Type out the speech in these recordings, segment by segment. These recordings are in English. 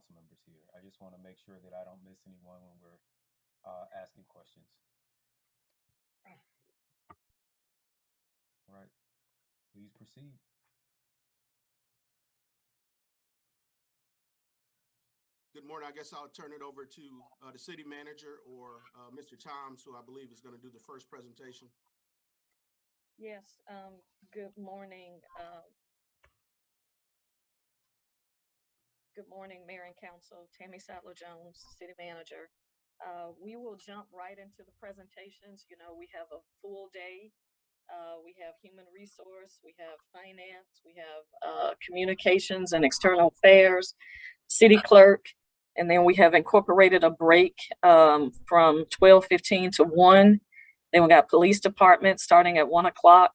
council members here. I just want to make sure that I don't miss anyone when we're asking questions. All right, please proceed. Good morning. I guess I'll turn it over to the city manager or Mr. Toms, who I believe is going to do the first presentation. Yes, good morning. Good morning, Mayor and Council. Tammy Sattler Jones, City Manager. We will jump right into the presentations. You know, we have a full day. We have human resource, we have finance, we have communications and external affairs, city clerk, and then we have incorporated a break from 12:15 to 1. Then we got police department starting at 1 o'clock,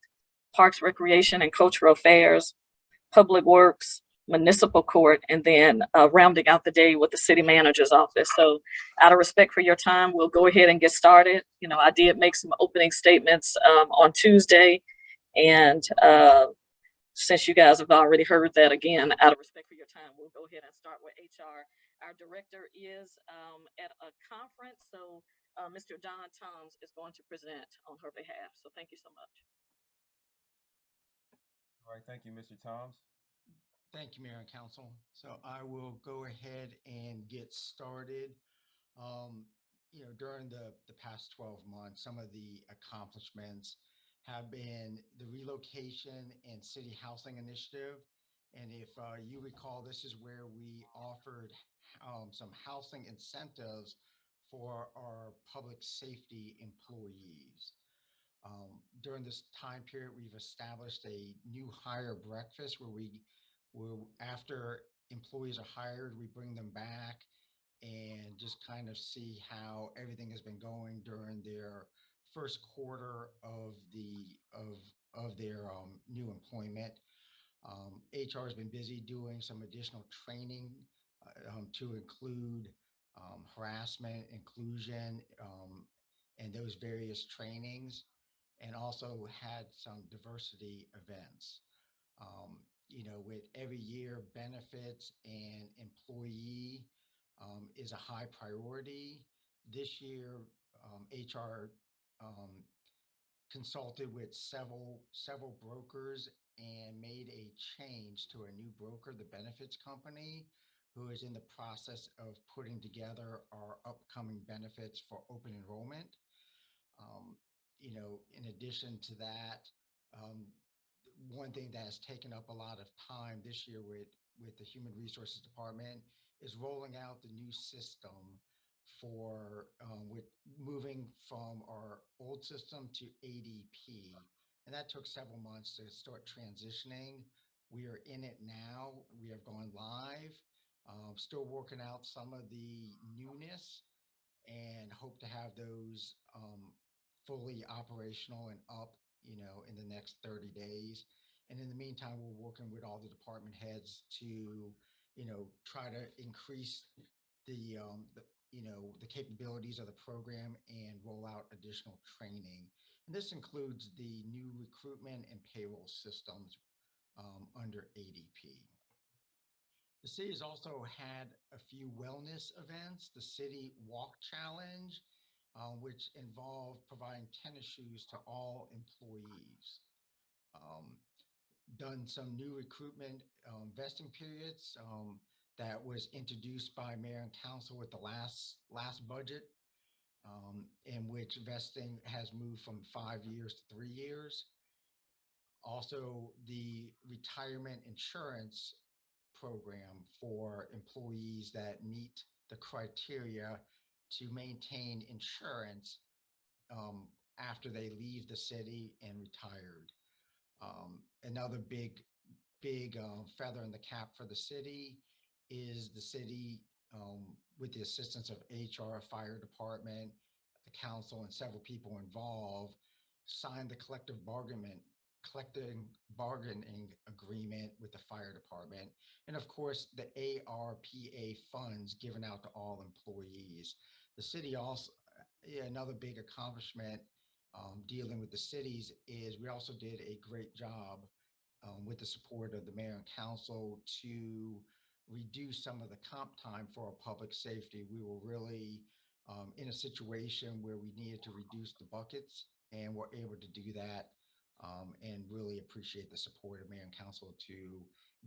parks, recreation, and cultural affairs, public works, municipal court, and then rounding out the day with the city manager's office. So out of respect for your time, we'll go ahead and get started. You know, I did make some opening statements on Tuesday, and since you guys have already heard that, again, out of respect for your time, we'll go ahead and start with HR. Our director is at a conference, so Mr. Don Toms is going to present on her behalf. So thank you so much. All right, thank you, Mr. Toms. Thank you, Mayor and Council. So I will go ahead and get started. During the past 12 months, some of the accomplishments have been the relocation and city housing initiative. And if you recall, this is where we offered some housing incentives for our public safety employees. During this time period, we've established a new hire breakfast where after employees are hired, we bring them back and just kind of see how everything has been going during their first quarter of their new employment. HR has been busy doing some additional training to include harassment, inclusion, and those various trainings, and also had some diversity events. With every year, benefits and employee is a high priority. This year, HR consulted with several brokers and made a change to a new broker, the benefits company, who is in the process of putting together our upcoming benefits for open enrollment. In addition to that, one thing that has taken up a lot of time this year with the Human Resources Department is rolling out the new system for with moving from our old system to ADP. And that took several months to start transitioning. We are in it now. We have gone live, still working out some of the newness, and hope to have those fully operational and up, in the next 30 days. And in the meantime, we're working with all the department heads to, try to increase the capabilities of the program and roll out additional training. And this includes the new recruitment and payroll systems under ADP. The city has also had a few wellness events, the City Walk Challenge, which involved providing tennis shoes to all employees. Done some new recruitment vesting periods that was introduced by Mayor and Council with the last budget, in which vesting has moved from 5 years to 3 years. Also, the retirement insurance program for employees that meet the criteria to maintain insurance after they leave the city and retired. Another big feather in the cap for the city is the city, with the assistance of HR, fire department, the council, and several people involved, signed the collective bargaining agreement with the fire department, and of course the ARPA funds given out to all employees. The city also, another big accomplishment dealing with the cities is we also did a great job with the support of the mayor and council to reduce some of the comp time for our public safety. We were really in a situation where we needed to reduce the buckets, and we're able to do that, and really appreciate the support of mayor and council to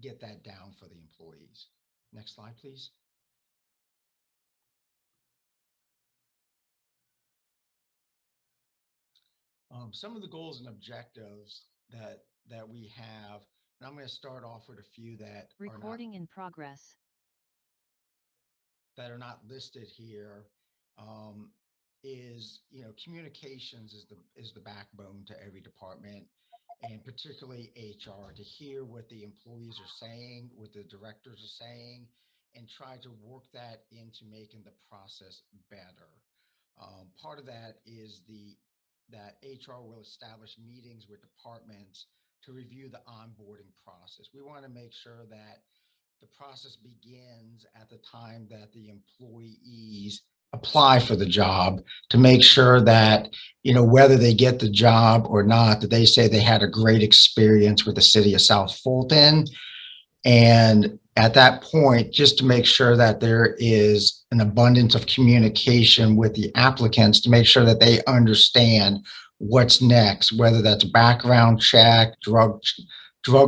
get that down for the employees. Next slide, please. Some of the goals and objectives that we have, and I'm going to start off with a few that Recording in progress. That are not listed here, is, communications is the backbone to every department, and particularly HR, to hear what the employees are saying, what the directors are saying, and try to work that into making the process better. Part of that is that HR will establish meetings with departments to review the onboarding process. We want to make sure that the process begins at the time that the employees apply for the job, to make sure that, whether they get the job or not, that they say they had a great experience with the city of South Fulton. And at that point, just to make sure that there is an abundance of communication with the applicants to make sure that they understand what's next, whether that's background check, drug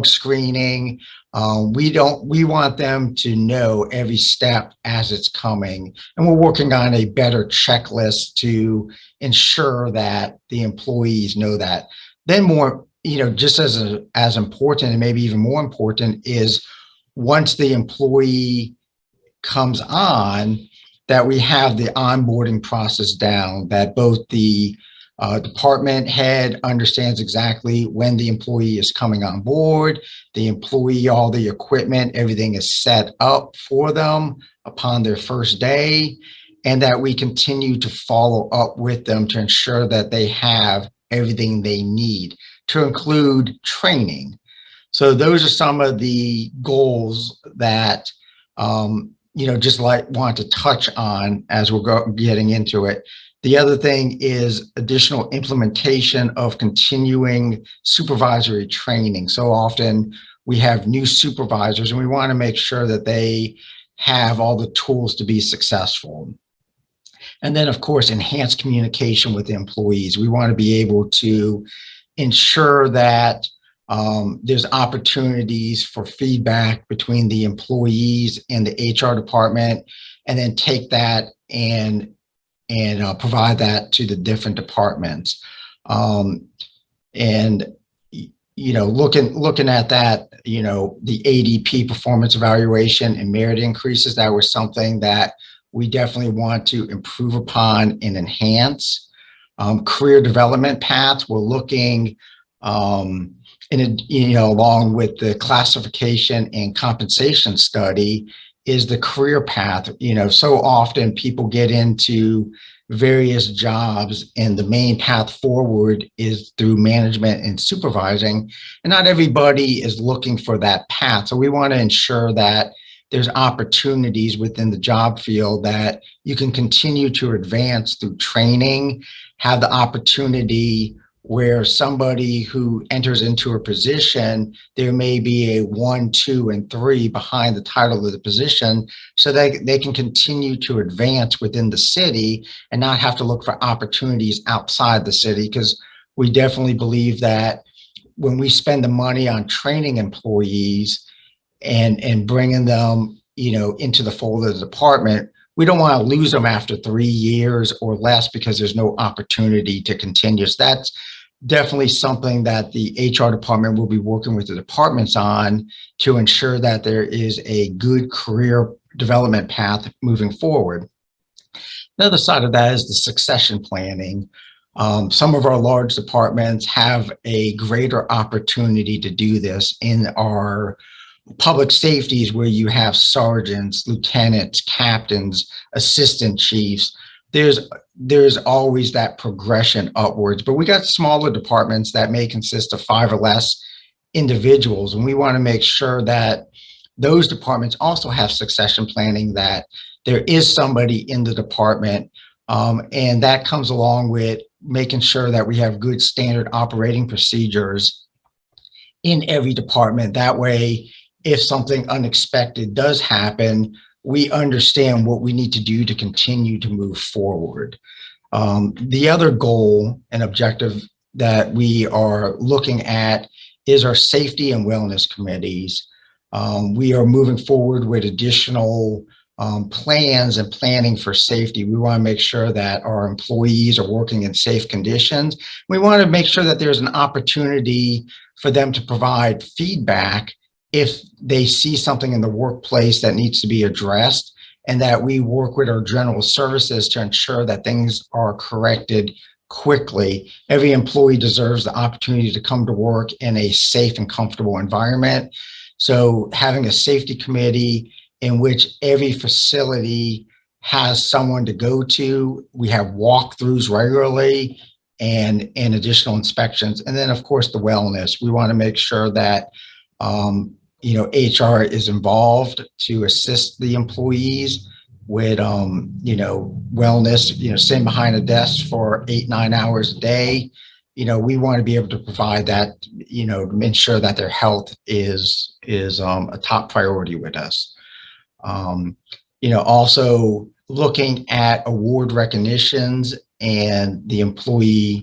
screening. We want them to know every step as it's coming. And we're working on a better checklist to ensure that the employees know that. Then more, just as important, and maybe even more important, is once the employee comes on, that we have the onboarding process down, that both the department head understands exactly when the employee is coming on board, the employee, all the equipment, everything is set up for them upon their first day, and that we continue to follow up with them to ensure that they have everything they need, to include training. So those are some of the goals that, just want to touch on as we're getting into it. The other thing is additional implementation of continuing supervisory training. So often we have new supervisors, and we want to make sure that they have all the tools to be successful. And then, of course, enhanced communication with the employees. We want to be able to ensure that there's opportunities for feedback between the employees and the HR department, and then take that and provide that to the different departments. Looking at that, the ADP performance evaluation and merit increases, that was something that we definitely want to improve upon and enhance. Career development paths, we're looking along with the classification and compensation study, is the career path. So often people get into various jobs and the main path forward is through management and supervising, and not everybody is looking for that path. So we want to ensure that there's opportunities within the job field that you can continue to advance through training, have the opportunity where somebody who enters into a position, there may be a 1, 2, and 3 behind the title of the position, so that they can continue to advance within the city and not have to look for opportunities outside the city. Because we definitely believe that when we spend the money on training employees and bringing them, into the fold of the department, we don't want to lose them after 3 years or less because there's no opportunity to continue. So that's definitely something that the HR department will be working with the departments on to ensure that there is a good career development path moving forward. The other side of that is the succession planning. Some of our large departments have a greater opportunity to do this. In our public safeties, where you have sergeants, lieutenants, captains, assistant chiefs, there's always that progression upwards. But we got smaller departments that may consist of 5 or less individuals, and we want to make sure that those departments also have succession planning, that there is somebody in the department, and that comes along with making sure that we have good standard operating procedures in every department. That way, if something unexpected does happen, we understand what we need to do to continue to move forward. The other goal and objective that we are looking at is our safety and wellness committees. We are moving forward with additional plans and planning for safety. We want to make sure that our employees are working in safe conditions. We want to make sure that there's an opportunity for them to provide feedback if they see something in the workplace that needs to be addressed, and that we work with our general services to ensure that things are corrected quickly. Every employee deserves the opportunity to come to work in a safe and comfortable environment. So having a safety committee in which every facility has someone to go to, we have walkthroughs regularly, and additional inspections. And then, of course, the wellness. We want to make sure that HR is involved to assist the employees with, wellness, sitting behind a desk for 8-9 hours a day. We want to be able to provide that, to ensure that their health is a top priority with us. Also looking at award recognitions and the employer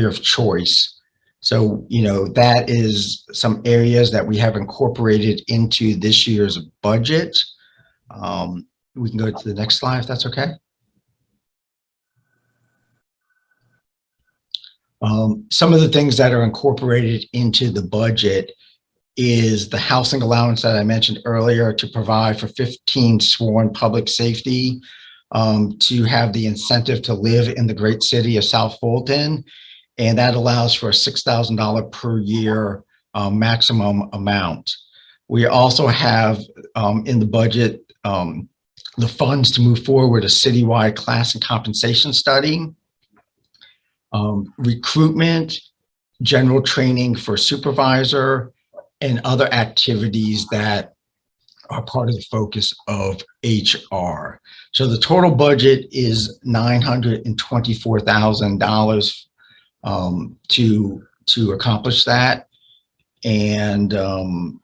of choice. So, that is some areas that we have incorporated into this year's budget. We can go to the next slide if that's okay. Some of the things that are incorporated into the budget is the housing allowance that I mentioned earlier to provide for 15 sworn public safety, to have the incentive to live in the great city of South Fulton. And that allows for a $6,000 per year maximum amount. We also have in the budget the funds to move forward a citywide class and compensation study, recruitment, general training for supervisor, and other activities that are part of the focus of HR. So the total budget is $924,000 to accomplish that. And the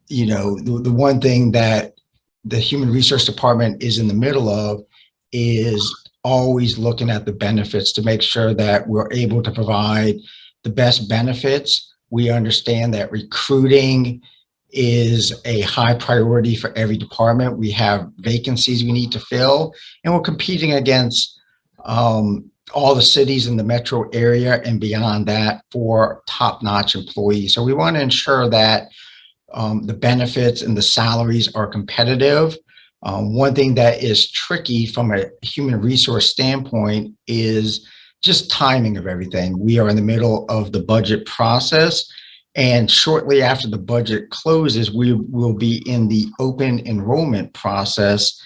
one thing that the Human Resource Department is in the middle of is always looking at the benefits to make sure that we're able to provide the best benefits. We understand that recruiting is a high priority for every department. We have vacancies we need to fill, and we're competing against all the cities in the metro area and beyond that for top-notch employees. So we want to ensure that the benefits and the salaries are competitive. One thing that is tricky from a human resource standpoint is just timing of everything. We are in the middle of the budget process, and shortly after the budget closes, we will be in the open enrollment process,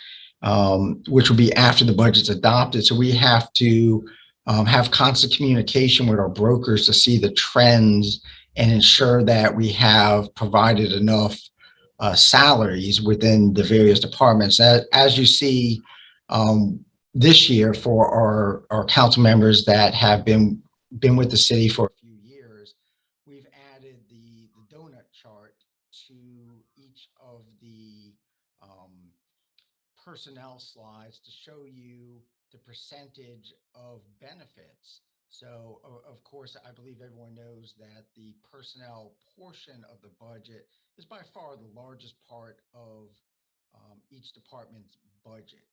which will be after the budget's adopted. So we have to have constant communication with our brokers to see the trends and ensure that we have provided enough salaries within the various departments. As you see this year, for our council members that have been with the city for a few years, we've added the donut chart to each of the personnel slides to show you the percentage of benefits. So, of course, I believe everyone knows that the personnel portion of the budget is by far the largest part of each department's budget.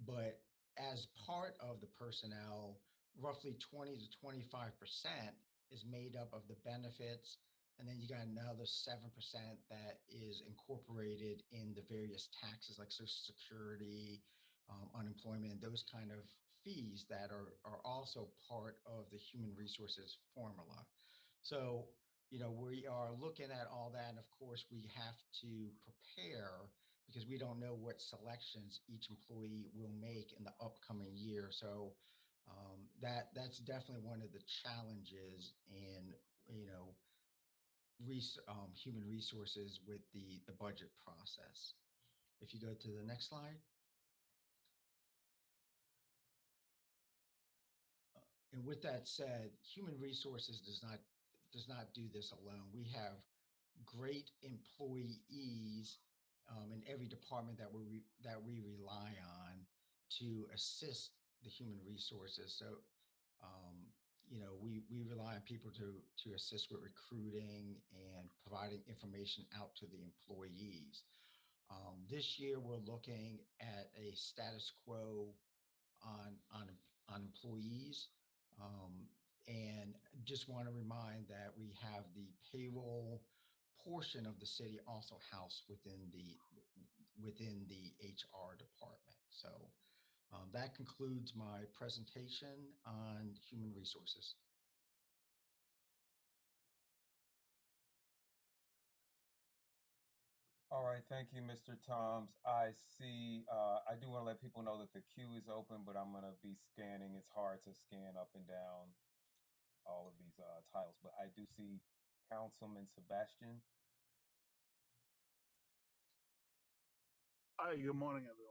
But as part of the personnel, roughly 20 to 25% is made up of the benefits. And then you got another 7% that is incorporated in the various taxes like Social Security, unemployment, those kind of fees that are also part of the human resources formula. So, we are looking at all that. And of course, we have to prepare because we don't know what selections each employee will make in the upcoming year. So that's definitely one of the challenges in, human resources with the budget process. If you go to the next slide. And with that said, human resources does not do this alone. We have great employees in every department that we rely on to assist the human resources. So, um, we rely on people to assist with recruiting and providing information out to the employees. This year, we're looking at a status quo on on on employees. Um, and just want to remind that we have the payroll portion of the city also housed within the HR department. So that concludes my presentation on human resources. All right, thank you, Mr. Toms. I see, I do want to let people know that the queue is open, but I'm going to be scanning. It's hard to scan up and down all of these titles, but I do see Councilman Sebastian. Hi, good morning, everyone.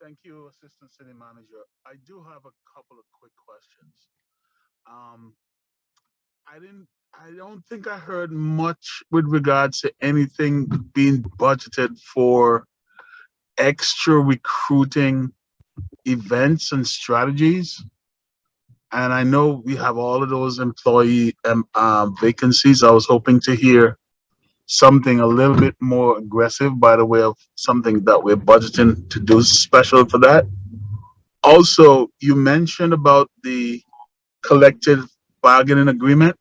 Thank you, Assistant City Manager. I do have a couple of quick questions. Um, I don't think I heard much with regards to anything being budgeted for extra recruiting events and strategies. And I know we have all of those employee vacancies. I was hoping to hear something a little bit more aggressive by the way of something that we're budgeting to do special for that. Also, you mentioned about the collective bargaining agreement.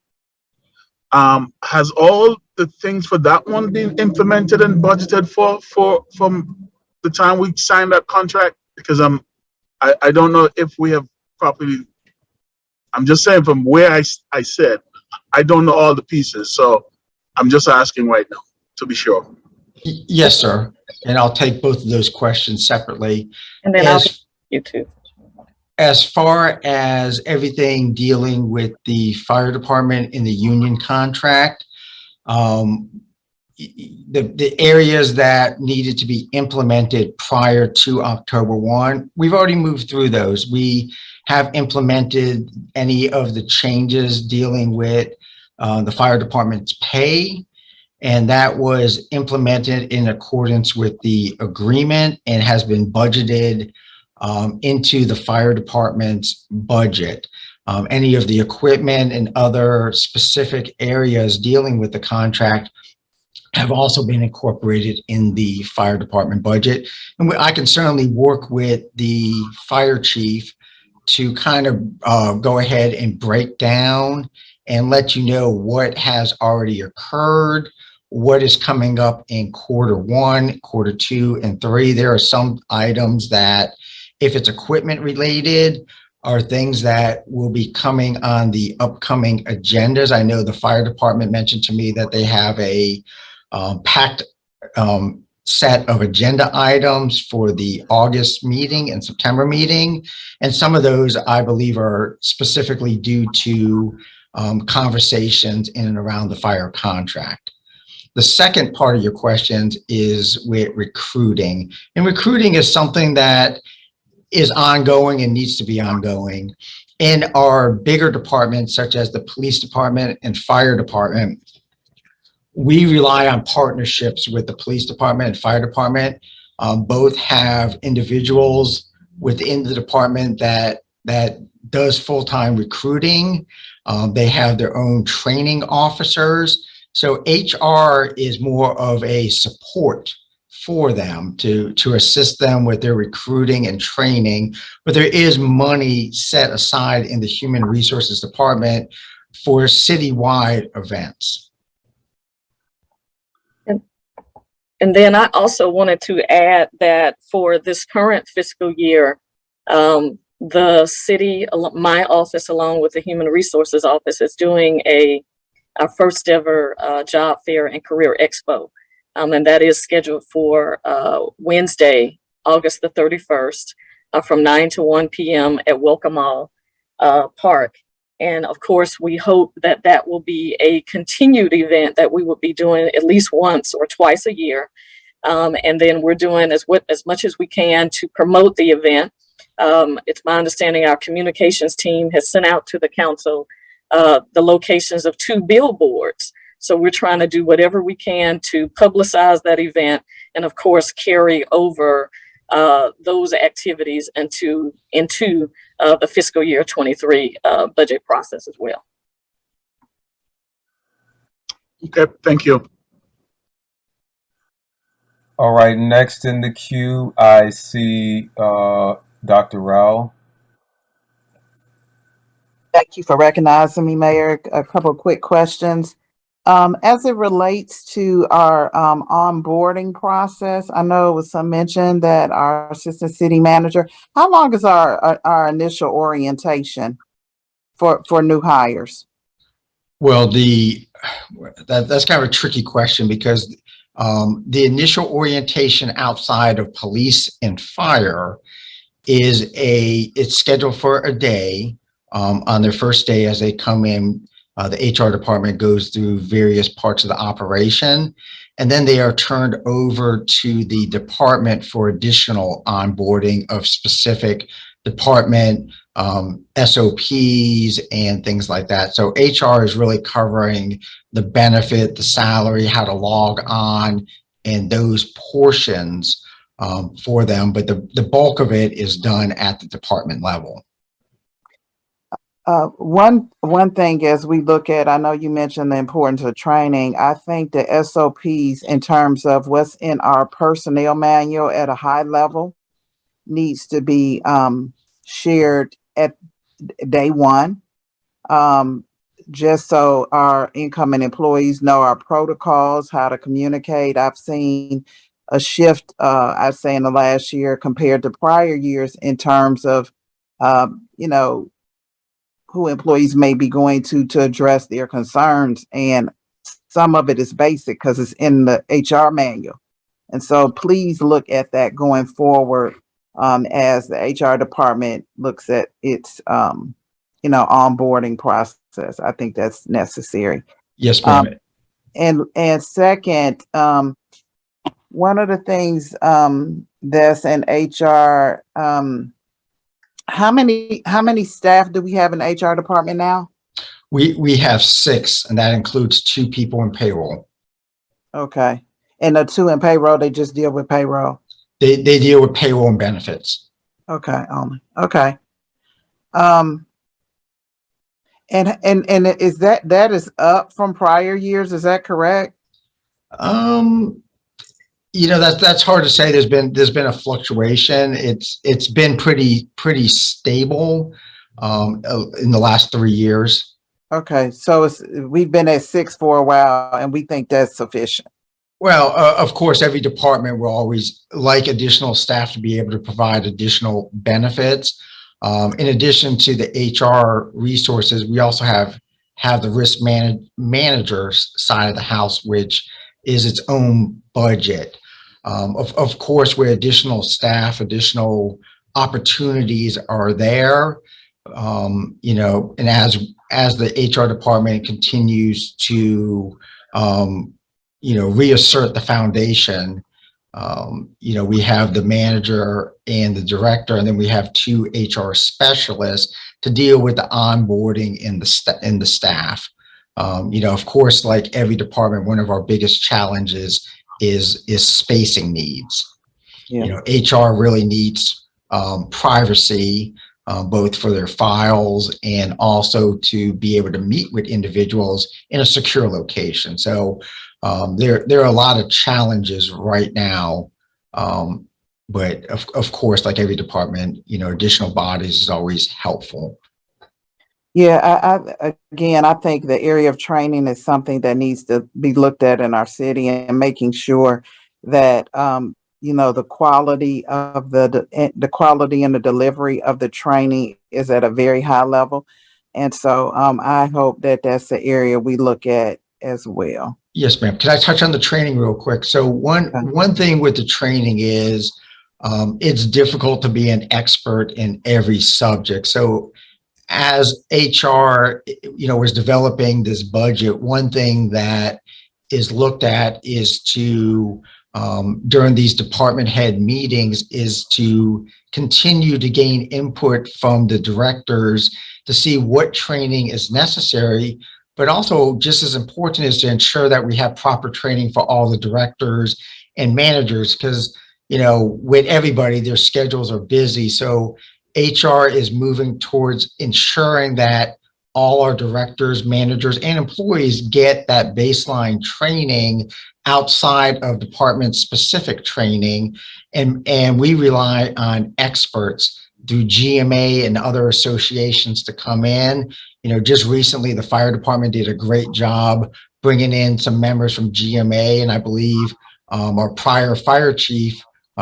Has all the things for that one been implemented and budgeted for from the time we signed that contract? Because I don't know if we have properly. I'm just saying from where I said I don't know all the pieces, so I'm just asking right now to be sure. Yes, sir. And I'll take both of those questions separately. And then I'll get you too. As far as everything dealing with the fire department in the union contract, the areas that needed to be implemented prior to October 1, we've already moved through those. We have implemented any of the changes dealing with the fire department's pay, and that was implemented in accordance with the agreement and has been budgeted into the fire department's budget. Any of the equipment and other specific areas dealing with the contract have also been incorporated in the fire department budget. And I can certainly work with the fire chief to kind of go ahead and break down and let you know what has already occurred, what is coming up in Q1, Q2, and Q3. There are some items that, if it's equipment related, are things that will be coming on the upcoming agendas. I know the fire department mentioned to me that they have a packed set of agenda items for the August meeting and September meeting. And some of those, I believe, are specifically due to conversations in and around the fire contract. The second part of your question is with recruiting. And recruiting is something that is ongoing and needs to be ongoing. In our bigger departments, such as the police department and fire department, we rely on partnerships with the police department and fire department. Both have individuals within the department that does full-time recruiting. They have their own training officers. So HR is more of a support for them to assist them with their recruiting and training, but there is money set aside in the Human Resources Department for citywide events. And then I also wanted to add that for this current fiscal year, the city, my office, along with the Human Resources Office, is doing our first ever job fair and career expo. And that is scheduled for Wednesday, August the 31st, from 9 to 1 p.m. at Welcome All Park. And of course, we hope that that will be a continued event that we will be doing at least once or twice a year. And then we're doing as much as we can to promote the event. It's my understanding our communications team has sent out to the council the locations of 2 billboards So we're trying to do whatever we can to publicize that event, and of course carry over those activities into the fiscal year 23 budget process as well. Okay, thank you. All right, next in the queue, I see Dr. Rao. Thank you for recognizing me, Mayor. A couple of quick questions. As it relates to our onboarding process, I know it was some mention that our assistant city manager, how long is our initial orientation for new hires? Well, that's kind of a tricky question because the initial orientation outside of police and fire it's scheduled for a day. On their first day as they come in, the HR department goes through various parts of the operation, and then they are turned over to the department for additional onboarding of specific department SOPs and things like that. So HR is really covering the benefit, the salary, how to log on, and those portions for them. But the bulk of it is done at the department level. One thing as we look at, I know you mentioned the importance of training. I think the SOPs in terms of what's in our personnel manual at a high level needs to be shared at day one, just so our incoming employees know our protocols, how to communicate. I've seen a shift, I'd say in the last year compared to prior years in terms of, who employees may be going to address their concerns. And some of it is basic because it's in the HR manual. And so please look at that going forward as the HR department looks at its, onboarding process. I think that's necessary. Yes, ma'am. And second, one of the things that's in HR, how many staff do we have in the HR department now? We have 6, and that includes 2 people in payroll. Okay. And the 2 in payroll, they just deal with payroll? They deal with payroll and benefits. Okay, only. Okay. And is that is up from prior years? Is that correct? That's hard to say. There's been a fluctuation. It's been pretty stable in the last 3 years. Okay, so we've been at 6 for a while, and we think that's sufficient. Well, of course, every department will always like additional staff to be able to provide additional benefits. In addition to the HR resources, we also have the risk managers side of the house, which is its own budget. Of course, where additional staff, additional opportunities are there, and as the HR department continues to, reassert the foundation, we have the manager and the director, and then we have 2 HR specialists to deal with the onboarding in the staff. Of course, like every department, one of our biggest challenges is spacing needs. Yeah. HR really needs privacy, both for their files and also to be able to meet with individuals in a secure location. So there are a lot of challenges right now, but of course, like every department, additional bodies is always helpful. Yeah, I think the area of training is something that needs to be looked at in our city, and making sure that the quality of the quality and the delivery of the training is at a very high level. And so I hope that that's the area we look at as well. Yes, ma'am. Can I touch on the training real quick? So one thing with the training is it's difficult to be an expert in every subject. So as HR, was developing this budget, one thing that is looked at is to, during these department head meetings, is to continue to gain input from the directors to see what training is necessary but also just as important is to ensure that we have proper training for all the directors and managers, because, with everybody, their schedules are busy. So HR is moving towards ensuring that all our directors, managers, and employees get that baseline training outside of department specific training. And we rely on experts through GMA and other associations to come in. Just recently, the fire department did a great job bringing in some members from GMA, and I believe our prior fire chief,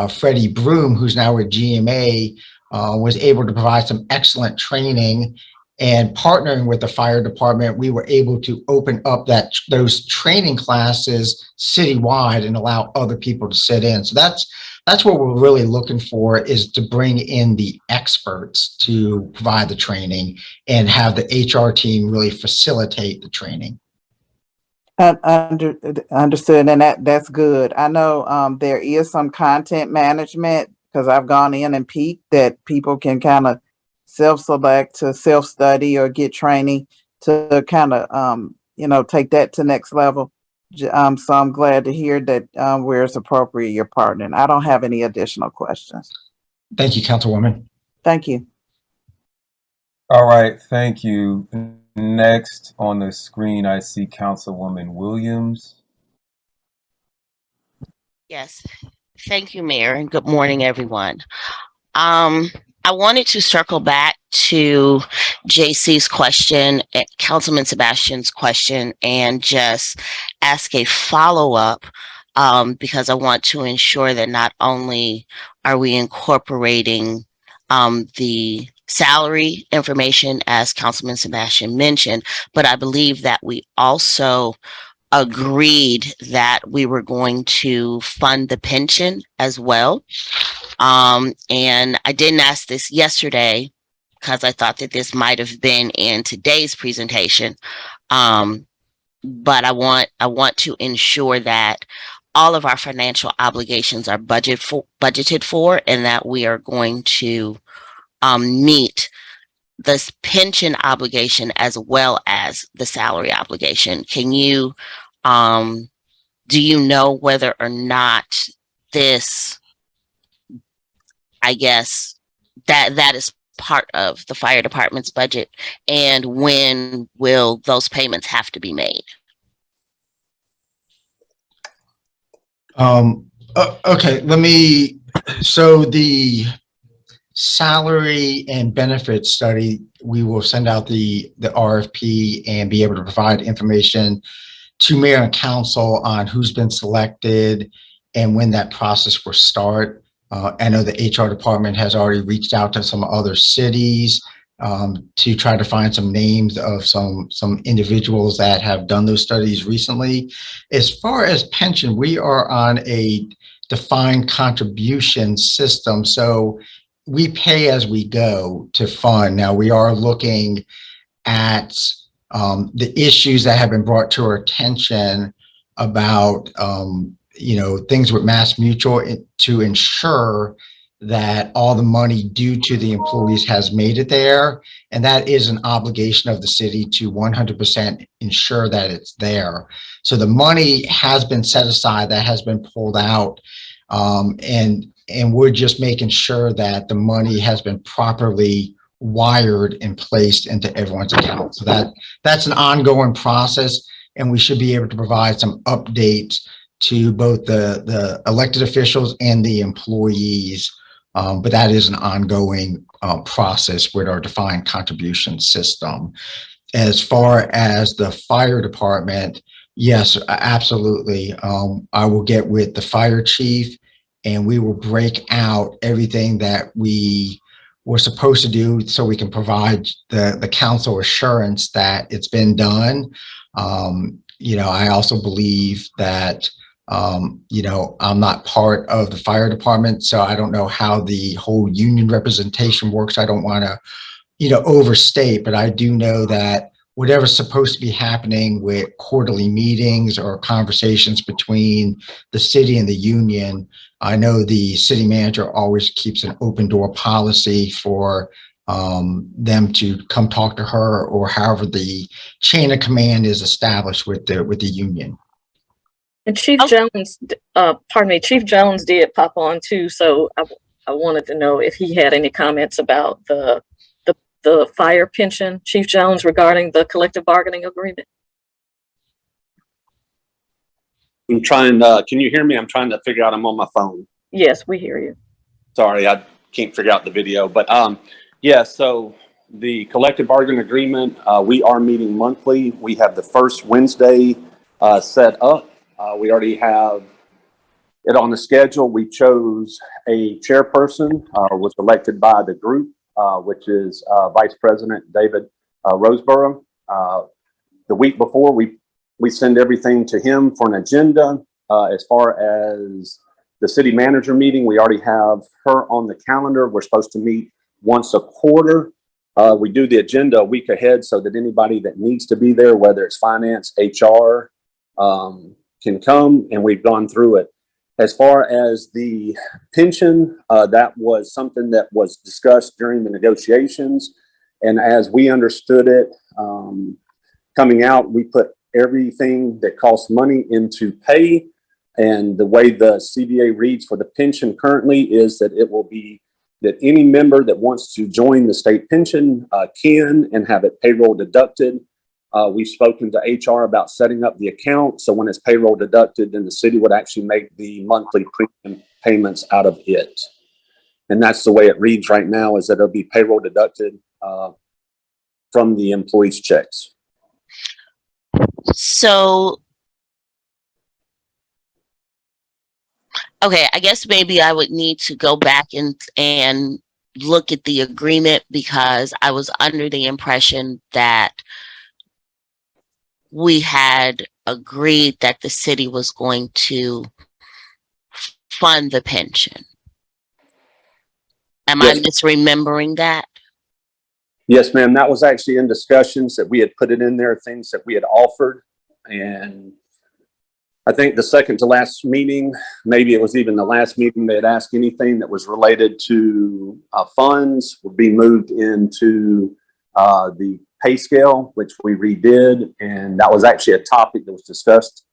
Freddie Broom, who's now with GMA, was able to provide some excellent training. And partnering with the fire department, we were able to open up those training classes citywide and allow other people to sit in. So that's what we're really looking for, is to bring in the experts to provide the training and have the HR team really facilitate the training. Understood, and that's good. I know there is some content management, because I've gone in and peeked, that people can kind of self-select to self-study or get training to kind of take that to next level. So I'm glad to hear that where it's appropriate you're partnering. I don't have any additional questions. Thank you, Councilwoman. Thank you. All right, thank you. Next on the screen, I see Councilwoman Williams. Yes, thank you, Mayor, and good morning, everyone. I wanted to circle back to JC's question, Councilman Sebastian's question, and just ask a follow-up, because I want to ensure that not only are we incorporating the salary information, as Councilman Sebastian mentioned, but I believe that we also agreed that we were going to fund the pension as well. And I didn't ask this yesterday because I thought that this might have been in today's presentation. But I want to ensure that all of our financial obligations are budgeted for, and that we are going to meet this pension obligation as well as the salary obligation. Can you, do you know whether or not this, I guess, that is part of the fire department's budget, and when will those payments have to be made? Okay, so the salary and benefits study, we will send out the RFP and be able to provide information to mayor and council on who's been selected and when that process will start. I know the HR department has already reached out to some other cities to try to find some names of some individuals that have done those studies recently. As far as pension, we are on a defined contribution system. So we pay as we go to fund. Now we are looking at the issues that have been brought to our attention about things with Mass Mutual to ensure that all the money due to the employees has made it there. And that is an obligation of the city to 100% ensure that it's there. So the money has been set aside, that has been pulled out. And we're just making sure that the money has been properly wired and placed into everyone's account. So that's an ongoing process, and we should be able to provide some updates to both the elected officials and the employees. But that is an ongoing process with our defined contribution system. As far as the fire department, yes, absolutely. I will get with the fire chief, and we will break out everything that we were supposed to do so we can provide the council assurance that it's been done. I also believe that I'm not part of the fire department, so I don't know how the whole union representation works. I don't want to, overstate, but I do know that whatever's supposed to be happening with quarterly meetings or conversations between the city and the union, I know the city manager always keeps an open door policy for them to come talk to her, or however the chain of command is established with the union. And Chief Jones, pardon me, Chief Jones did pop on too, so I wanted to know if he had any comments about the fire pension, Chief Jones, regarding the collective bargaining agreement. I'm trying, can you hear me? I'm trying to figure out, I'm on my phone. Yes, we hear you. Sorry, I can't figure out the video, but yeah, so the collective bargaining agreement, we are meeting monthly. We have the first Wednesday set up. We already have it on the schedule. We chose a chairperson, was elected by the group, which is Vice President David Roseborough. The week before, we send everything to him for an agenda. As far as the city manager meeting, we already have her on the calendar. We're supposed to meet once a quarter. We do the agenda a week ahead so that anybody that needs to be there, whether it's finance, HR, can come, and we've gone through it. As far as the pension, that was something that was discussed during the negotiations. And as we understood it, coming out, we put everything that costs money into pay. And the way the CBA reads for the pension currently is that it will be that any member that wants to join the state pension can and have it payroll deducted. We've spoken to HR about setting up the account. So when it's payroll deducted, then the city would actually make the monthly premium payments out of it. And that's the way it reads right now, is that it'll be payroll deducted from the employees' checks. So, okay, I guess maybe I would need to go back and look at the agreement, because I was under the impression that we had agreed that the city was going to fund the pension. Am I misremembering that? Yes, ma'am. That was actually in discussions that we had put it in there, things that we had offered. And I think the second to last meeting, maybe it was even the last meeting, they had asked anything that was related to funds would be moved into the pay scale, which we redid. And that was actually a topic that was discussed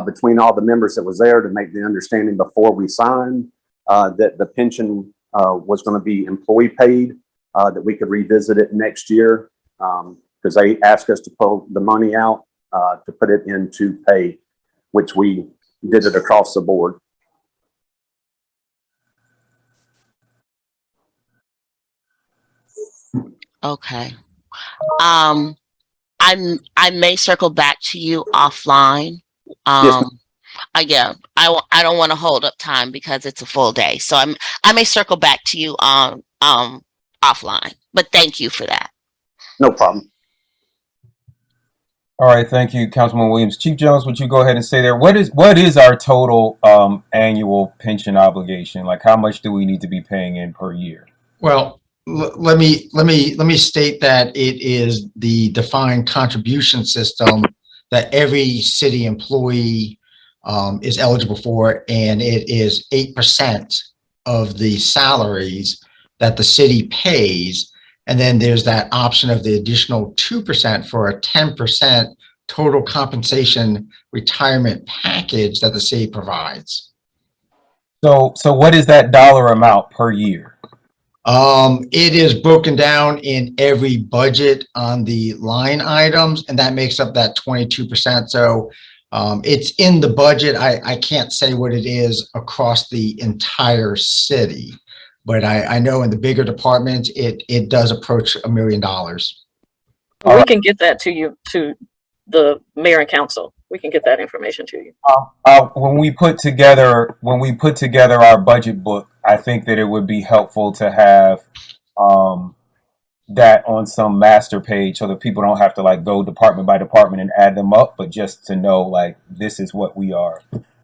between all the members that was there to make the understanding before we signed that the pension was going to be employee paid, that we could revisit it next year, because they asked us to pull the money out to put it into pay, which we did it across the board. Okay. I may circle back to you offline. Yes, Yeah, I don't want to hold up time because it's a full day. So I may circle back to you offline. But thank you for that. no problem. All right, thank you, Councilman Williams. Chief Jones, would you go ahead and say there, what is our total annual pension obligation? Like, how much do we need to be paying in per year? Well, let me state that it is the defined contribution system that every city employee is eligible for, and it is 8% of the salaries that the city pays. And then there's that option of the additional 2% for a 10% total compensation retirement package that the city provides. So what is that dollar amount per year? It is broken down in every budget on the line items, and that makes up that 22%. So it's in the budget. I can't say what it is across the entire city, but I know in the bigger departments, it does approach $1 million. We can get that to you, to the mayor and council. We can get that information to you. When we put together our budget book, I think that it would be helpful to have that on some master page so that people don't have to like go department by department and add them up, but just to know like this is what we are.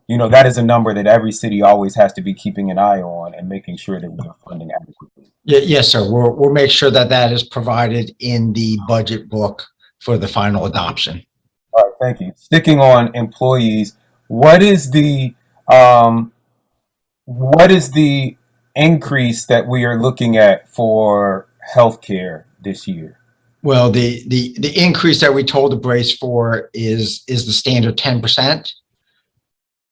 You know, that is a number that every city always has to be keeping an eye on and making sure that we're funding adequately. Yes, sir. We'll make sure that that is provided in the budget book for the final adoption. All right, thank you. Sticking on employees, what is the increase that we are looking at for healthcare this year? Well, the increase that we told to brace for is the standard 10%.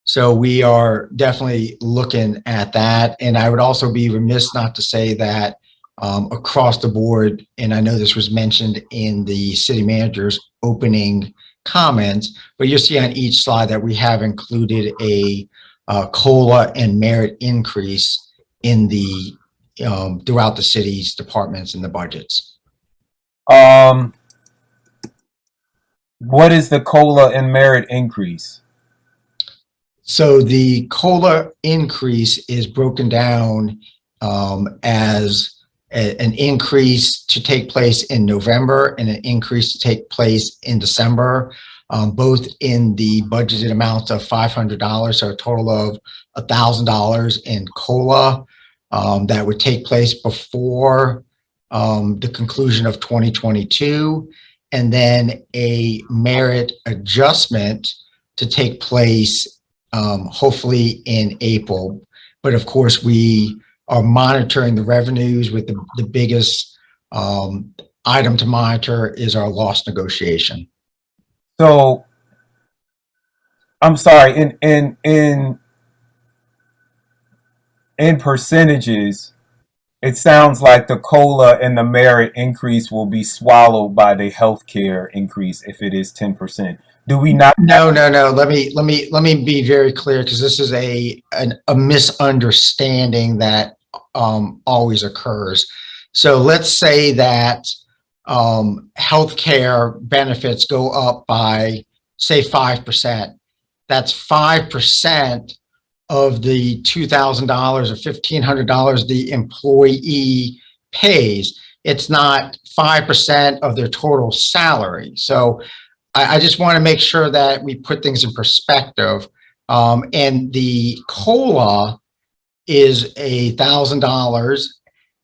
So we are definitely looking at that. And I would also be remiss not to say that across the board, and I know this was mentioned in the city manager's opening comments, but you'll see on each slide that we have included a COLA and merit increase in the throughout the city's departments and the budgets. What is the COLA and merit increase? So the COLA increase is broken down as an increase to take place in November and an increase to take place in December, both in the budgeted amount of $500, so a total of $1,000 in COLA that would take place before the conclusion of 2022, and then a merit adjustment to take place hopefully in April. But of course, we are monitoring the revenues with the biggest item to monitor is our loss negotiation. So I'm sorry, in percentages, it sounds like the COLA and the merit increase will be swallowed by the healthcare increase if it is 10%. Do we not? No. Let me be very clear, because this is a misunderstanding that always occurs. So let's say that healthcare benefits go up by, say, 5%. That's 5% of the $2,000 or $1,500 the employee pays. It's not 5% of their total salary. So I just want to make sure that we put things in perspective. And the COLA is $1,000,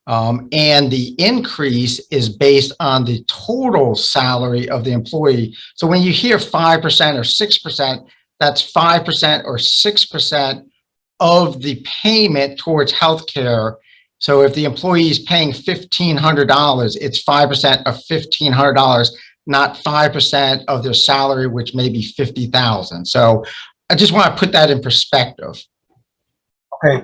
and the increase is based on the total salary of the employee. So when you hear 5% or 6%, that's 5% or 6% of the payment towards healthcare. So if the employee is paying $1,500, it's 5% of $1,500, not 5% of their salary, which may be $50,000. So I just want to put that in perspective. Okay,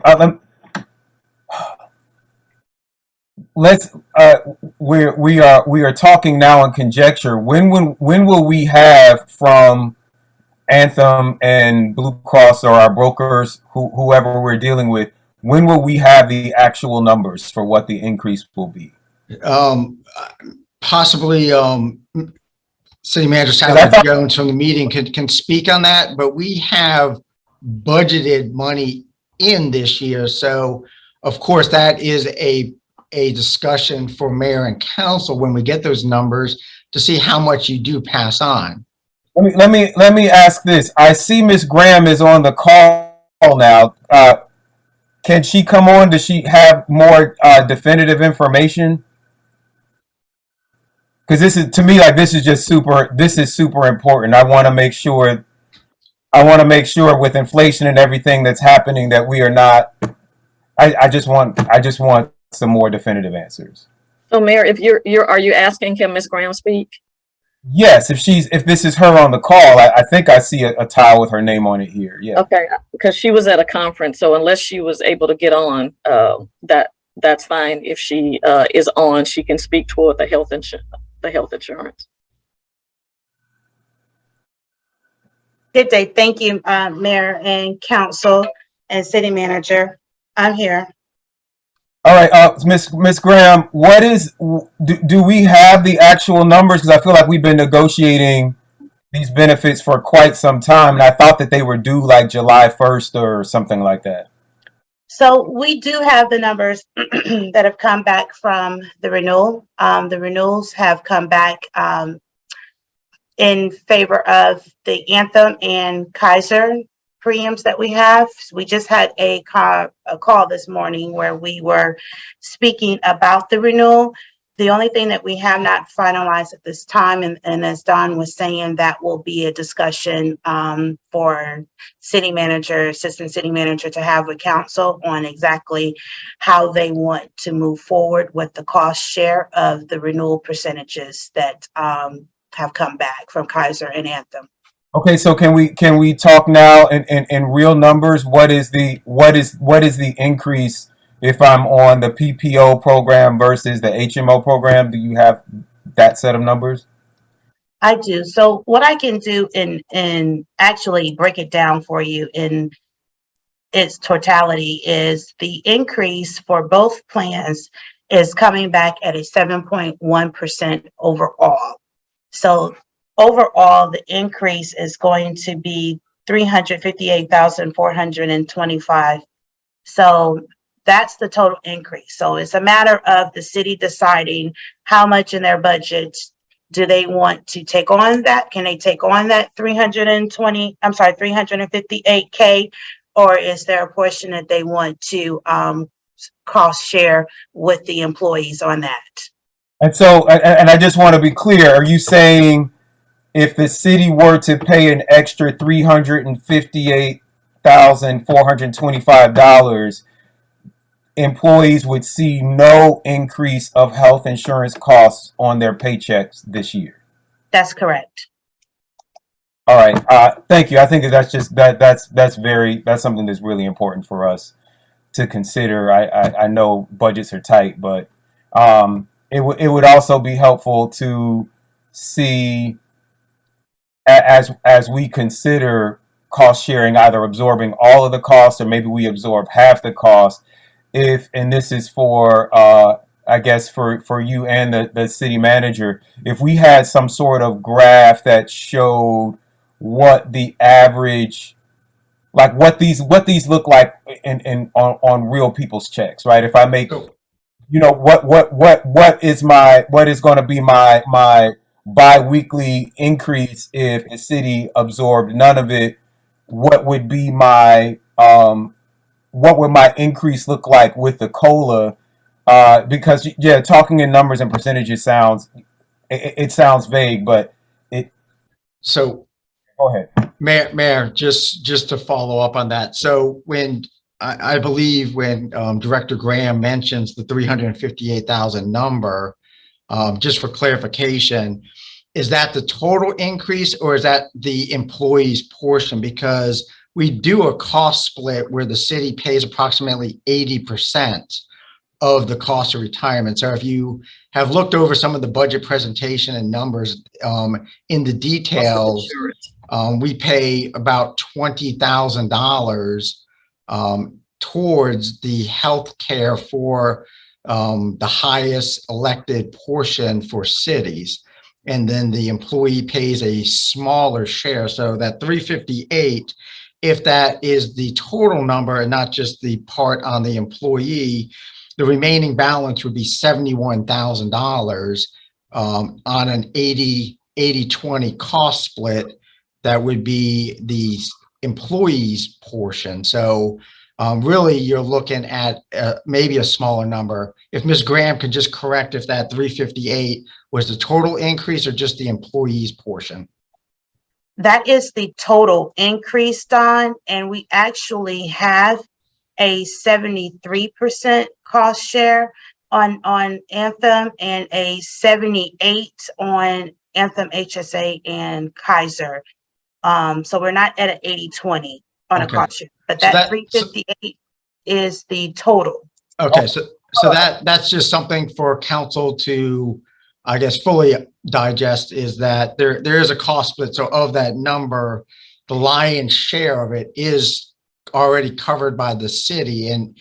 we are talking now in conjecture. When will we have from Anthem and Blue Cross or our brokers, whoever we're dealing with, when will we have the actual numbers for what the increase will be? Possibly City Manager Sally Jones from the meeting can speak on that, but we have budgeted money in this year. So of course that is a discussion for mayor and council when we get those numbers to see how much you do pass on. Let me ask this. I see Ms. Graham is on the call now. Can she come on? Does she have more definitive information? Because this is, to me, like, this is super important. I want to make sure with inflation and everything that's happening that we are not. I just want some more definitive answers. So, Mayor, are you asking, can Ms. Graham speak? Yes, if this is her on the call, I think I see a tile with her name on it here. Yeah. Okay, because she was at a conference, so unless she was able to get on, that's fine. If she is on, she can speak toward the health insurance. Good day. Thank you, Mayor and Council and City Manager. I'm here. All right, Miss Graham, what is do we have the actual numbers? Because I feel like we've been negotiating these benefits for quite some time, and I thought that they were due like July 1st or something like that. So we do have the numbers that have come back from the renewal. The renewals have come back in favor of the Anthem and Kaiser premiums that we have. We just had a call this morning where we were speaking about the renewal, The only thing that we have not finalized at this time, and as Don was saying, that will be a discussion for city manager, assistant city manager to have with council on exactly how they want to move forward with the cost share of the renewal percentages that have come back from Kaiser and Anthem. Okay, so can we talk now in real numbers? What is the increase if I'm on the PPO program versus the HMO program? Do you have that set of numbers? I do. So what I can do and actually break it down for you in its totality is the increase for both plans is coming back at a 7.1% overall. So overall, the increase is going to be 358,425. So that's the total increase. So it's a matter of the city deciding how much in their budget do they want to take on that? Can they take on that 358K? Or is there a portion that they want to cost share with the employees on that? And so, and I just want to be clear, are you saying if the city were to pay an extra $358,425, employees would see no increase of health insurance costs on their paychecks this year? That's correct. All right. Thank you. I think that's just that's something that's really important for us to consider. I know budgets are tight, but it would also be helpful to see as we consider cost sharing, either absorbing all of the costs or maybe we absorb half the cost. If, and this is for I guess for you and the city manager, if we had some sort of graph that showed what the average, like what these look like on real people's checks, right? If I make, you know, what is going to be my bi-weekly increase if the city absorbed none of it? What would be my what would my increase look like with the COLA? Because yeah, talking in numbers and percentages sounds vague, but it. So Go ahead. Mayor, just to follow up on that. So when I believe when Director Graham mentions the 358,000 number, just for clarification, is that the total increase or is that the employee's portion? Because we do a cost split where the city pays approximately 80% of the cost of retirement. So if you have looked over some of the budget presentation and numbers in the details, we pay about $20,000 towards the health care for the highest elected portion for cities. And then the employee pays a smaller share. So that 358, if that is the total number and not just the part on the employee, the remaining balance would be $71,000 on an 80-20 cost split. That would be the employee's portion. So really you're looking at maybe a smaller number. If Ms. Graham could just correct if that 358 was the total increase or just the employee's portion. That is the total increase, Don, and we actually have a 73% cost share on Anthem and a 78 on Anthem, HSA, and Kaiser. So we're not at an 80-20 on a cost share, but that 358 is the total. Okay, so that's just something for council to, I guess, fully digest, is that there is a cost split. So of that number, the lion's share of it is already covered by the city. And,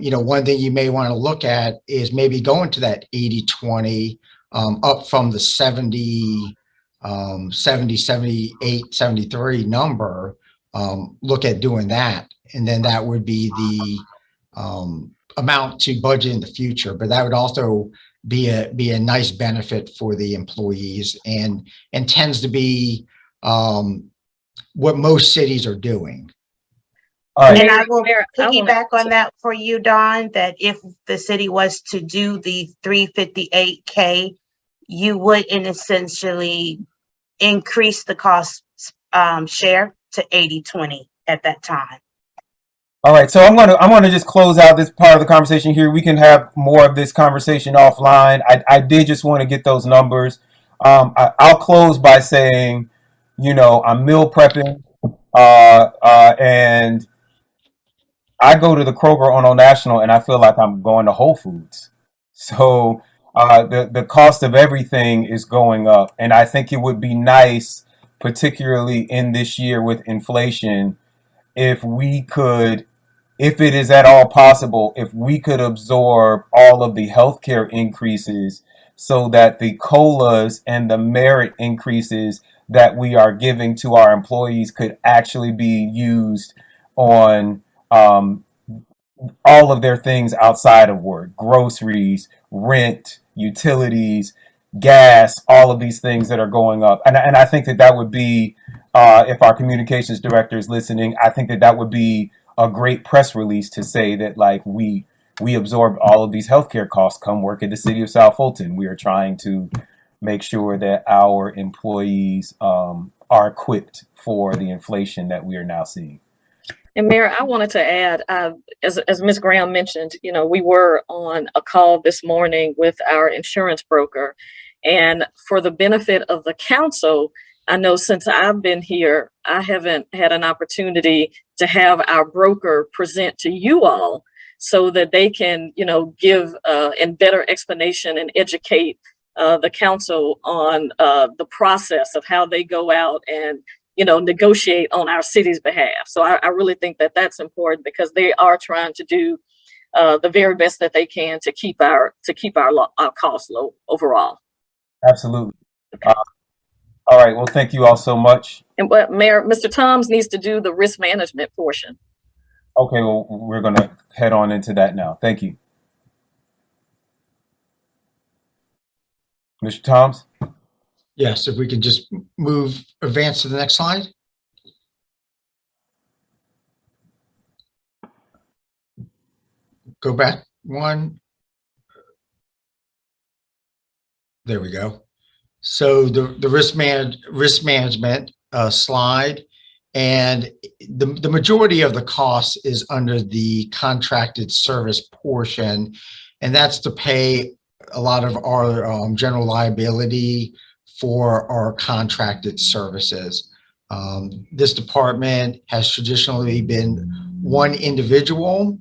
you know, one thing you may want to look at is maybe going to that 80-20 up from the 70, 78, 73 number. Look at doing that. And then that would be the amount to budget in the future. But that would also be a nice benefit for the employees and tends to be what most cities are doing. All right. And I will Mayor, I wanna- piggyback on that for you, Don, that if the city was to do the 358K, you would essentially increase the cost share to 80/20 at that time. All right, so I'm gonna just close out this part of the conversation here. We can have more of this conversation offline. I did just want to get those numbers. I'll close by saying, I'm meal prepping, and I go to the Kroger on Old National, and I feel like I'm going to Whole Foods. So the cost of everything is going up, and I think it would be nice, particularly in this year with inflation, if we could, if it is at all possible, if we could absorb all of the healthcare increases so that the COLAs and the merit increases that we are giving to our employees could actually be used on all of their things outside of work, groceries, rent, utilities, gas, all of these things that are going up. And I think that would be, if our communications director is listening, I think that would be a great press release to say that, like, we absorbed all of these healthcare costs. Come work at the city of South Fulton. We are trying to make sure that our employees are equipped for the inflation that we are now seeing. And Mayor, I wanted to add, as Ms. Graham mentioned, we were on a call this morning with our insurance broker, and for the benefit of the council, I know since I've been here, I haven't had an opportunity to have our broker present to you all so that they can, give and better explanation and educate the council on the process of how they go out and negotiate on our city's behalf. So I really think that that's important because they are trying to do the very best that they can to keep our costs low overall. Absolutely. Okay. All right. Well, thank you all so much. And but Mayor, Mr. Toms needs to do the risk management portion. Okay. Well, we're going to head on into that now. Thank you. Mr. Toms? Yes, if we can just advance to the next slide. Go back one. There we go. So the risk management slide, and the majority of the cost is under the contracted service portion, and that's to pay a lot of our general liability for our contracted services. This department has traditionally been one individual,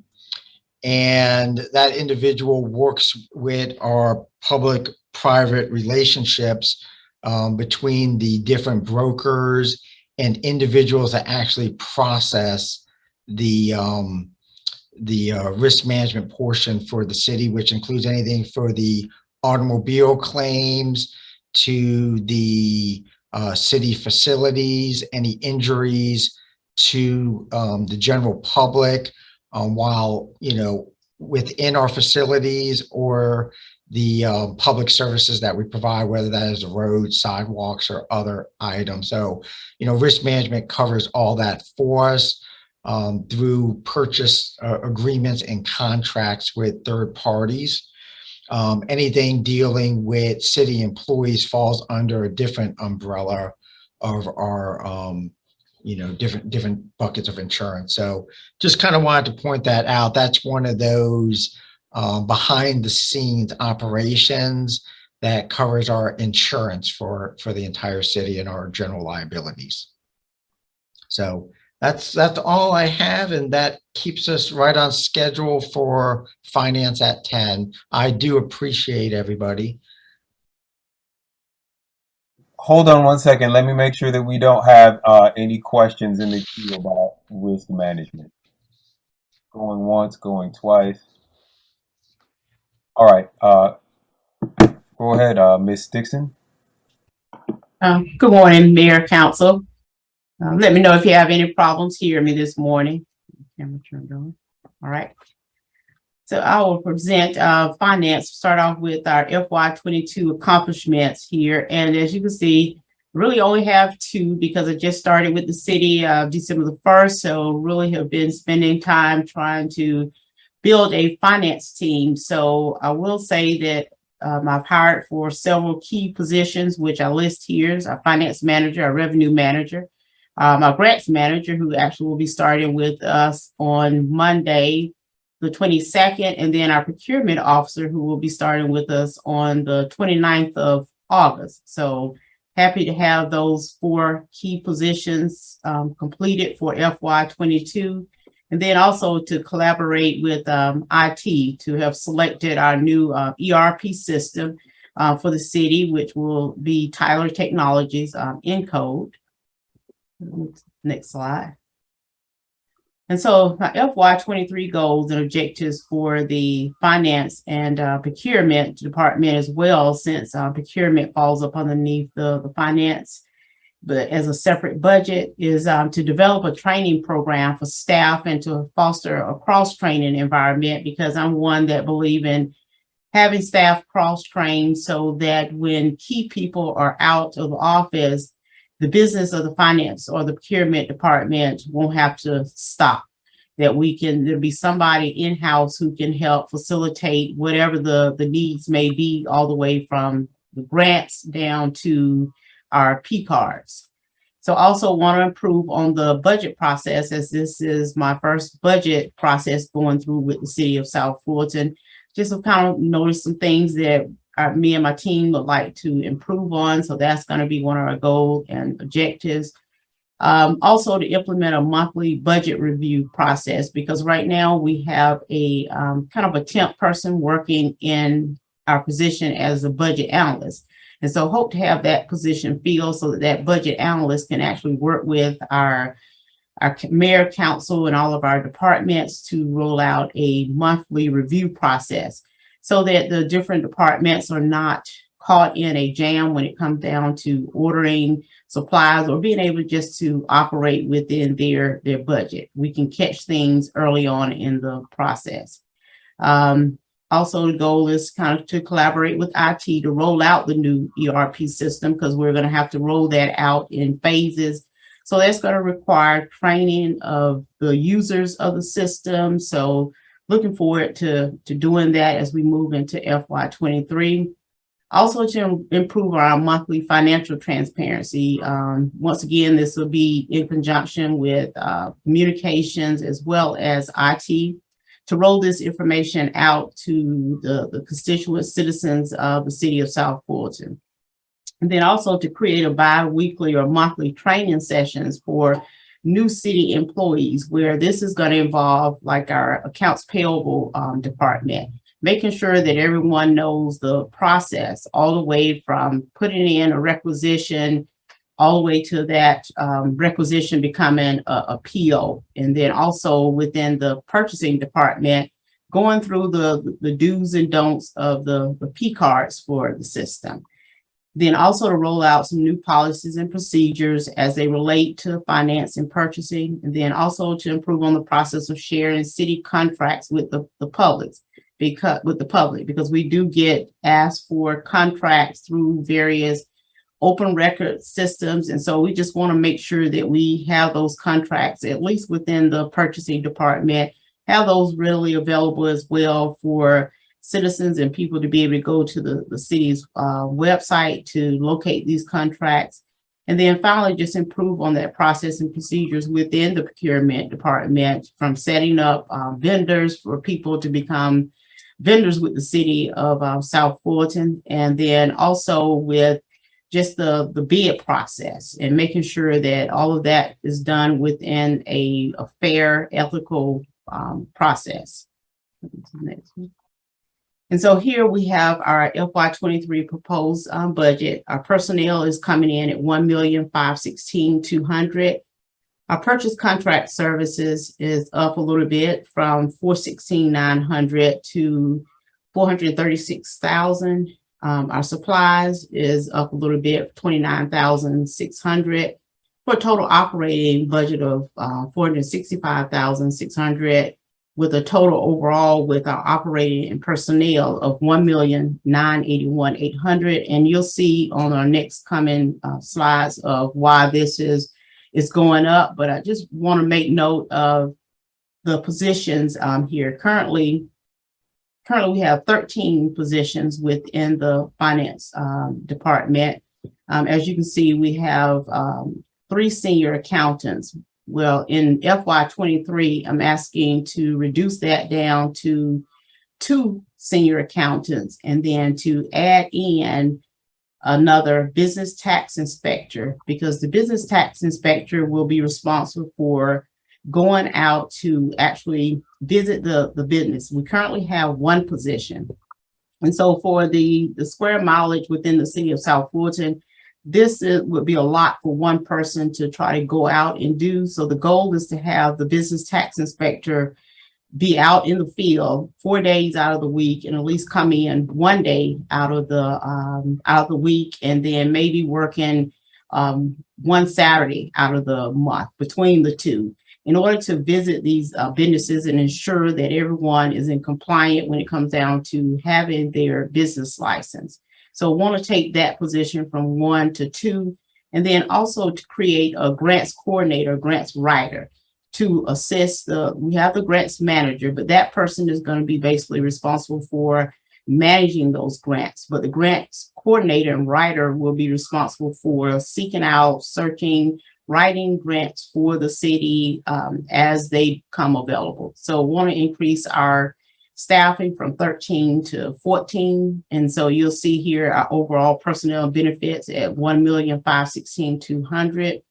and that individual works with our public-private relationships between the different brokers and individuals that actually process the risk management portion for the city, which includes anything for the automobile claims to the city facilities, any injuries to the general public, while within our facilities or the public services that we provide, whether that is the roads, sidewalks, or other items. So, risk management covers all that for us through purchase agreements and contracts with third parties. Anything dealing with city employees falls under a different umbrella of our different buckets of insurance. So just kind of wanted to point that out. That's one of those behind the scenes operations that covers our insurance for the entire city and our general liabilities. So that's all I have, and that keeps us right on schedule for finance at 10. I do appreciate everybody. Hold on one second. Let me make sure that we don't have any questions in the queue about risk management. Going once, going twice. All right. Go ahead, Ms. Dixon. Good morning, Mayor, Council. Let me know if you have any problems hearing me this morning. Camera turned on. All right. So I will present finance, start off with our FY22 accomplishments here. And as you can see, Really only have two because I just started with the city December the 1st. So really have been spending time trying to build a finance team. So I will say that I've hired for several key positions, which I list here: a finance manager, a revenue manager, my grants manager, who actually will be starting with us on Monday, the 22nd, and then our procurement officer, who will be starting with us on the 29th of August. So happy to have those 4 key positions completed for FY22. And then also to collaborate with IT to have selected our new ERP system for the city, which will be Tyler Technologies in code. Next slide. And so FY23 goals and objectives for the finance and procurement department as well, since procurement falls up underneath the finance, but as a separate budget, is to develop a training program for staff and to foster a cross-training environment, because I'm one that believe in having staff cross-trained so that when key people are out of the office, the business of the finance or the procurement department won't have to stop. That there'll be somebody in-house who can help facilitate whatever the needs may be, all the way from the grants down to our P cards. So also want to improve on the budget process, as this is my first budget process going through with the city of South Fulton. Just to kind of notice some things that me and my team would like to improve on. So that's going to be one of our goals and objectives. Also to implement a monthly budget review process, because right now we have a kind of a temp person working in our position as a budget analyst. And so hope to have that position filled so that that budget analyst can actually work with our mayor, council, and all of our departments to roll out a monthly review process so that the different departments are not caught in a jam when it comes down to ordering supplies or being able just to operate within their budget. We can catch things early on in the process. Also, the goal is kind of to collaborate with IT to roll out the new ERP system, because we're going to have to roll that out in phases. So that's going to require training of the users of the system. So looking forward to doing that as we move into FY23. Also to improve our monthly financial transparency. Once again, this will be in conjunction with communications as well as IT, to roll this information out to the constituent citizens of the city of South Fulton. And then also to create a bi-weekly or monthly training sessions for new city employees, where this is going to involve like our accounts payable department, making sure that everyone knows the process all the way from putting in a requisition all the way to that requisition becoming a PO. And then also within the purchasing department, going through the do's and don'ts of the P cards for the system. Then also to roll out some new policies and procedures as they relate to finance and purchasing. And then also to improve on the process of sharing city contracts with the public, because we do get asked for contracts through various open record systems. And so we just want to make sure that we have those contracts, at least within the purchasing department, have those readily available as well for citizens and people to be able to go to the city's website to locate these contracts. And then finally, just improve on that process and procedures within the procurement department, from setting up vendors for people to become vendors with the city of South Fulton, and then also with just the bid process and making sure that all of that is done within a fair, ethical process. Next one. And so here we have our FY23 proposed budget. Our personnel is coming in at $1,516,200. Our purchase contract services is up a little bit from $416,900 to $436,000. Our supplies is up a little bit, $29,600, for a total operating budget of $465,600. with a total overall with our operating and personnel of $1,981,800. And you'll see on our next coming slides of why this is going up. But I just want to make note of the positions here. Currently we have 13 positions within the finance department. As you can see, we have 3 senior accountants. Well, in FY23, I'm asking to reduce that down to 2 senior accountants and then to add in another business tax inspector, because the business tax inspector will be responsible for going out to actually visit the business. We currently have 1 position. And so for the square mileage within the city of South Fulton, this would be a lot for 1 person to try to go out and do. So the goal is to have the business tax inspector be out in the field 4 days out of the week and at least come in 1 day out of the week, and then maybe working 1 Saturday out of the month between the 2, in order to visit these businesses and ensure that everyone is in compliance when it comes down to having their business license. So want to take that position from 1 to 2, and then also to create a grants coordinator, grants writer to assist we have the grants manager, but that person is going to be basically responsible for managing those grants. But the grants coordinator and writer will be responsible for seeking out, searching, writing grants for the city as they come available. So want to increase our staffing from 13 to 14. And so you'll see here our overall personnel benefits at $1,516,200.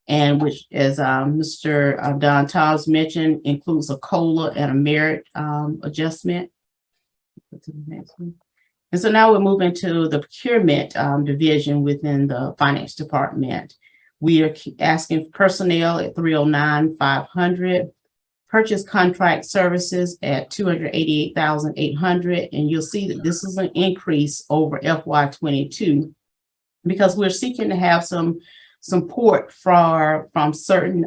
And which, as Mr. Don Tobbs mentioned, includes a COLA and a merit adjustment. Go to the next one. And so now we're moving to the procurement division within the finance department. We are asking personnel at $309,500, purchase contract services at $288,800, and you'll see that this is an increase over FY22 because we're seeking to have some support from certain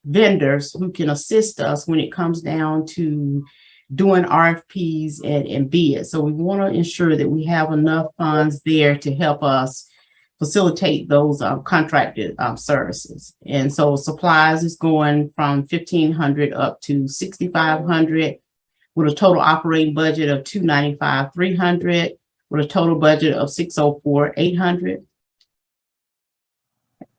vendors who can assist us when it comes down to doing RFPs and bids. So we want to ensure that we have enough funds there to help us facilitate those contracted services. And so supplies is going from $1,500 up to $6,500 with a total operating budget of $295,300 with a total budget of $604,800.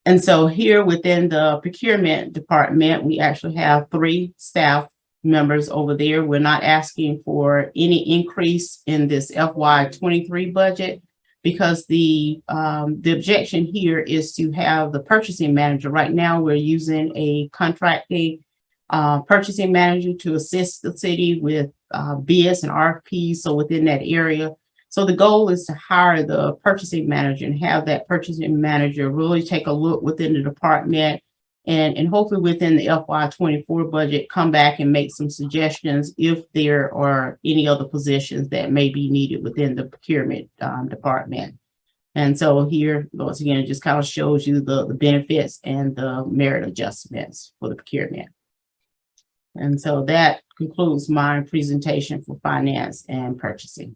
And so here within the procurement department, we actually have 3 staff members over there. We're not asking for any increase in this FY23 budget because the objection here is to have the purchasing manager. Right now, we're using a contracting purchasing manager to assist the city with bids and RFPs. So within that area. So the goal is to hire the purchasing manager and have that purchasing manager really take a look within the department and hopefully within the FY24 budget, come back and make some suggestions if there are any other positions that may be needed within the procurement department. And so here, once again, it just kind of shows you the benefits and the merit adjustments for the procurement. And so that concludes my presentation for finance and purchasing.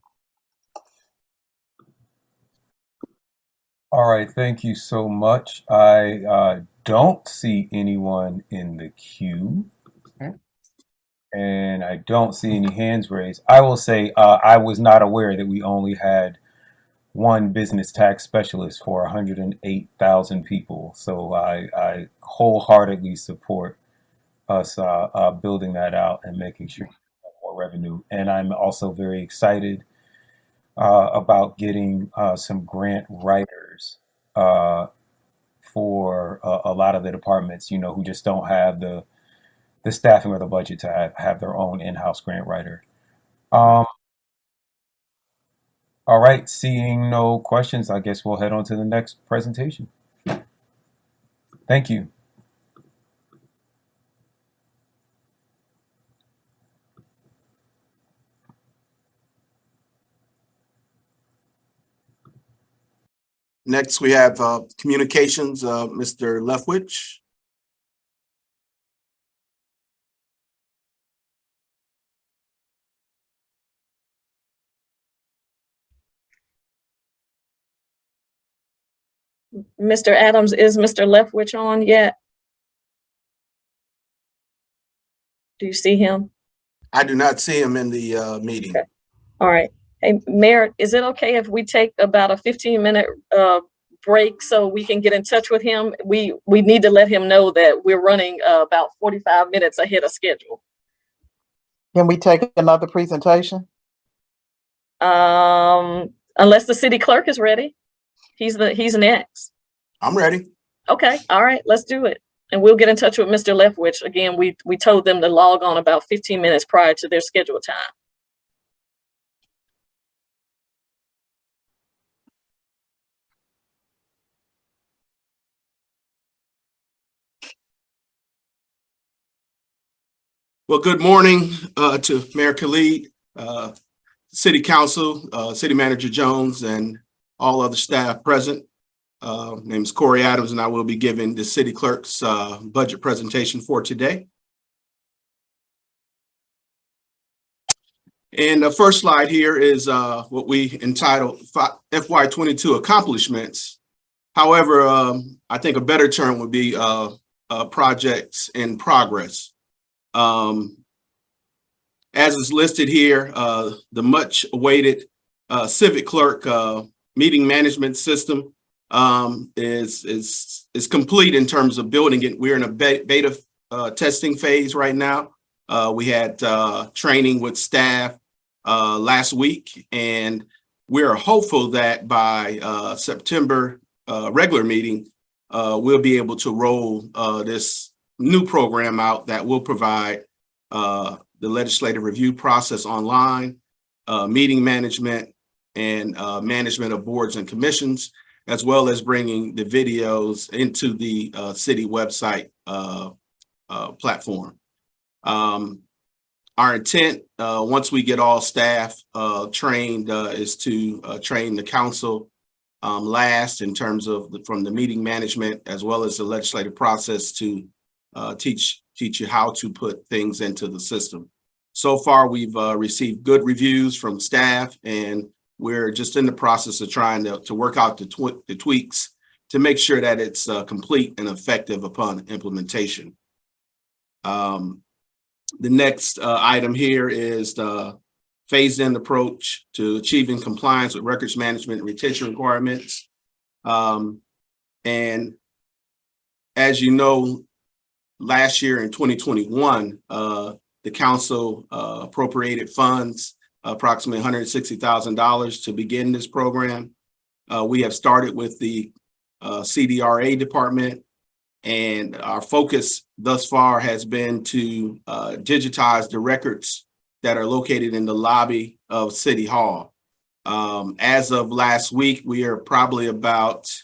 All right, thank you so much. I don't see anyone in the queue. Okay. And I don't see any hands raised. I will say I was not aware that we only had 1 business tax specialist for 108,000 people. So I wholeheartedly support us building that out and making sure we have more revenue. And I'm also very excited about getting some grant writers for a lot of the departments, you know, who just don't have the staffing or the budget to have their own in-house grant writer. All right, seeing no questions, I guess we'll head on to the next presentation. Thank you. Next, we have communications, Mr. Leftwich. Mr. Adams, is Mr. Leftwich on yet? Do you see him? I do not see him in the meeting. Okay. All right. Hey, Mayor, is it okay if we take about a 15-minute break so we can get in touch with him? We need to let him know that we're running about 45 minutes ahead of schedule. Can we take another presentation? Unless the city clerk is ready. He's next. I'm ready. Okay. All right. Let's do it. And we'll get in touch with Mr. Leftwich. Again, we told them to log on about 15 minutes prior to their scheduled time. Well, good morning to Mayor Khalid, City Council, City Manager Jones, and all other staff present. My name is Corey Adams, and I will be giving the City Clerk's budget presentation for today. And the first slide here is what we entitled FY22 accomplishments. However, I think a better term would be projects in progress. As is listed here, the much awaited Civic Clerk meeting management system is complete in terms of building it. We're in a beta testing phase right now. We had training with staff last week, and we're hopeful that by September regular meeting, we'll be able to roll this new program out that will provide the legislative review process online, meeting management, and management of boards and commissions, as well as bringing the videos into the city website platform. Our intent, once we get all staff trained, is to train the council last in terms of from the meeting management as well as the legislative process to teach you how to put things into the system. So far, we've received good reviews from staff, and we're just in the process of trying to work out the tweaks to make sure that it's complete and effective upon implementation. The next item here is the phased-in approach to achieving compliance with records management and retention requirements. And as you know, last year in 2021, the council appropriated funds, approximately $160,000 to begin this program. We have started with the CDRA department, and our focus thus far has been to digitize the records that are located in the lobby of City Hall. As of last week, we are probably about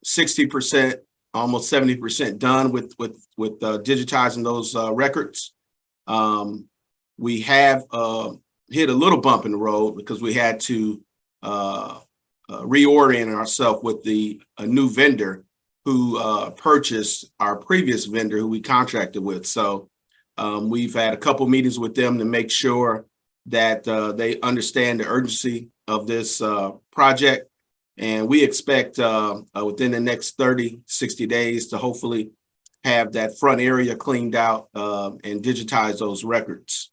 60%, almost 70% done with digitizing those records. We have hit a little bump in the road because we had to reorient ourselves with a new vendor who purchased our previous vendor who we contracted with. So we've had a couple meetings with them to make sure that they understand the urgency of this project. And we expect within the next 60 days to hopefully have that front area cleaned out and digitize those records.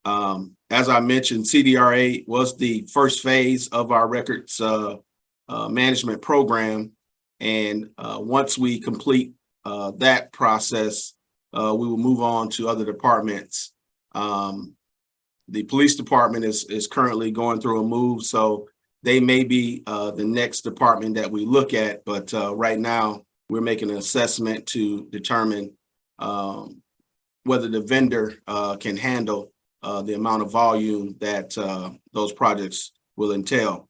As I mentioned, CDRA was the first phase of our records management program. And once we complete that process, we will move on to other departments. The police department is currently going through a move, so they may be the next department that we look at. But right now, we're making an assessment to determine whether the vendor can handle the amount of volume that those projects will entail.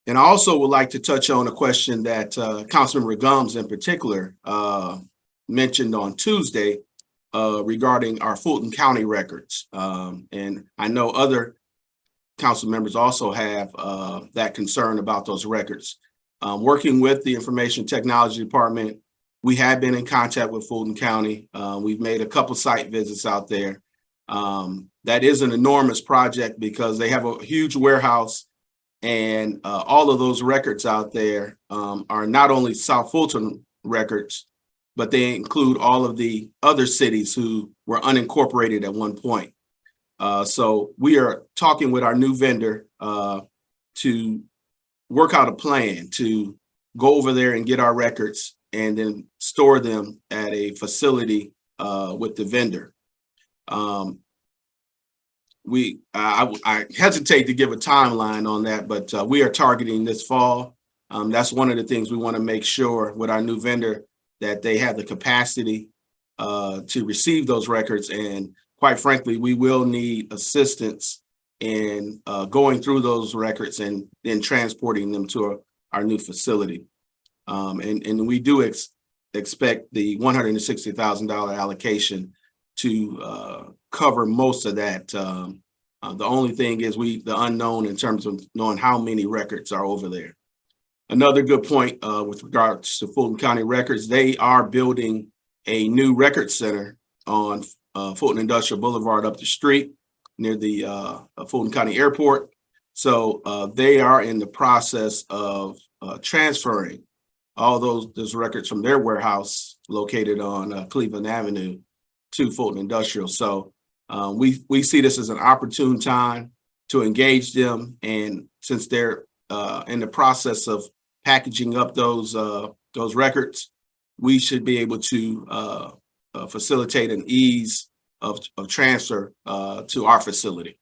And I also would like to touch on a question that Councilmember Gumbs in particular mentioned on Tuesday regarding our Fulton County records. And I know other council members also have that concern about those records. Working with the Information Technology Department, we have been in contact with Fulton County. We've made a couple site visits out there. That is an enormous project because they have a huge warehouse And all of those records out there are not only South Fulton records, but they include all of the other cities who were unincorporated at one point. So we are talking with our new vendor to work out a plan to go over there and get our records and then store them at a facility with the vendor. I hesitate to give a timeline on that, but we are targeting this fall. That's one of the things we want to make sure with our new vendor, that they have the capacity to receive those records. And quite frankly, we will need assistance in going through those records and then transporting them to our new facility. And we do expect the $160,000 allocation to cover most of that. The only thing is the unknown in terms of knowing how many records are over there. Another good point with regards to Fulton County Records, they are building a new record center on Fulton Industrial Boulevard up the street near the Fulton County Airport. So they are in the process of transferring all those records from their warehouse located on Cleveland Avenue to Fulton Industrial. So we see this as an opportune time to engage them. And since they're in the process of packaging up those records, we should be able to facilitate an ease of transfer to our facility.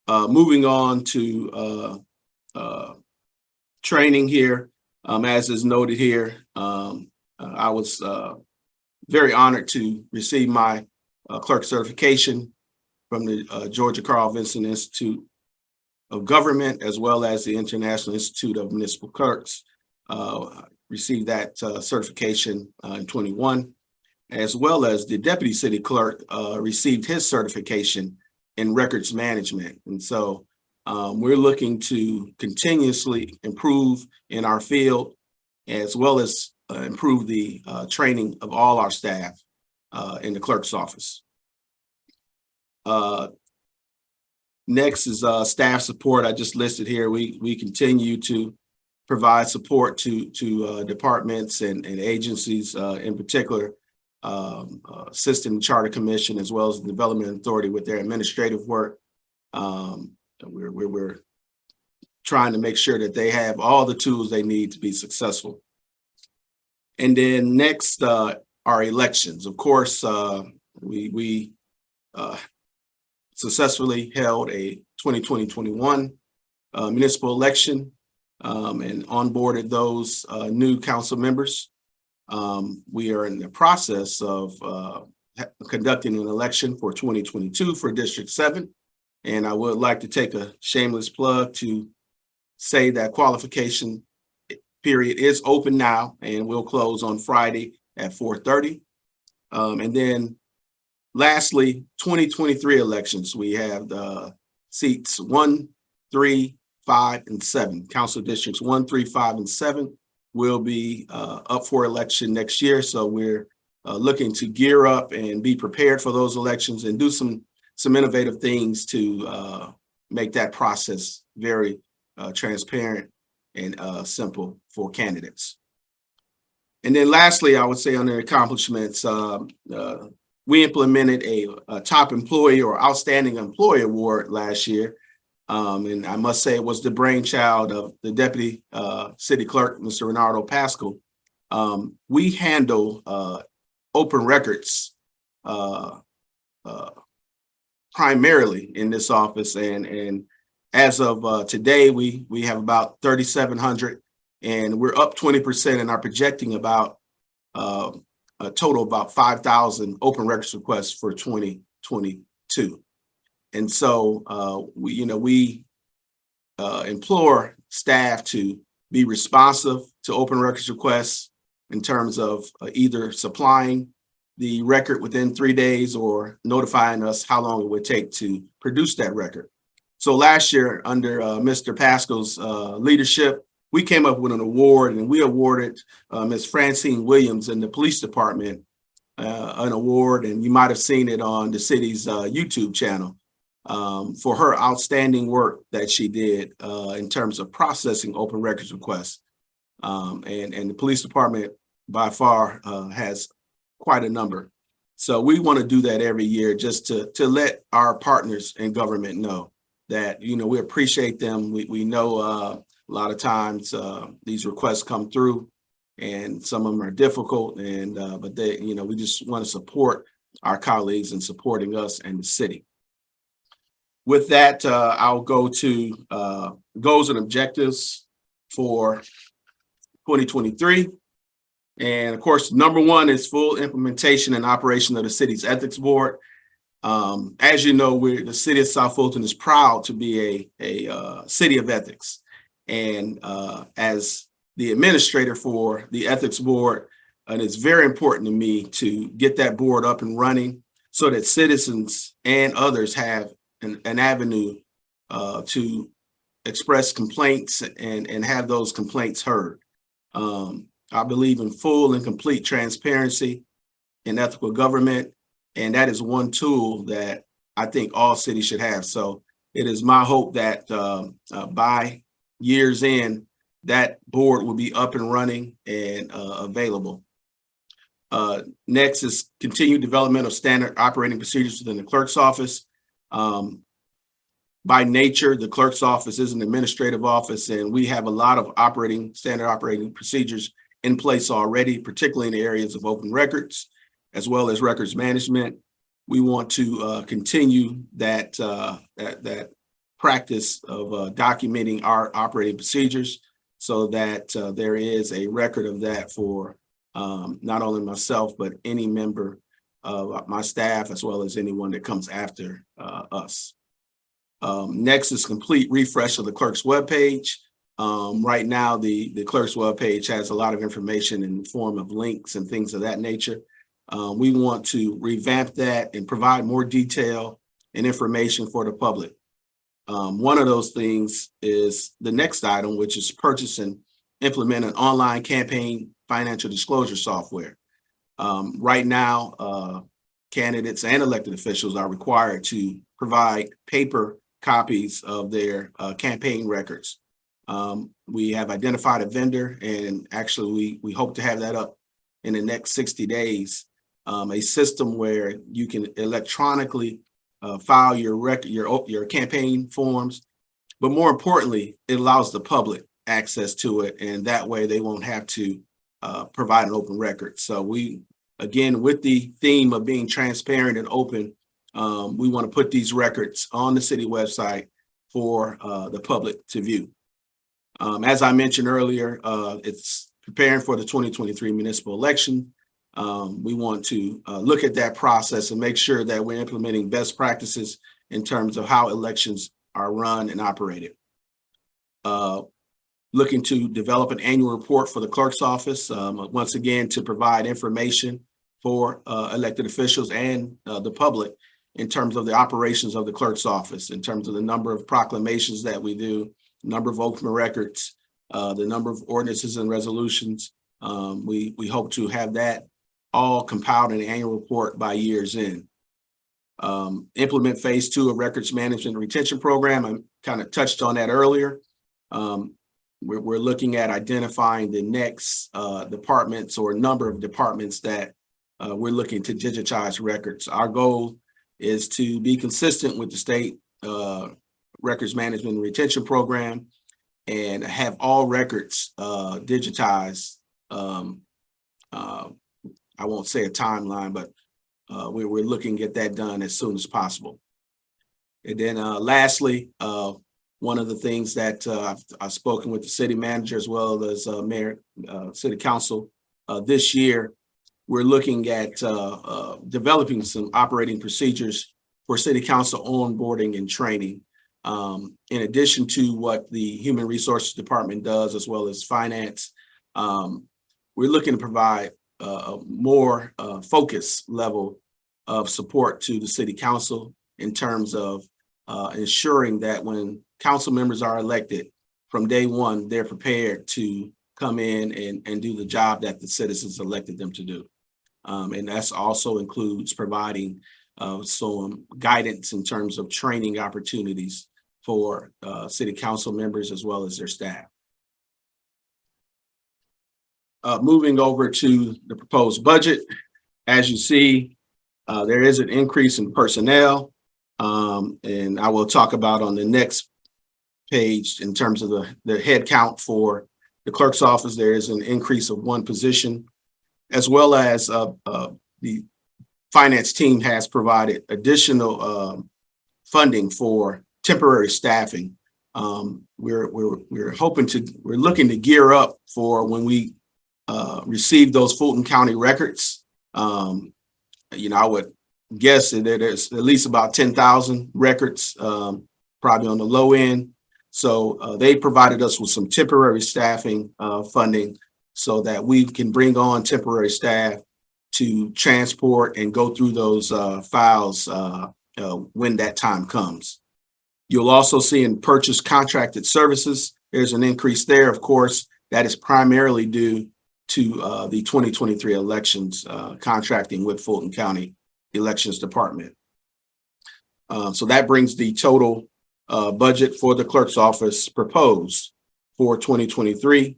Moving on to training here, as is noted here, I was very honored to receive my clerk certification from the Georgia Carl Vinson Institute of Government, as well as the International Institute of Municipal Clerks. Received that certification in 21, as well as the Deputy City Clerk received his certification in records management. And so we're looking to continuously improve in our field, as well as improve the training of all our staff in the clerk's office. Next is staff support. I just listed here. We continue to provide support to departments and agencies, in particular, Assistant Charter Commission, as well as the Development Authority with their administrative work. We're trying to make sure that they have all the tools they need to be successful. And then next are elections. Of course, we successfully held a 2020-21 municipal election and onboarded those new council members. We are in the process of conducting an election for 2022 for District 7. And I would like to take a shameless plug to say that qualification period is open now and will close on Friday at 4:30. And then lastly, 2023 elections. We have the seats 1, 3, 5, and 7. Council districts 1, 3, 5, and 7 will be up for election next year. So we're looking to gear up and be prepared for those elections and do some innovative things to make that process very transparent and simple for candidates. And then lastly, I would say under accomplishments, we implemented a top employee or outstanding employee award last year. And I must say it was the brainchild of the Deputy City Clerk, Mr. Renardo Pascal. We handle open records primarily in this office. And as of today, we have about 3,700, and we're up 20% and are projecting about a total of about 5,000 open records requests for 2022. And so we implore staff to be responsive to open records requests in terms of either supplying the record within 3 days or notifying us how long it would take to produce that record. So last year, under Mr. Pascal's leadership, we came up with an award, and we awarded Ms. Francine Williams in the police department an award, and you might have seen it on the city's YouTube channel. for her outstanding work that she did in terms of processing open records requests. And the police department by far has quite a number. So we want to do that every year just to let our partners in government know that, you know, we appreciate them. We know a lot of times these requests come through and some of them are difficult, and but they, you know, we just want to support our colleagues in supporting us and the city. With that, I'll go to goals and objectives for 2023. And of course, number one is full implementation and operation of the city's ethics board. As you know, the city of South Fulton is proud to be a city of ethics. And as the administrator for the ethics board, and it's very important to me to get that board up and running so that citizens and others have an avenue to express complaints and have those complaints heard. I believe in full and complete transparency in ethical government, and that is one tool that I think all cities should have. So it is my hope that by year's end, that board will be up and running and available. Next is continued development of standard operating procedures within the clerk's office. By nature, the clerk's office is an administrative office, and we have a lot of standard operating procedures in place already, particularly in the areas of open records, as well as records management. We want to continue that practice of documenting our operating procedures so that there is a record of that for not only myself, but any member of my staff, as well as anyone that comes after us. Next is complete refresh of the clerk's webpage. Right now, the clerk's webpage has a lot of information in the form of links and things of that nature. We want to revamp that and provide more detail and information for the public. One of those things is the next item, which is purchase and implement an online campaign financial disclosure software. Right now, candidates and elected officials are required to provide paper copies of their campaign records. We have identified a vendor, and actually we hope to have that up in the next 60 days, a system where you can electronically file your campaign forms, but more importantly, it allows the public access to it, and that way they won't have to provide an open record. So we, again, with the theme of being transparent and open, we want to put these records on the city website for the public to view. As I mentioned earlier, it's preparing for the 2023 municipal election. We want to look at that process and make sure that we're implementing best practices in terms of how elections are run and operated. Looking to develop an annual report for the clerk's office, once again, to provide information for elected officials and the public in terms of the operations of the clerk's office, in terms of the number of proclamations that we do, number of open records, the number of ordinances and resolutions. We hope to have that all compiled in an annual report by year's end. Implement phase 2 of records management and retention program. I kind of touched on that earlier. We're looking at identifying the next departments or number of departments that we're looking to digitize records. Our goal is to be consistent with the state records management and retention program and have all records digitized. I won't say a timeline, but we're looking to get that done as soon as possible. And then lastly, one of the things that I've spoken with the city manager as well as mayor, city council this year, we're looking at developing some operating procedures for city council onboarding and training. In addition to what the human resources department does, as well as finance, we're looking to provide a more focus level of support to the city council in terms of ensuring that when council members are elected from day one, they're prepared to come in and do the job that the citizens elected them to do. And that's also includes providing some guidance in terms of training opportunities for city council members as well as their staff. Moving over to the proposed budget, as you see, there is an increase in personnel, and I will talk about on the next page in terms of the head count for the clerk's office. There is an increase of 1 position, as well as the finance team has provided additional funding for temporary staffing. We're looking to gear up for when we receive those Fulton County records. I would guess that there's at least about 10,000 records, probably on the low end. So they provided us with some temporary staffing funding so that we can bring on temporary staff to transport and go through those files when that time comes. You'll also see in purchase contracted services, there's an increase there. Of course, that is primarily due to the 2023 elections contracting with Fulton County Elections Department. So that brings the total budget for the clerk's office proposed for 2023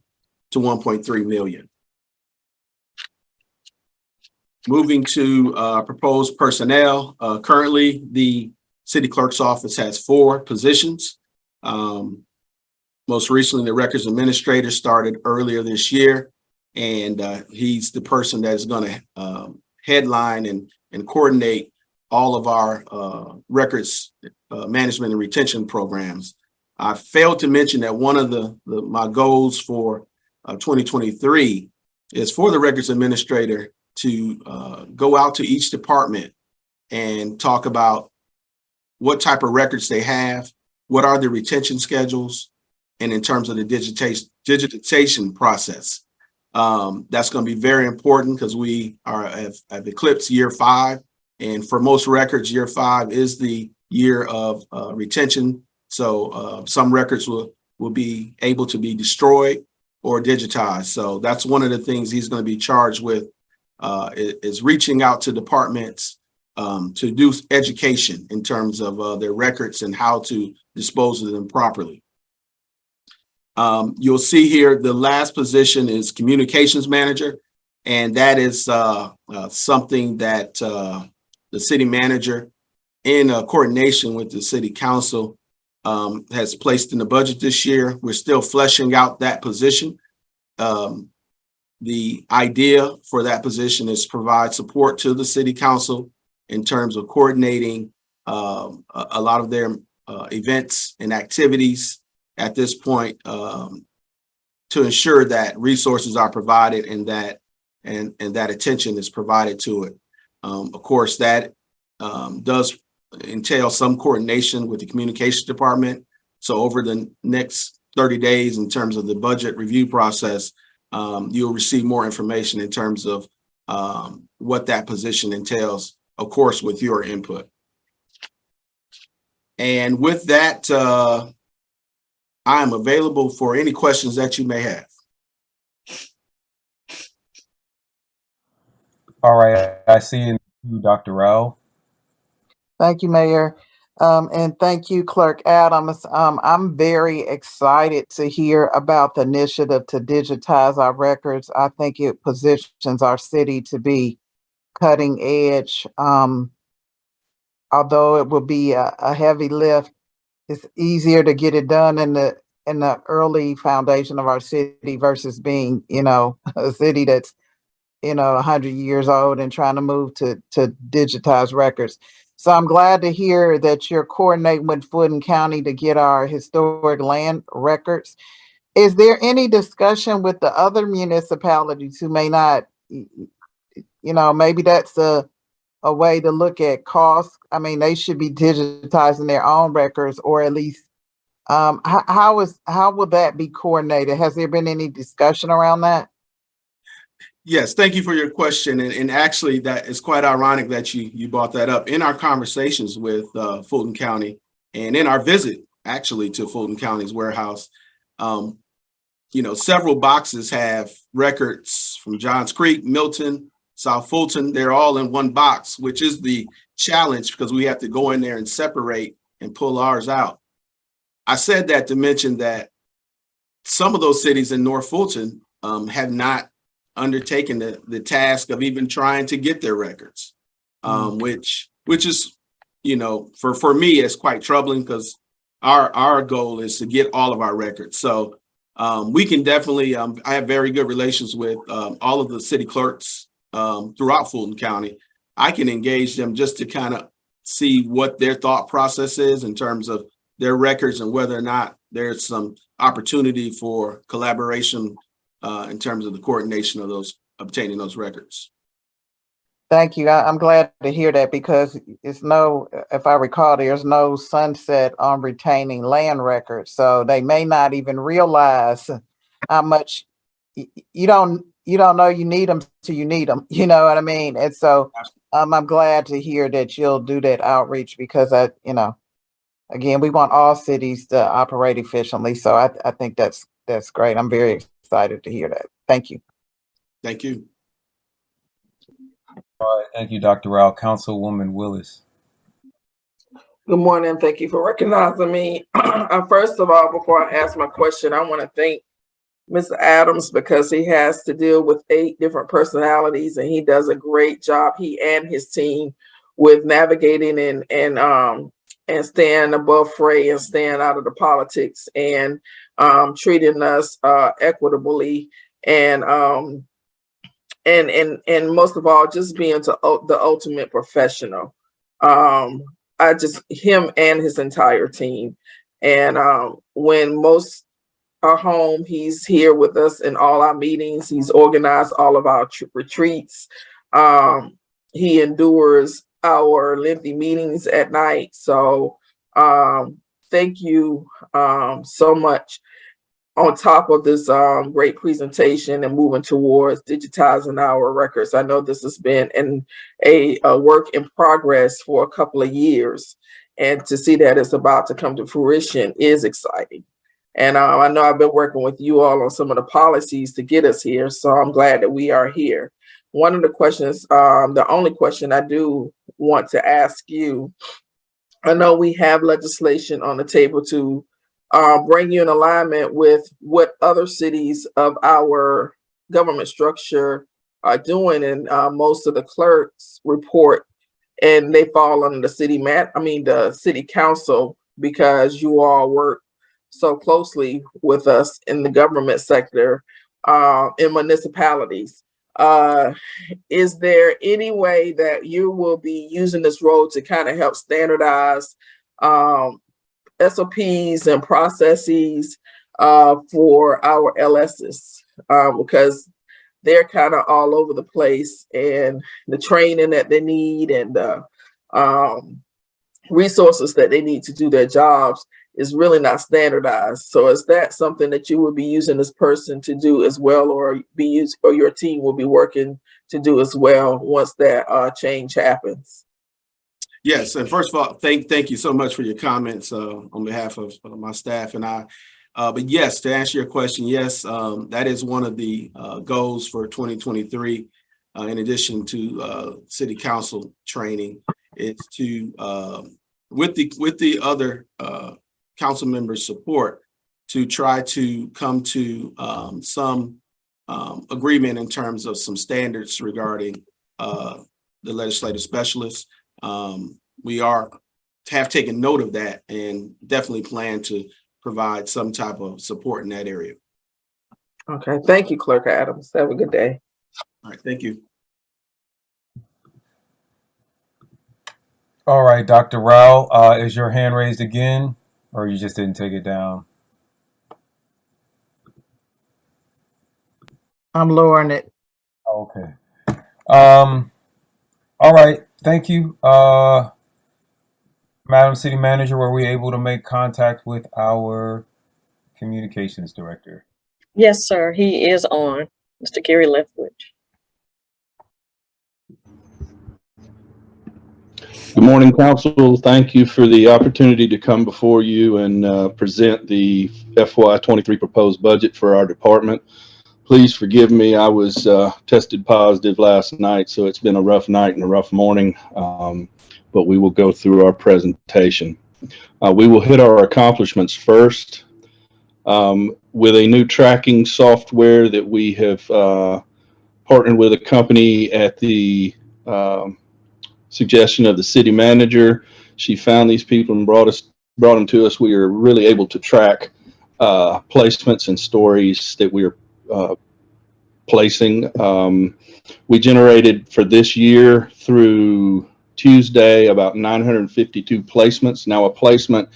to 1.3 million. Moving to proposed personnel, currently the city clerk's office has 4 positions. Most recently, the records administrator started earlier this year, and he's the person that is going to headline and coordinate all of our records management and retention programs. I failed to mention that one of my goals for 2023 is for the records administrator to go out to each department and talk about what type of records they have, what are the retention schedules, and in terms of the digitization process. That's going to be very important because we have eclipsed year 5. And for most records, year 5 is the year of retention. So some records will be able to be destroyed or digitized. So that's one of the things he's going to be charged with, is reaching out to departments to do education in terms of their records and how to dispose of them properly. You'll see here the last position is communications manager, and that is something that the city manager, in coordination with the city council, has placed in the budget this year. We're still fleshing out that position. The idea for that position is to provide support to the city council in terms of coordinating a lot of their events and activities at this point, to ensure that resources are provided and that attention is provided to it. Of course, that does entail some coordination with the communications department. So over the next 30 days, in terms of the budget review process, you'll receive more information in terms of what that position entails, of course, with your input. And with that, I am available for any questions that you may have. All right, I see you, Dr. Rao. Thank you, Mayor. And thank you, Clerk Adams. I'm very excited to hear about the initiative to digitize our records. I think it positions our city to be cutting edge. Although it will be a heavy lift, it's easier to get it done in the early foundation of our city versus being, a city that's 100 years old and trying to move to digitize records. So I'm glad to hear that you're coordinating with Fulton County to get our historic land records. Is there any discussion with the other municipalities who may not, maybe that's a way to look at costs? I mean, they should be digitizing their own records, or at least how will that be coordinated? Has there been any discussion around that? Yes, thank you for your question. And actually, that is quite ironic that you brought that up. In our conversations with Fulton County and in our visit, actually, to Fulton County's warehouse, several boxes have records from Johns Creek, Milton, South Fulton, they're all in one box, which is the challenge because we have to go in there and separate and pull ours out. I said that to mention that some of those cities in North Fulton have not undertaken the task of even trying to get their records, which is, you know, for me, it's quite troubling because our goal is to get all of our records. So we can definitely, I have very good relations with all of the city clerks throughout Fulton County. I can engage them just to kind of see what their thought process is in terms of their records and whether or not there's some opportunity for collaboration in terms of the coordination of those, obtaining those records. Thank you. I'm glad to hear that because it's if I recall, there's no sunset on retaining land records. So they may not even realize how much you don't know you need them till you need them. You know what I mean? And so I'm glad to hear that you'll do that outreach because again, we want all cities to operate efficiently. So I think that's great. I'm very excited to hear that. Thank you. Thank you. All right, thank you, Dr. Rao. Councilwoman Willis. Good morning. Thank you for recognizing me. First of all, before I ask my question, I want to thank Mr. Adams because he has to deal with 8 different personalities and he does a great job, he and his team, with navigating and staying above fray and staying out of the politics and treating us equitably and most of all, just being the ultimate professional. Him and his entire team. And when most are home, he's here with us in all our meetings. He's organized all of our retreats. He endures our lengthy meetings at night. So thank you so much. On top of this great presentation and moving towards digitizing our records. I know this has been a work in progress for a couple of years, and to see that it's about to come to fruition is exciting. And I know I've been working with you all on some of the policies to get us here, so I'm glad that we are here. One of the questions, the only question I do want to ask you, I know we have legislation on the table to bring you in alignment with what other cities of our government structure are doing, and most of the clerks report, and they fall under the city council because you all work so closely with us in the government sector in municipalities. Is there any way that you will be using this role to kind of help standardize SOPs and processes for our LSs because they're kind of all over the place, and the training that they need and the resources that they need to do their jobs is really not standardized. So is that something that you will be using this person to do as well, or your team will be working to do as well once that change happens? Yes, and first of all, thank you so much for your comments on behalf of my staff and I. But yes, to answer your question, yes, that is one of the goals for 2023. In addition to city council training, is to with the other council members' support to try to come to some agreement in terms of some standards regarding the legislative specialists. We have taken note of that and definitely plan to provide some type of support in that area. Okay, thank you, Clerk Adams. Have a good day. All right, thank you. All right, Dr. Rao, is your hand raised again, or you just didn't take it down? I'm lowering it. Okay. All right, thank you. Madam City Manager, were we able to make contact with our communications director? Yes, sir. He is on, Mr. Gary Leftwich. Good morning, Council. Thank you for the opportunity to come before you and present the FY23 proposed budget for our department. Please forgive me. I was tested positive last night, so it's been a rough night and a rough morning, but we will go through our presentation. We will hit our accomplishments first with a new tracking software that we have partnered with a company at the suggestion of the city manager. She found these people and brought them to us. We are really able to track placements and stories that we are placing. We generated for this year through Tuesday about 952 placements. Now, a placement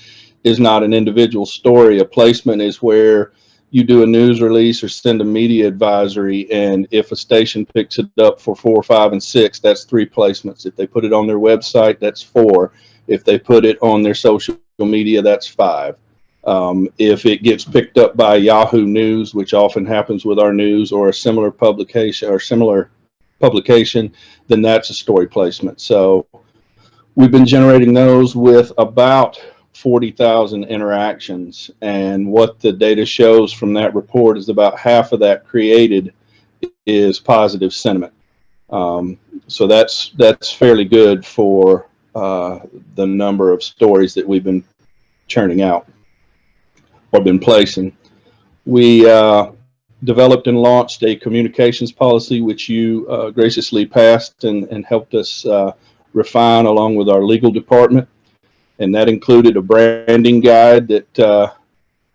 is not an individual story. A placement is where you do a news release or send a media advisory, and if a station picks it up for 4, 5, and 6, that's 3 placements. If they put it on their website, that's 4. If they put it on their social media, that's 5. If it gets picked up by Yahoo News, which often happens with our news, or a similar publication, then that's a story placement. So we've been generating those with about 40,000 interactions, and what the data shows from that report is about half of that created is positive sentiment. So that's fairly good for the number of stories that we've been churning out or been placing. We developed and launched a communications policy, which you graciously passed and helped us refine along with our legal department. And that included a branding guide that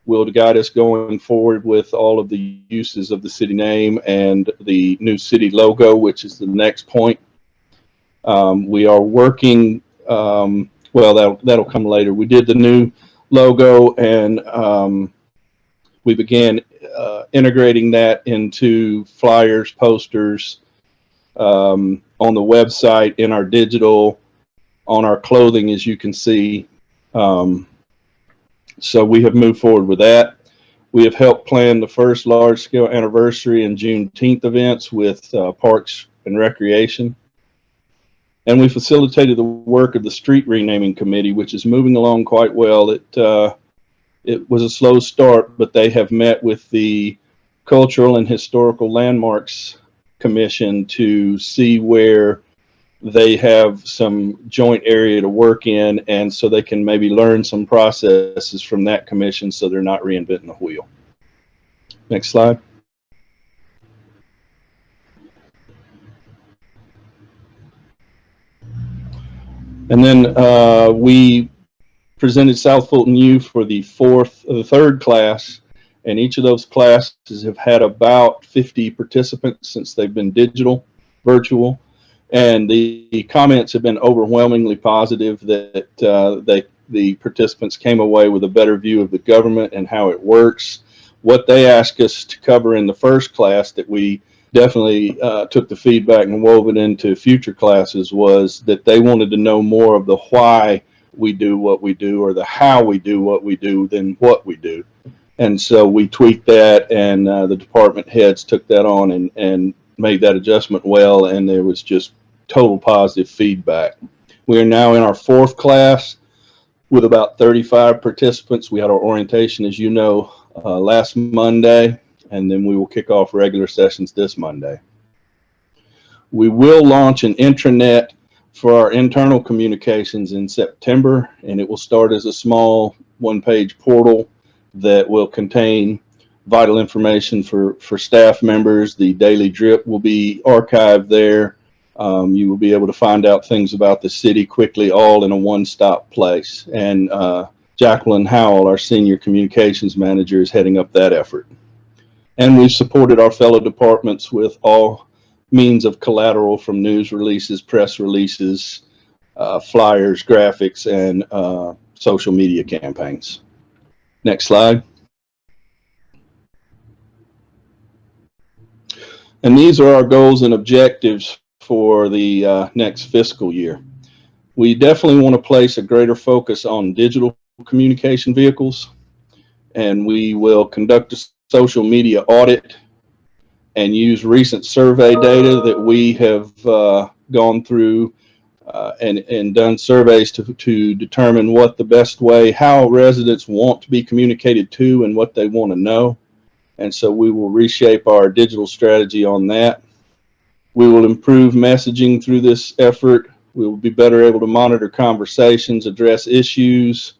will guide us going forward with all of the uses of the city name and the new city logo, which is the next point. We are working, well, that'll come later. We did the new logo, and we began integrating that into flyers, posters, on the website, in our digital, on our clothing, as you can see. So we have moved forward with that. We have helped plan the first large-scale anniversary and Juneteenth events with Parks and Recreation. And we facilitated the work of the street renaming committee, which is moving along quite well. It was a slow start, but they have met with the Cultural and Historical Landmarks Commission to see where they have some joint area to work in, and so they can maybe learn some processes from that commission so they're not reinventing the wheel. Next slide. And then we presented South Fulton U for the third class, and each of those classes have had about 50 participants since they've been virtual, and the comments have been overwhelmingly positive that the participants came away with a better view of the government and how it works. What they asked us to cover in the first class that we definitely took the feedback and wove it into future classes was that they wanted to know more of the why we do what we do, or the how we do what we do, than what we do. And so we tweaked that, and the department heads took that on and made that adjustment well, and there was just total positive feedback. We are now in our fourth class with about 35 participants. We had our orientation, as you know, last Monday, and then we will kick off regular sessions this Monday. We will launch an intranet for our internal communications in September, and it will start as a small one-page portal that will contain vital information for staff members. The daily drip will be archived there. You will be able to find out things about the city quickly, all in a one-stop place. And Jacqueline Howell, our senior communications manager, is heading up that effort. And we've supported our fellow departments with all means of collateral, from news releases, press releases, flyers, graphics, and social media campaigns. Next slide. And these are our goals and objectives for the next fiscal year. We definitely want to place a greater focus on digital communication vehicles, and we will conduct a social media audit and use recent survey data that we have gone through and done surveys to determine what the best way, how residents want to be communicated to and what they want to know. And so we will reshape our digital strategy on that. We will improve messaging through this effort. We will be better able to monitor conversations, address issues,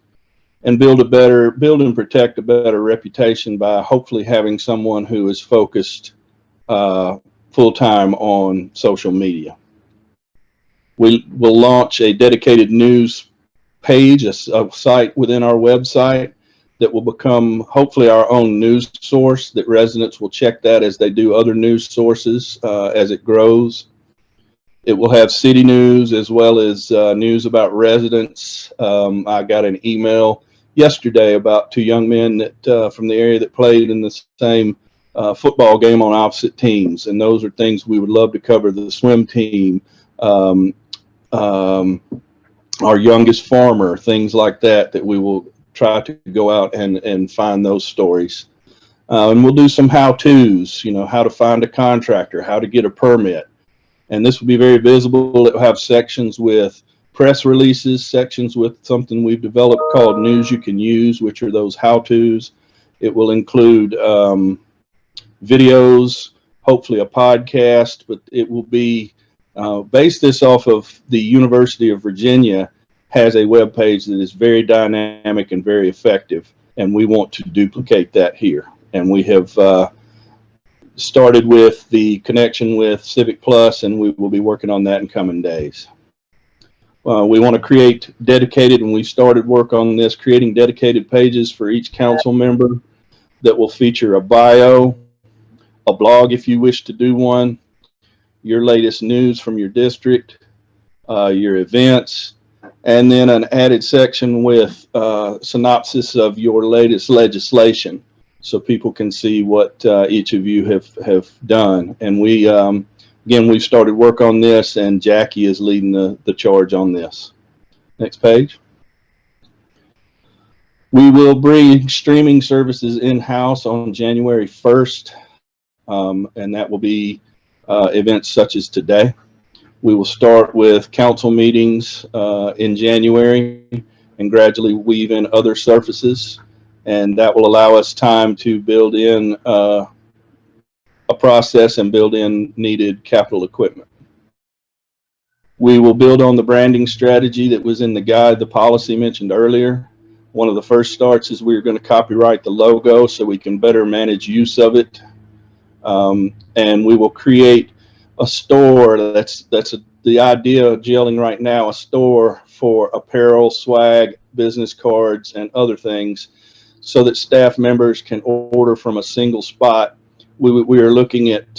and build and protect a better reputation by hopefully having someone who is focused full-time on social media. We will launch a dedicated news page, a site within our website that will become hopefully our own news source, that residents will check that as they do other news sources as it grows. It will have city news as well as news about residents. I got an email yesterday about two young men that from the area that played in the same football game on opposite teams, and those are things we would love to cover. The swim team, our youngest farmer, things like that, that we will try to go out and find those stories. And we'll do some how-tos, you know, how to find a contractor, how to get a permit. And this will be very visible. It will have sections with press releases, sections with something we've developed called News You Can Use, which are those how-tos. It will include videos, hopefully a podcast, but it will be based this off of the University of Virginia has a web page that is very dynamic and very effective, and we want to duplicate that here. And we have started with the connection with Civic Plus, and we will be working on that in coming days. We want to create dedicated, and we started work on this, creating dedicated pages for each council member that will feature a bio, a blog if you wish to do one, your latest news from your district, your events, and then an added section with synopsis of your latest legislation, so people can see what each of you have done. And we, again, we've started work on this, and Jackie is leading the charge on this. Next page. We will bring streaming services in-house on January 1st, and that will be events such as today. We will start with council meetings in January and gradually weave in other surfaces, and that will allow us time to build in a process and build in needed capital equipment. We will build on the branding strategy that was in the guide, the policy mentioned earlier. One of the first starts is we're going to copyright the logo so we can better manage use of it. And we will create a store the idea of gelling right now, a store for apparel, swag, business cards, and other things, so that staff members can order from a single spot. We are looking at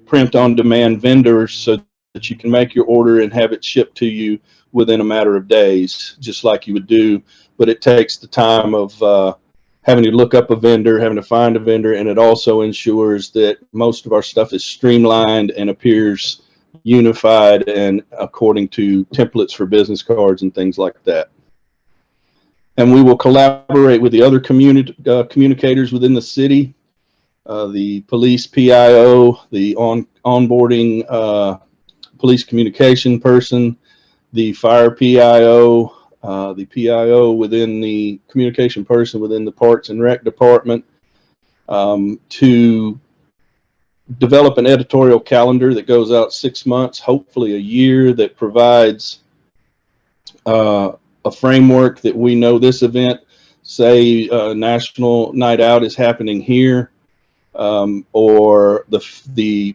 print-on-demand vendors so that you can make your order and have it shipped to you within a matter of days, just like you would do. But it takes the time of having to look up a vendor, having to find a vendor, and it also ensures that most of our stuff is streamlined and appears unified and according to templates for business cards and things like that. And we will collaborate with the other communicators within the city, the police PIO, the onboarding police communication person, the fire PIO, the PIO within the communication person within the Parks and Rec department, to develop an editorial calendar that goes out 6 months, hopefully a year, that provides a framework that we know this event, say National Night Out is happening here, or the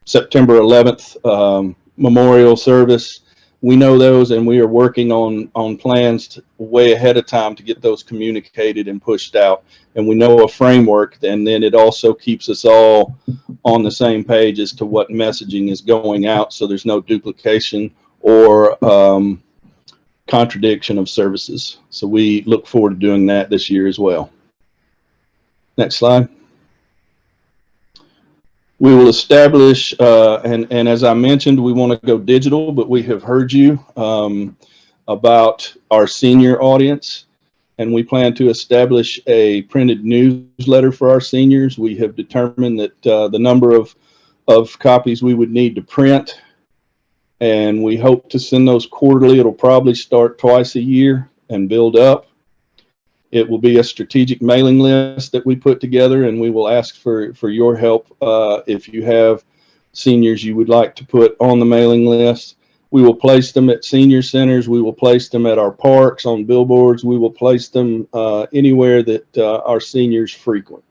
September 11th memorial service. We know those, and we are working on plans way ahead of time to get those communicated and pushed out. And we know a framework, and then it also keeps us all on the same page as to what messaging is going out, so there's no duplication or contradiction of services. So we look forward to doing that this year as well. Next slide. We will establish, and as I mentioned, we want to go digital, but we have heard you about our senior audience, and we plan to establish a printed newsletter for our seniors. We have determined that the number of copies we would need to print, and we hope to send those quarterly. It'll probably start twice a year and build up. It will be a strategic mailing list that we put together, and we will ask for your help if you have seniors you would like to put on the mailing list. We will place them at senior centers. We will place them at our parks, on billboards. We will place them anywhere that our seniors frequent.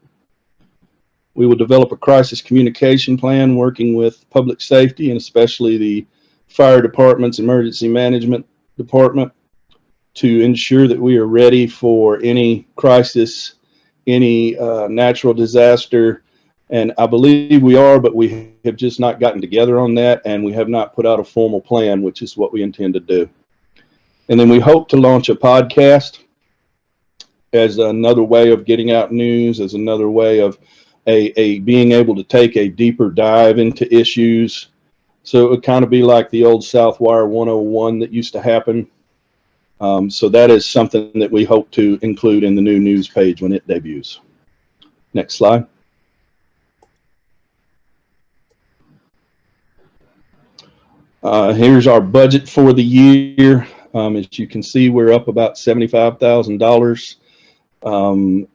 We will develop a crisis communication plan working with public safety and especially the fire department's emergency management department to ensure that we are ready for any crisis, any natural disaster. And I believe we are, but we have just not gotten together on that, and we have not put out a formal plan, which is what we intend to do. And then we hope to launch a podcast as another way of getting out news, as another way of being able to take a deeper dive into issues. So it would kind of be like the old Southwire 101 that used to happen. So that is something that we hope to include in the new news page when it debuts. Next slide. Here's our budget for the year. As you can see, we're up about $75,000.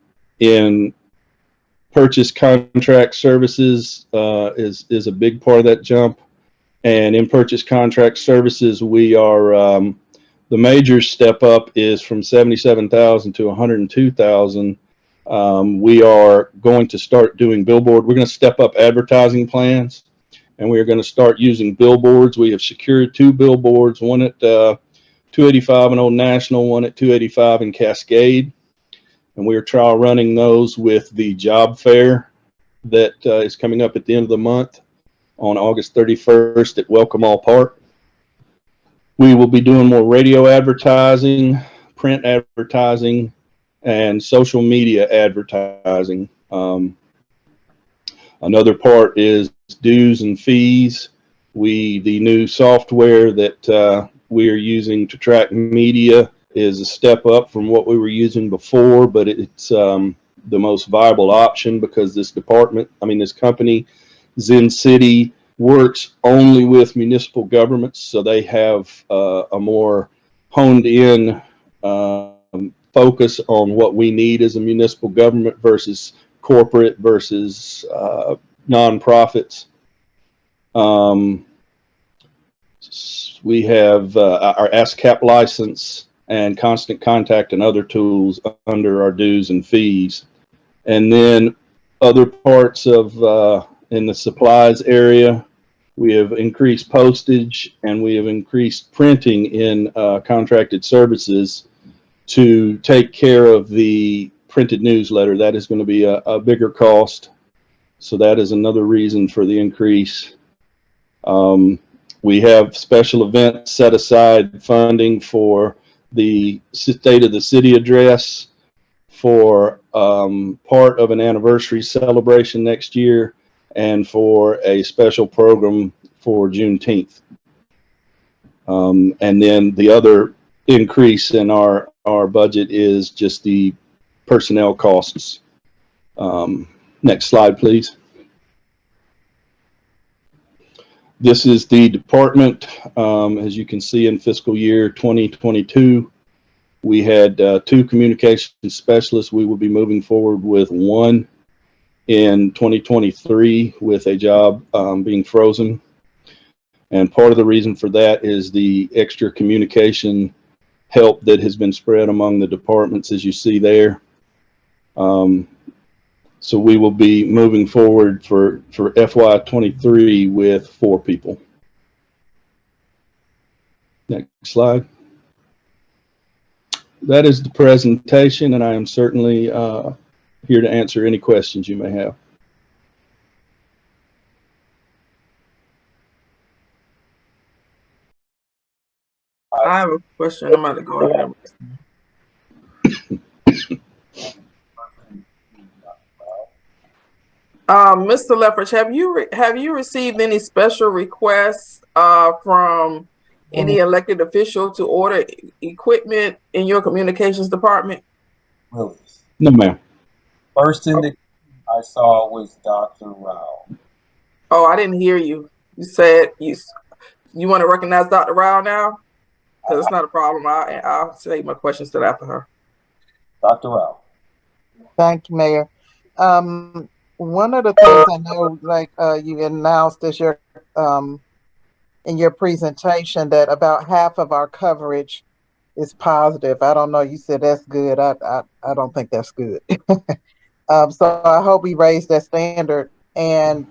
In purchase contract services is a big part of that jump. And in purchase contract services, we are, the major step up is from $77,000 to $102,000. We are going to start doing billboard. We're going to step up advertising plans, and we are going to start using billboards. We have secured 2 billboards, one at 285 and Old National, one at 285 in Cascade. And we are trial running those with the job fair that is coming up at the end of the month on August 31st at Welcome All Park. We will be doing more radio advertising, print advertising, and social media advertising. Another part is dues and fees. The new software that we are using to track media is a step up from what we were using before, but it's the most viable option because this company, Zen City, works only with municipal governments, so they have a more honed in focus on what we need as a municipal government versus corporate versus nonprofits. We have our ASCAP license and constant contact and other tools under our dues and fees. And then other parts of in the supplies area, we have increased postage and we have increased printing in contracted services to take care of the printed newsletter. That is going to be a bigger cost. So that is another reason for the increase. We have special events set aside funding for the State of the City address, for part of an anniversary celebration next year, and for a special program for Juneteenth. And then the other increase in our budget is just the personnel costs. Next slide, please. This is the department. As you can see, in fiscal year 2022, we had 2 communication specialists. We will be moving forward with 1 in 2023 with a job being frozen. And part of the reason for that is the extra communication help that has been spread among the departments, as you see there. So we will be moving forward for FY23 with 4 people. Next slide. That is the presentation, and I am certainly here to answer any questions you may have. I have a question. I'm going to go ahead. Mr. Leffridge, have you received any special requests from any elected official to order equipment in your communications department? Willis. No, ma'am. First in the I saw was Dr. Rao. Oh, I didn't hear you. You said you want to recognize Dr. Rao now? Because it's not a problem. I'll save my questions till after her. Dr. Rao. Thank you, Mayor. One of the things I know, like you announced as your in your presentation, that about half of our coverage is positive. I don't know. You said that's good. I don't think that's good. So I hope we raise that standard and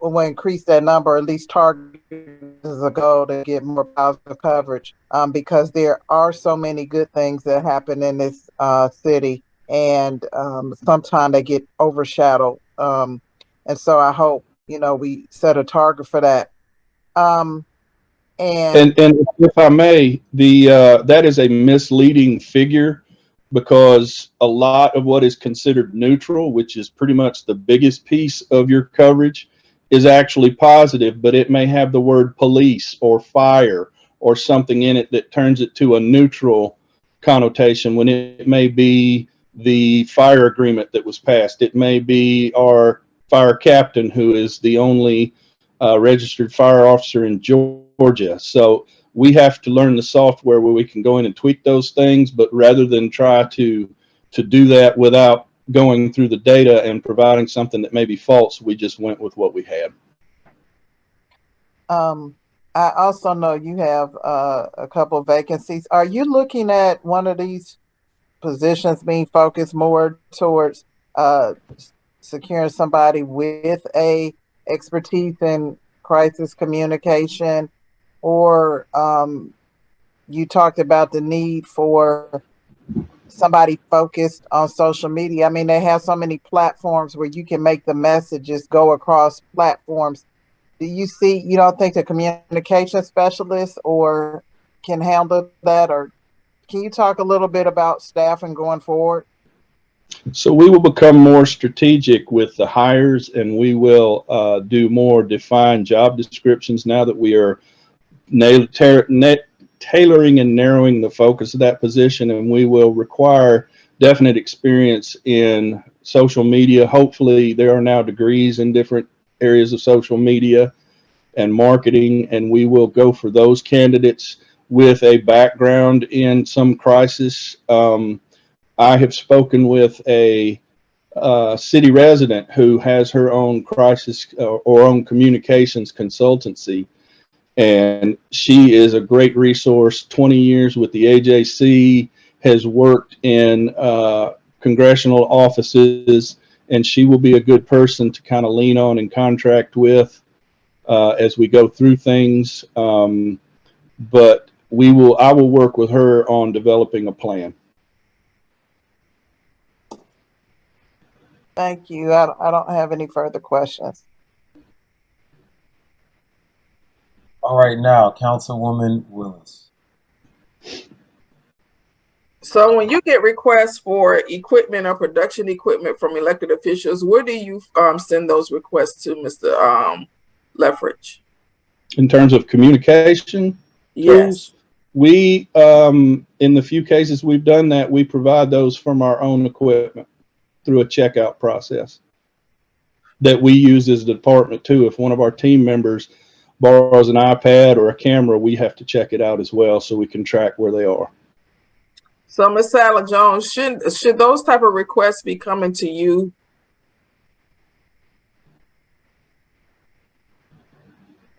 we'll increase that number, or at least target as a goal to get more positive coverage. Because there are so many good things that happen in this city, and sometimes they get overshadowed. And so I hope we set a target for that. And if I may, that is a misleading figure, because a lot of what is considered neutral, which is pretty much the biggest piece of your coverage, is actually positive, but it may have the word police or fire or something in it that turns it to a neutral connotation, when it may be the fire agreement that was passed. It may be our fire captain, who is the only registered fire officer in Georgia. So we have to learn the software where we can go in and tweak those things, but rather than try to do that without going through the data and providing something that may be false, we just went with what we had. I also know you have a couple of vacancies. Are you looking at one of these positions being focused more towards securing somebody with a expertise in crisis communication, or you talked about the need for somebody focused on social media? I mean, they have so many platforms where you can make the messages go across platforms. You don't think the communication specialist or can handle that? Or can you talk a little bit about staffing going forward? So we will become more strategic with the hires, and we will do more defined job descriptions now that we are tailoring and narrowing the focus of that position, and we will require definite experience in social media. Hopefully there are now degrees in different areas of social media and marketing, and we will go for those candidates with a background in some crisis. I have spoken with a city resident who has her own crisis or own communications consultancy, and she is a great resource. 20 years with the AJC, has worked in congressional offices, and she will be a good person to kind of lean on and contract with as we go through things. But I will work with her on developing a plan. Thank you. I don't have any further questions. All right, now, Councilwoman Willis. So when you get requests for equipment or production equipment from elected officials, where do you send those requests to, Mr. Leffridge? In terms of communication tools, we, in the few cases we've done that, we provide those from our own equipment through a checkout process that we use as the department too. If one of our team members borrows an iPad or a camera, we have to check it out as well so we can track where they are. So, Ms. Sadler Jones, should those type of requests be coming to you?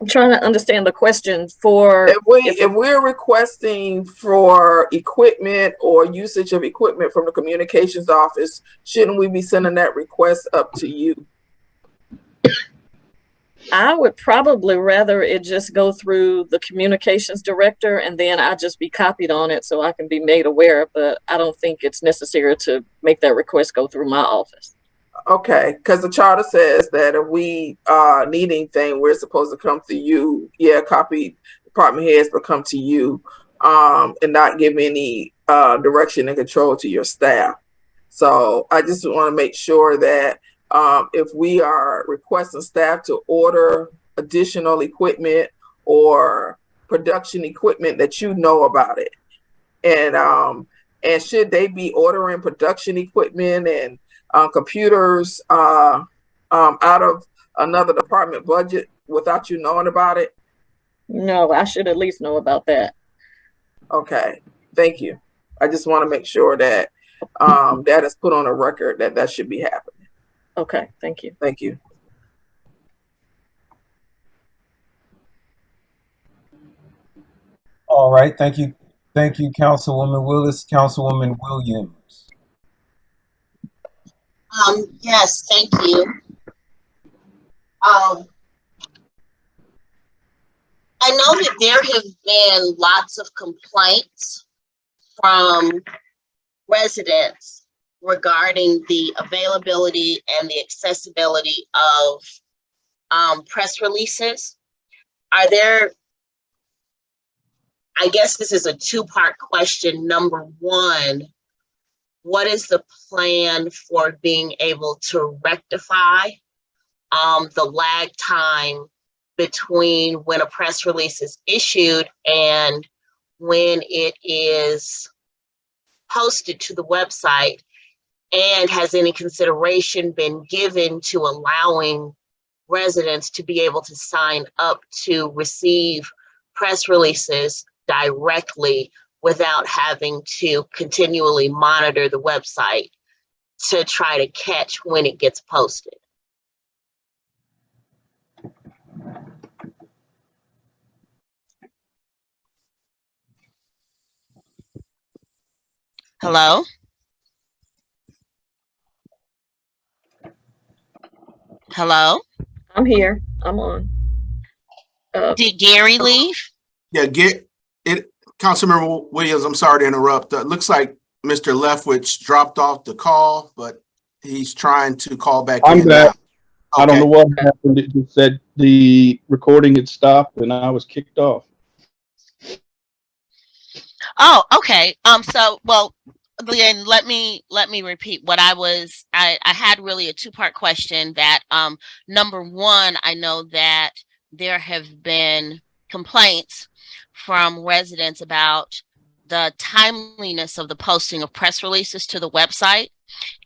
I'm trying to understand the question. For if we're requesting for equipment or usage of equipment from the communications office, shouldn't we be sending that request up to you? I would probably rather it just go through the communications director, and then I just be copied on it so I can be made aware. But I don't think it's necessary to make that request go through my office. Okay, because the charter says that if we need anything, we're supposed to come to you. Yeah, copy department heads will come to you and not give any direction and control to your staff. So I just want to make sure that if we are requesting staff to order additional equipment or production equipment, that you know about it. And should they be ordering production equipment and computers out of another department budget without you knowing about it? No, I should at least know about that. Okay, thank you. I just want to make sure that that is put on a record that should be happening. Okay, thank you. Thank you. All right, thank you. Thank you, Councilwoman Willis. Councilwoman Williams. Yes, thank you. I know that there have been lots of complaints from residents regarding the availability and the accessibility of press releases. Are there, I guess this is a two-part question. Number one, what is the plan for being able to rectify the lag time between when a press release is issued and when it is posted to the website? And has any consideration been given to allowing residents to be able to sign up to receive press releases directly without having to continually monitor the website to try to catch when it gets posted? Hello? Hello? I'm here. I'm on. Did Gary leave? Yeah, get it. Councilmember Williams, I'm sorry to interrupt. Looks like Mr. Leftwich dropped off the call, but he's trying to call back I'm in back. now. I don't Okay. know what happened. It just said the recording had stopped and I was kicked off. Oh, okay. So, well, then let me repeat what I had really a two-part question. That number one, I know that there have been complaints from residents about the timeliness of the posting of press releases to the website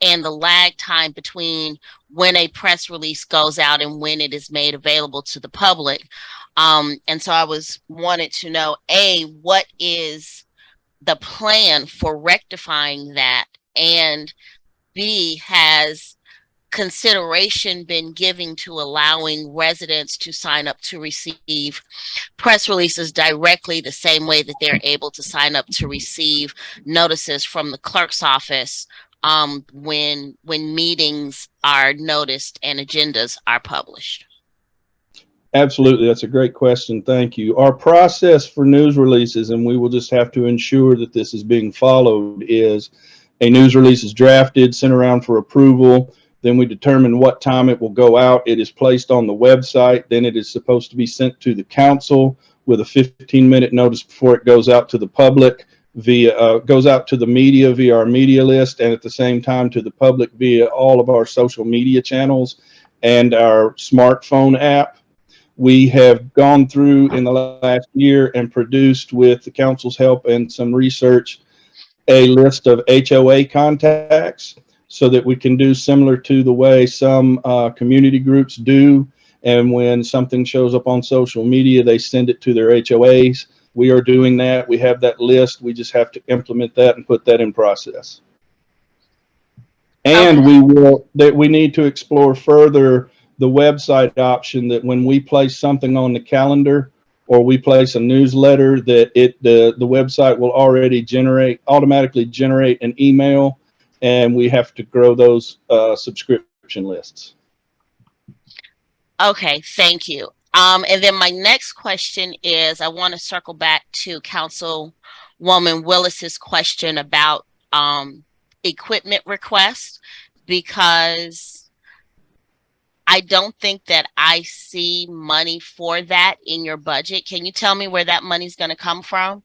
and the lag time between when a press release goes out and when it is made available to the public. And so I wanted to know, A, what is the plan for rectifying that? And B, has consideration been given to allowing residents to sign up to receive press releases directly the same way that they're able to sign up to receive notices from the clerk's office when meetings are noticed and agendas are published? Absolutely. That's a great question. Thank you. Our process for news releases, and we will just have to ensure that this is being followed, is a news release is drafted, sent around for approval. Then we determine what time it will go out. It is placed on the website. Then it is supposed to be sent to the council with a 15-minute notice before it goes out to the public goes out to the media via our media list, and at the same time to the public via all of our social media channels and our smartphone app. We have gone through in the last year and produced, with the council's help and some research, a list of HOA contacts so that we can do similar to the way some community groups do. And when something shows up on social media, they send it to their HOAs. We are doing that. We have that list. We just have to implement that and put that in process. And we need to explore further the website option, that when we place something on the calendar or we place a newsletter, that the website will automatically generate an email, and we have to grow those subscription lists. Okay, thank you. And then my next question is, I want to circle back to Councilwoman Willis's question about equipment requests, because I don't think that I see money for that in your budget. Can you tell me where that money's going to come from?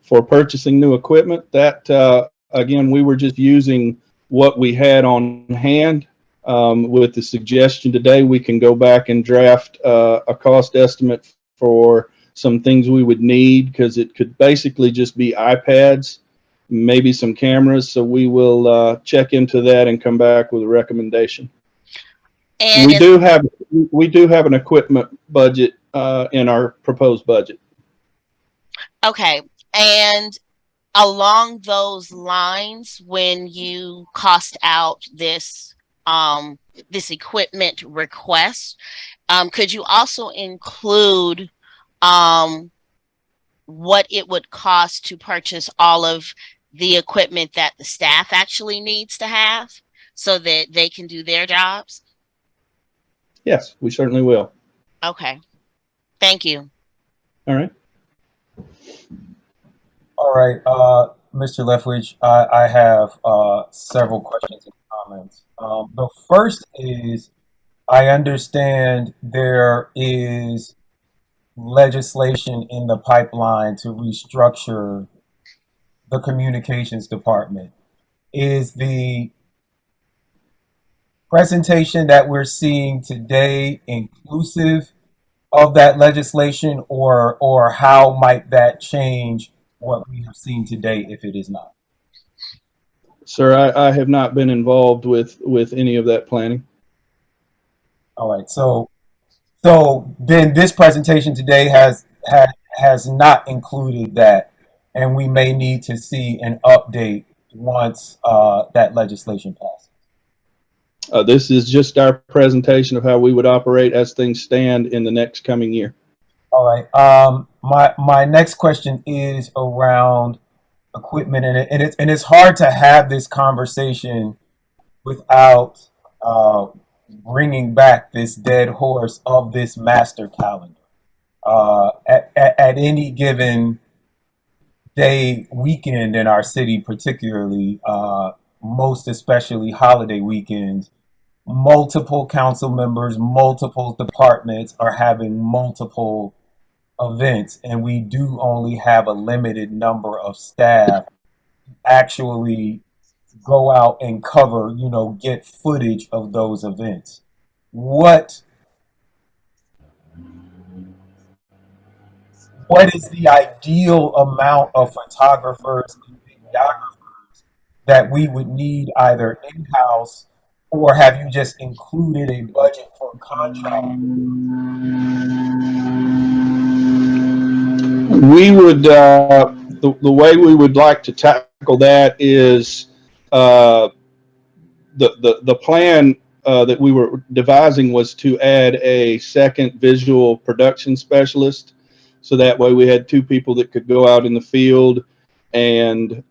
For purchasing new equipment, that again, we were just using what we had on hand. With the suggestion today, we can go back and draft a cost estimate for some things we would need, because it could basically just be iPads, maybe some cameras. So we will check into that and come back with a recommendation. And we do have an equipment budget in our proposed budget. Okay. And along those lines, when you cost out this this equipment request, could you also include what it would cost to purchase all of the equipment that the staff actually needs to have so that they can do their jobs? Yes, we certainly will. Okay. Thank you. All right. All right, Mr. Leftwich, I have several questions and comments. The first is, I understand there is legislation in the pipeline to restructure the communications department. Is the presentation that we're seeing today inclusive of that legislation, or how might that change what we have seen today if it is not? Sir, I have not been involved with any of that planning. All right, so then this presentation today has not included that, and we may need to see an update once that legislation passes. This is just our presentation of how we would operate as things stand in the next coming year. All right. My next question is around equipment, and it's hard to have this conversation without bringing back this dead horse of this master calendar. At any given day, weekend in our city, particularly, most especially holiday weekends, multiple council members, multiple departments are having multiple events, and we do only have a limited number of staff to actually go out and cover, get footage of those events. What is the ideal amount of photographers and videographers that we would need either in-house, or have you just included a budget for contract? We would, the way we would like to tackle that is the plan that we were devising was to add a second visual production specialist. So that way we had two people that could go out in the field and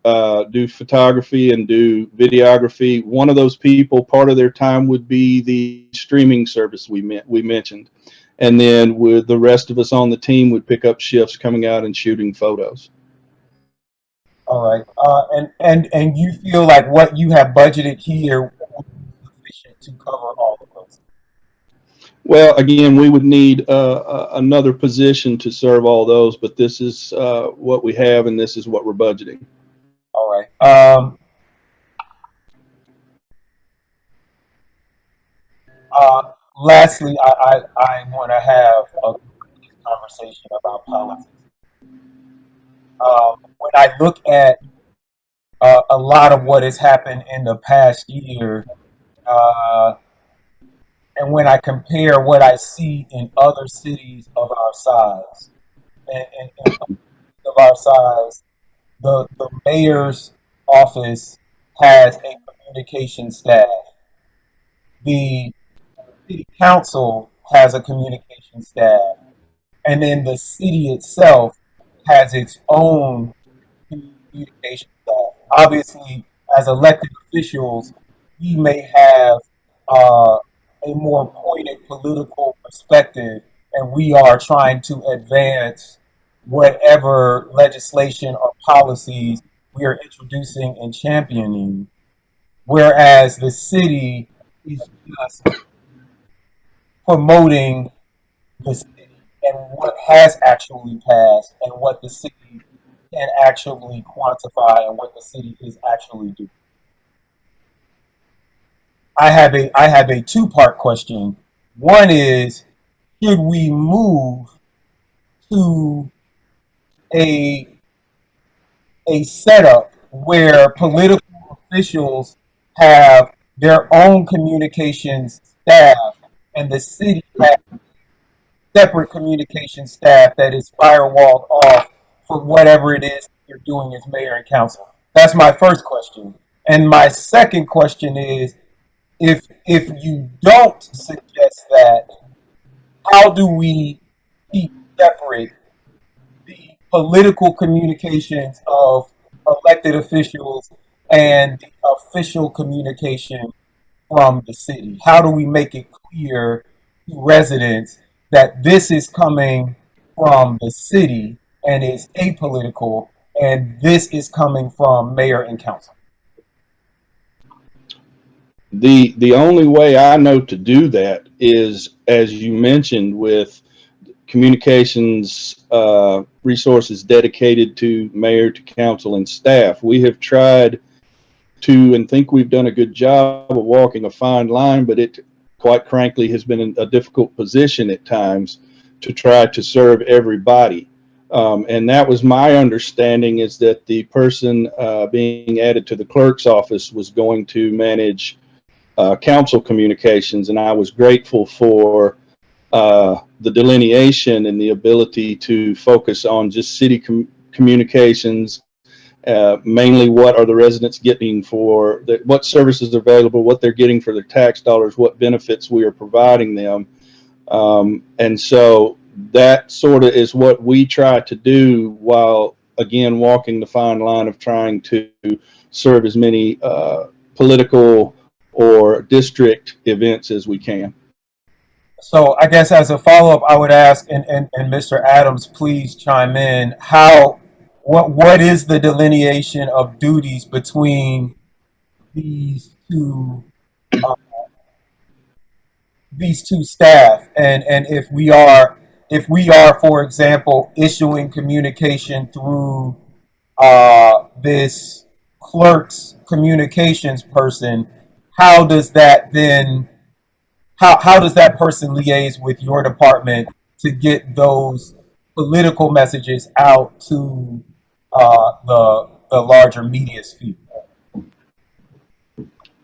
do photography and do videography. One of those people, part of their time would be the streaming service we mentioned. And then with the rest of us on the team would pick up shifts coming out and shooting photos. All right. And you feel like what you have budgeted here will be sufficient to cover all of those? Well, again, we would need another position to serve all those, but this is what we have, and this is what we're budgeting. All right. Lastly, I want to have a conversation about politics. When I look at a lot of what has happened in the past year, and when I compare what I see in other cities of our size, and of our size, the mayor's office has a communication staff. The city council has a communication staff, and then the city itself has its own communication staff. Obviously, as elected officials, we may have a more pointed political perspective, and we are trying to advance whatever legislation or policies we are introducing and championing, whereas the city is just promoting the city and what has actually passed and what the city can actually quantify and what the city is actually doing. I have a two-part question. One is, should we move to a setup where political officials have their own communications staff and the city has separate communication staff that is firewalled off for whatever it is you're doing as mayor and council? That's my first question. And my second question is, if you don't suggest that, how do we keep separate the political communications of elected officials and the official communication from the city? How do we make it clear to residents that this is coming from the city and is apolitical, and this is coming from mayor and council? The only way I know to do that is, as you mentioned, with communications resources dedicated to mayor, to council, and staff. We have tried to, and think we've done a good job of walking a fine line, but it, quite frankly, has been in a difficult position at times to try to serve everybody. And that was my understanding, is that the person being added to the clerk's office was going to manage council communications, and I was grateful for the delineation and the ability to focus on just city communications, mainly what are the residents getting for what services are available, what they're getting for their tax dollars, what benefits we are providing them. And so that sort of is what we try to do, while again walking the fine line of trying to serve as many political or district events as we can. So I guess as a follow-up, I would ask, and Mr. Adams, please chime in, what is the delineation of duties between these two staff, and if we are, for example, issuing communication through this clerk's communications person, how does that then, how does that person liaise with your department to get those political messages out to the larger media sphere?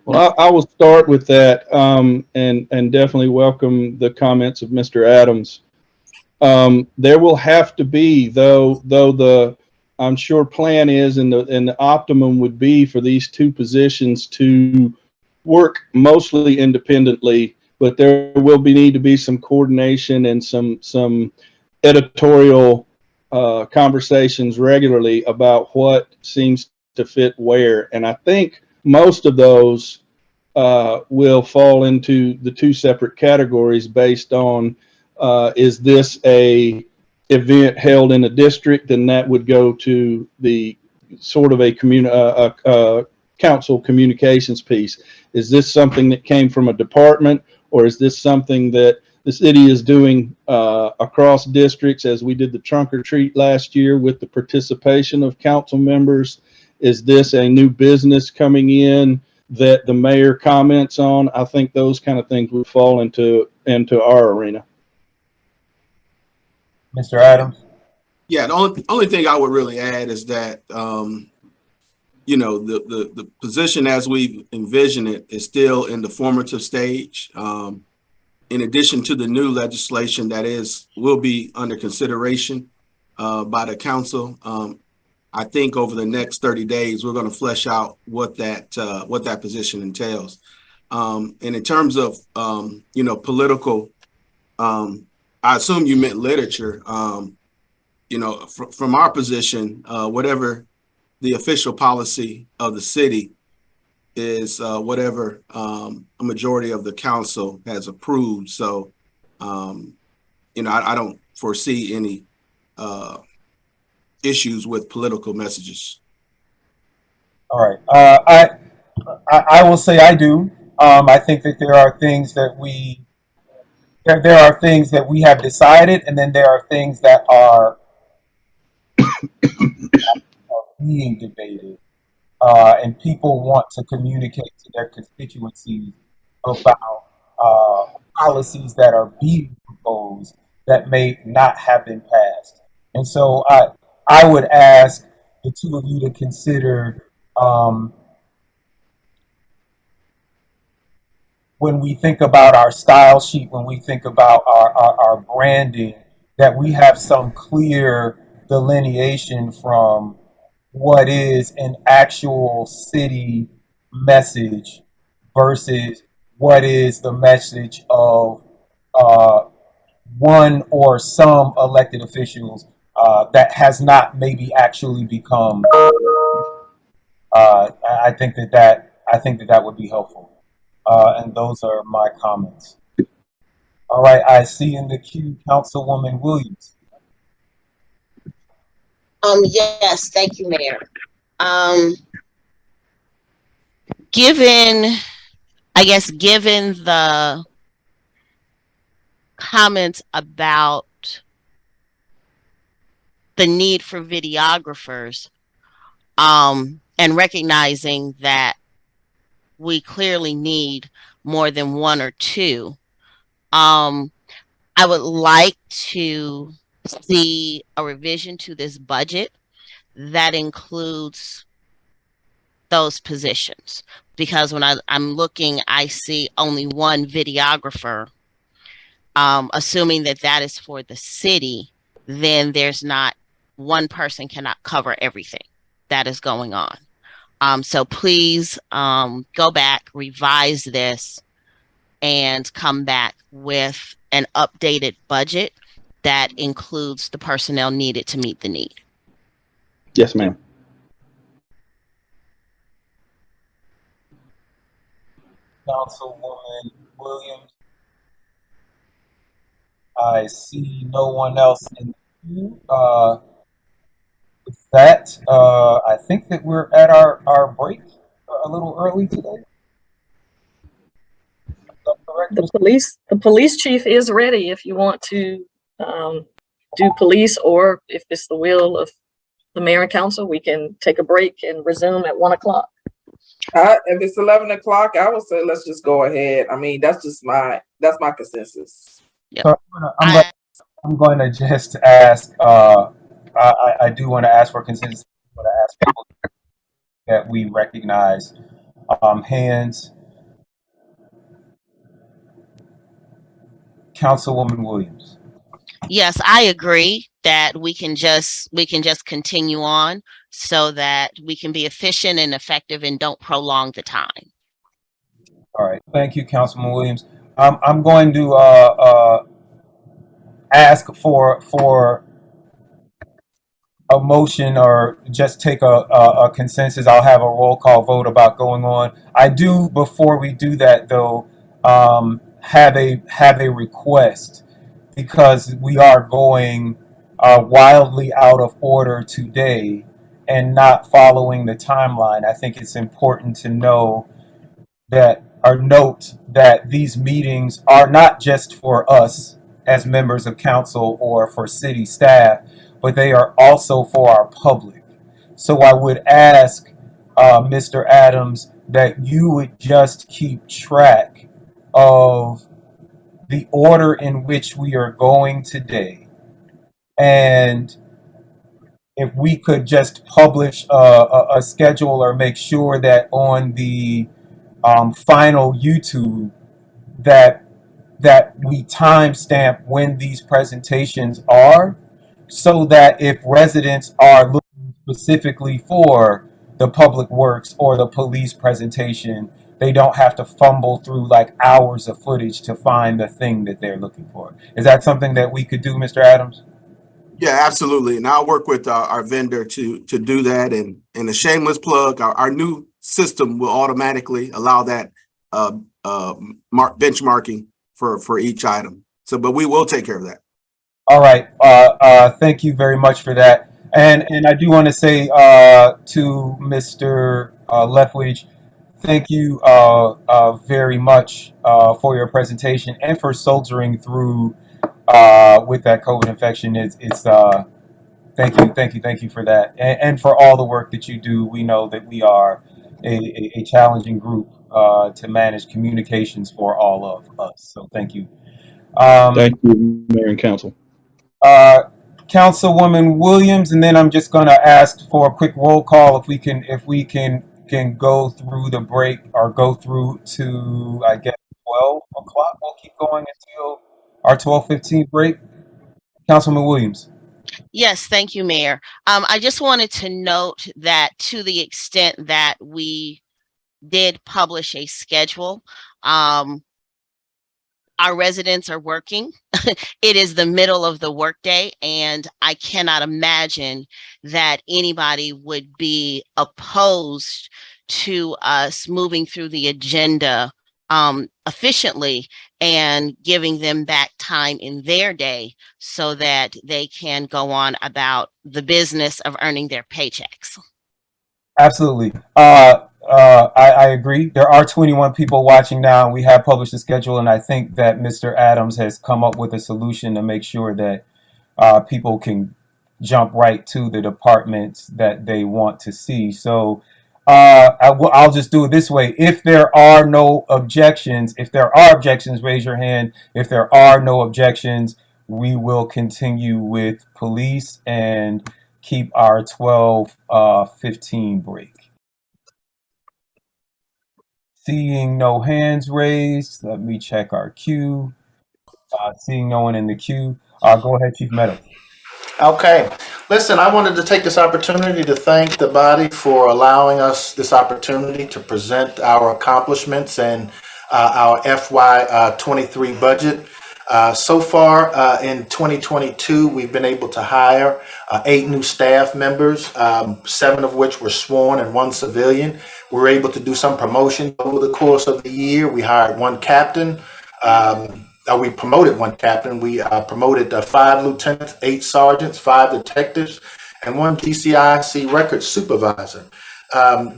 Well, I will start with that, and definitely welcome the comments of Mr. Adams. There will have to be, though the I'm sure plan is, and the optimum would be for these two positions to work mostly independently, but there will need to be some coordination and some editorial conversations regularly about what seems to fit where. And I think most of those will fall into the two separate categories based on is this a event held in a district, and that would go to the sort of a council communications piece. Is this something that came from a department, or is this something that the city is doing across districts, as we did the trunk or treat last year with the participation of council members? Is this a new business coming in that the mayor comments on? I think those kind of things would fall into our arena. Mr. Adams? Yeah, the only thing I would really add is that, you know, the position as we envision it is still in the formative stage. In addition to the new legislation that will be under consideration by the council, I think over the next 30 days, we're going to flesh out what that position entails. And in terms of, you know, political, I assume you meant literature. You know, from our position, whatever the official policy of the city is, whatever a majority of the council has approved. So, you know, I don't foresee any issues with political messages. All right. I will say I do. I think that there are things that there are things that we have decided, and then there are things that are being debated, and people want to communicate to their constituencies about policies that are being proposed that may not have been passed. And so I would ask the two of you to consider, when we think about our style sheet, when we think about our branding, that we have some clear delineation from what is an actual city message versus what is the message of uh, one or some elected officials that has not maybe actually become. I think that would be helpful, and those are my comments. All right, I see in the queue Councilwoman Williams. Yes, thank you, Mayor. Given the comments about the need for videographers, and recognizing that we clearly need more than one or two, I would like to see a revision to this budget that includes those positions, because when I'm looking, I see only one videographer. Assuming that is for the city, then there's not, one person cannot cover everything that is going on. So please go back, revise this, and come back with an updated budget that includes the personnel needed to meet the need. Yes, ma'am. Councilwoman Williams. I see no one else in the queue. With that, I think that we're at our break a little early today. The police chief is ready if you want to do police, or if it's the will of the mayor and council, we can take a break and resume at 1 o'clock. If it's 11 o'clock, I would say let's just go ahead. I mean, that's my consensus. Yep. So I'm going to just ask. I do want to ask for consensus. I want to ask people that we recognize hands. Councilwoman Williams. Yes, I agree that we can just continue on so that we can be efficient and effective and don't prolong the time. All right, thank you, Councilman Williams. I'm going to ask for a motion, or just take a consensus. I'll have a roll call vote about going on. I do, before we do that though, have a request, because we are going wildly out of order today and not following the timeline. I think it's important to know that, or note that these meetings are not just for us as members of council or for city staff, but they are also for our public. So I would ask Mr. Adams that you would just keep track of the order in which we are going today. And if we could just publish a schedule, or make sure that on the final YouTube that we timestamp when these presentations are, so that if residents are looking specifically for the public works or the police presentation, they don't have to fumble through like hours of footage to find the thing that they're looking for. Is that something that we could do, Mr. Adams? Yeah, absolutely. And I'll work with our vendor to do that. And a shameless plug, our new system will automatically allow that benchmarking for each item. So, but we will take care of that. All right. Thank you very much for that. And I do want to say to Mr. Lethwich, thank you very much for your presentation and for soldiering through with that COVID infection. It's thank you for that, and for all the work that you do. We know that we are a challenging group to manage communications for all of us. So thank you. Thank you, Mayor and Council. Councilwoman Williams, and then I'm just going to ask for a quick roll call if we can go through the break, or go through to, I guess, 12 o'clock. We'll keep going until our 12:15 break. Councilman Williams. Yes, thank you, Mayor. I just wanted to note that to the extent that we did publish a schedule, our residents are working. It is the middle of the workday, and I cannot imagine that anybody would be opposed to us moving through the agenda efficiently and giving them back time in their day so that they can go on about the business of earning their paychecks. Absolutely. I agree. There are 21 people watching now. We have published the schedule, and I think that Mr. Adams has come up with a solution to make sure that people can jump right to the departments that they want to see. So I'll just do it this way. If there are no objections, raise your hand. If there are no objections, we will continue with police and keep our 12:15 break. Seeing no hands raised, let me check our queue. Seeing no one in the queue, go ahead, Chief Meadows. Okay. Listen, I wanted to take this opportunity to thank the body for allowing us this opportunity to present our accomplishments and our FY23 budget. So far in 2022, we've been able to hire 8 new staff members, 7 of which were sworn and 1 civilian. We were able to do some promotion over the course of the year. We hired 1 captain. We promoted 1 captain. We promoted 5 lieutenants, 8 sergeants, 5 detectives, and 1 GCIC records supervisor.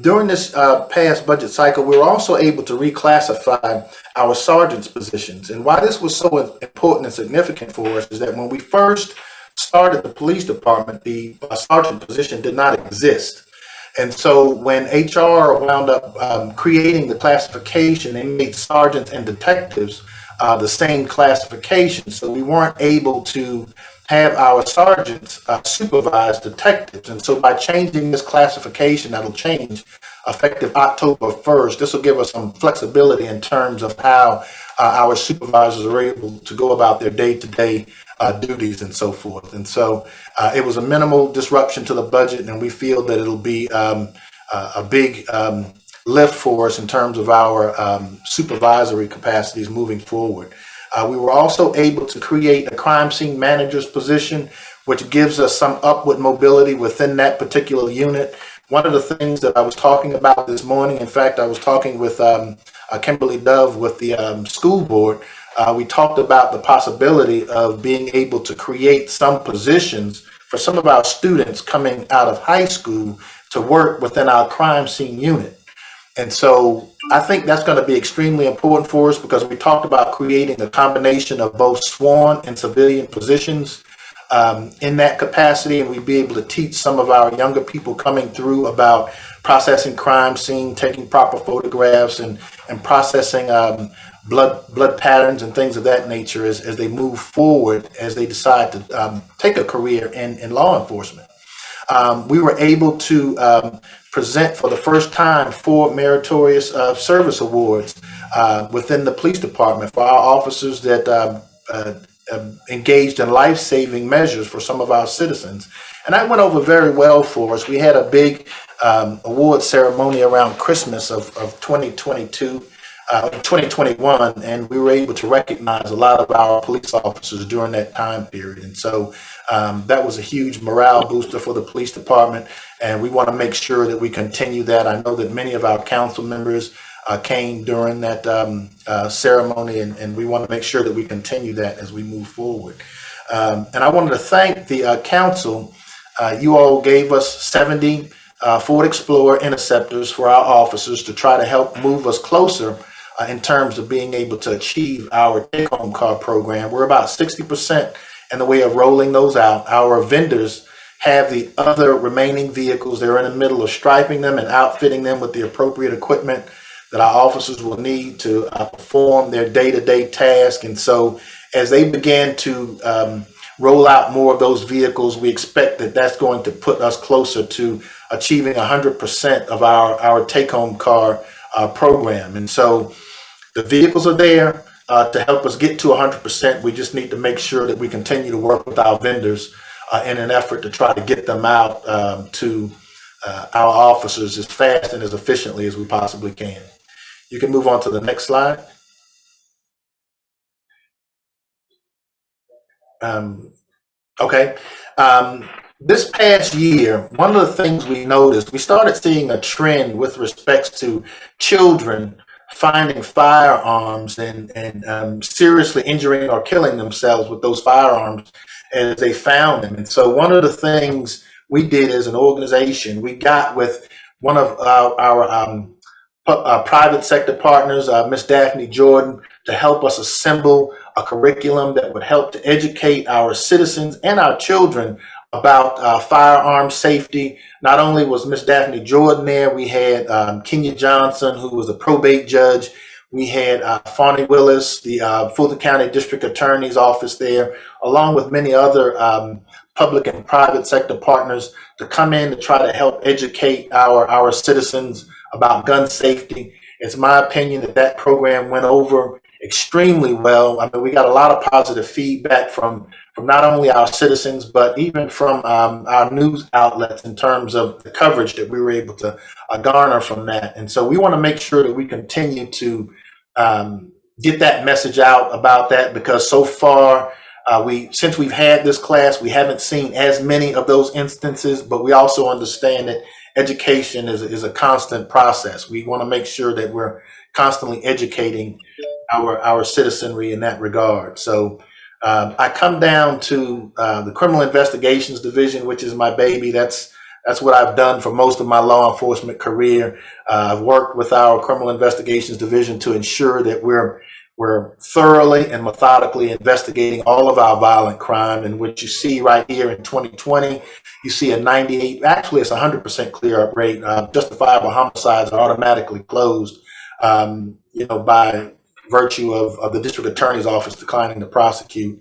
During this past budget cycle, we were also able to reclassify our sergeant's positions. And why this was so important and significant for us is that when we first started the police department, the sergeant position did not exist. And so when HR wound up creating the classification, they made sergeants and detectives the same classification. So we weren't able to have our sergeants supervise detectives. And so by changing this classification, that'll change effective October 1st. This will give us some flexibility in terms of how our supervisors are able to go about their day-to-day duties and so forth. And so it was a minimal disruption to the budget, and we feel that it'll be a big lift for us in terms of our supervisory capacities moving forward. We were also able to create a crime scene manager's position, which gives us some upward mobility within that particular unit. One of the things that I was talking about this morning, in fact, I was talking with Kimberly Dove with the school board. We talked about the possibility of being able to create some positions for some of our students coming out of high school to work within our crime scene unit. And so I think that's going to be extremely important for us because we talked about creating a combination of both sworn and civilian positions in that capacity. And we'd be able to teach some of our younger people coming through about processing crime scene, taking proper photographs and processing blood patterns and things of that nature as they move forward, as they decide to take a career in law enforcement. We were able to present for the first time 4 meritorious service awards within the police department for our officers that engaged in life-saving measures for some of our citizens. And that went over very well for us. We had a big award ceremony around Christmas of 2022. 2021, and we were able to recognize a lot of our police officers during that time period. And so that was a huge morale booster for the police department, and we want to make sure that we continue that. I know that many of our council members came during that ceremony, and we want to make sure that we continue that as we move forward. And I wanted to thank the council. You all gave us 70 Ford Explorer Interceptors for our officers to try to help move us closer in terms of being able to achieve our take-home car program. We're about 60% in the way of rolling those out. Our vendors have the other remaining vehicles. They're in the middle of striping them and outfitting them with the appropriate equipment that our officers will need to perform their day-to-day task. And so as they begin to roll out more of those vehicles, we expect that that's going to put us closer to achieving 100% of our take-home car program. And so the vehicles are there to help us get to 100%. We just need to make sure that we continue to work with our vendors in an effort to try to get them out to our officers as fast and as efficiently as we possibly can. You can move on to the next slide. Okay. This past year, one of the things we noticed, we started seeing a trend with respects to children finding firearms and seriously injuring or killing themselves with those firearms as they found them. And so one of the things we did as an organization, we got with one of our private sector partners, Miss Daphne Jordan, to help us assemble a curriculum that would help to educate our citizens and our children about firearm safety. Not only was Miss Daphne Jordan there, we had Kenya Johnson, who was a probate judge. We had Fonnie Willis, the Fulton County District Attorney's Office there, along with many other public and private sector partners to come in to try to help educate our citizens about gun safety. It's my opinion that that program went over extremely well. I mean, we got a lot of positive feedback from not only our citizens, but even from our news outlets in terms of the coverage that we were able to garner from that. And so we want to make sure that we continue to get that message out about that, because so far, since we've had this class, we haven't seen as many of those instances, but we also understand that education is a constant process. We want to make sure that we're constantly educating our citizenry in that regard. So I come down to the Criminal Investigations Division, which is my baby. That's what I've done for most of my law enforcement career. I've worked with our Criminal Investigations Division to ensure that we're thoroughly and methodically investigating all of our violent crime. And what you see right here in 2020, you see a 98, actually it's 100% clear up rate. Justifiable homicides are automatically closed, by virtue of the district attorney's office declining to prosecute.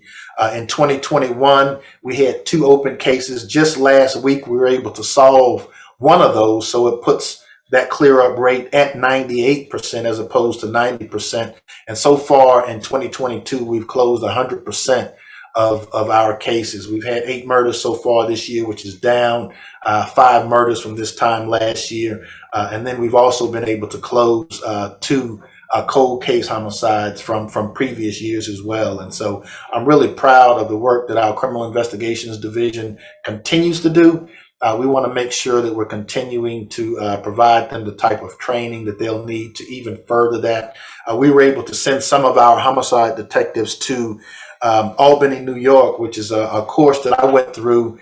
In 2021, we had 2 open cases. Just last week, we were able to solve one of those. So it puts that clear up rate at 98% as opposed to 90%. And so far in 2022, we've closed 100% of our cases. We've had 8 murders so far this year, which is down 5 murders from this time last year. And then we've also been able to close 2 cold case homicides from previous years as well. And so I'm really proud of the work that our Criminal Investigations Division continues to do. We want to make sure that we're continuing to provide them the type of training that they'll need to even further that. We were able to send some of our homicide detectives to Albany, New York, which is a course that I went through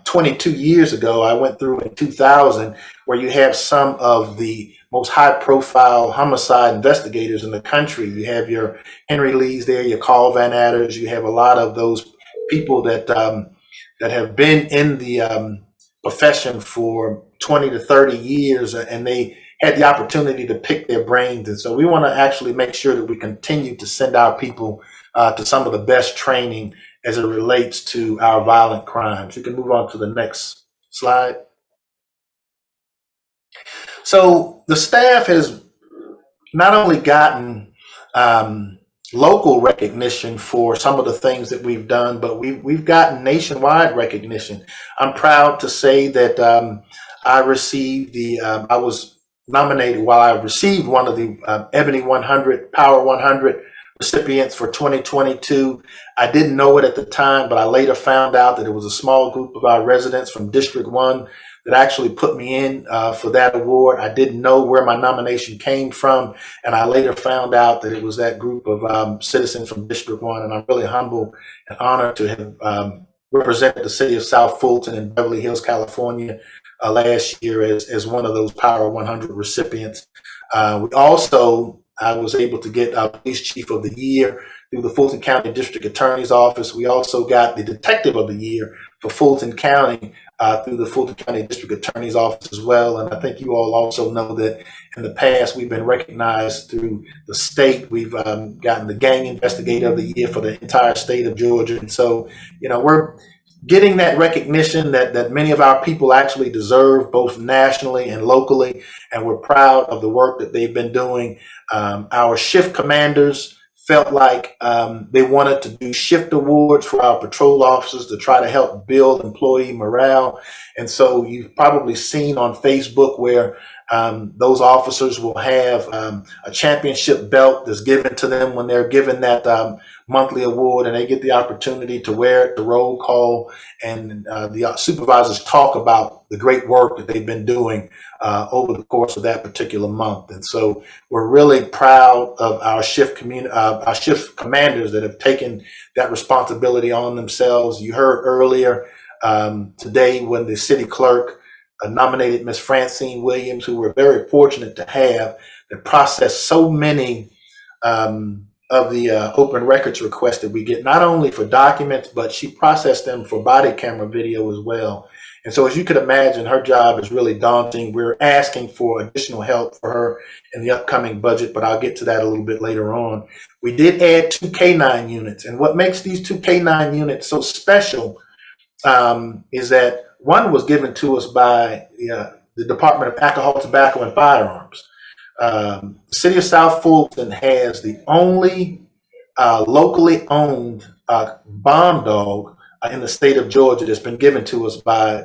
22 years ago. I went through in 2000, where you have some of the most high-profile homicide investigators in the country. You have your Henry Lees there, your Carl Van Adders. You have a lot of those people that have been in the profession for 20 to 30 years, and they had the opportunity to pick their brains. And so we want to actually make sure that we continue to send our people to some of the best training as it relates to our violent crimes. You can move on to the next slide. So the staff has not only gotten local recognition for some of the things that we've done, but we've gotten nationwide recognition. I'm proud to say that I received I was nominated while I received one of the Ebony 100, Power 100 recipients for 2022. I didn't know it at the time, but I later found out that it was a small group of our residents from District 1 that actually put me in for that award. I didn't know where my nomination came from, and I later found out that it was that group of citizens from District 1, and I'm really humbled and honored to have represented the city of South Fulton in Beverly Hills, California last year as one of those Power 100 recipients. I was able to get Police Chief of the Year through the Fulton County District Attorney's Office. We also got the Detective of the Year for Fulton County through the Fulton County District Attorney's Office as well. And I think you all also know that in the past, we've been recognized through the state. We've gotten the Gang Investigator of the Year for the entire state of Georgia. And so, we're getting that recognition that many of our people actually deserve, both nationally and locally. And we're proud of the work that they've been doing. Our shift commanders felt like they wanted to do shift awards for our patrol officers to try to help build employee morale. And so you've probably seen on Facebook where those officers will have a championship belt that's given to them when they're given that monthly award, and they get the opportunity to wear it, the roll call, and the supervisors talk about the great work that they've been doing over the course of that particular month. And so we're really proud of our shift commanders that have taken that responsibility on themselves. You heard earlier today when the city clerk nominated Miss Francine Williams, who we're very fortunate to have, that processed so many of the open records requests that we get, not only for documents, but she processed them for body camera video as well. And so as you could imagine, her job is really daunting. We're asking for additional help for her in the upcoming budget, but I'll get to that a little bit later on. We did add 2 K9 units, and what makes these 2 K9 units so special is that one was given to us by the Department of Alcohol, Tobacco, and Firearms. The City of South Fulton has the only locally owned bomb dog in the state of Georgia that's been given to us by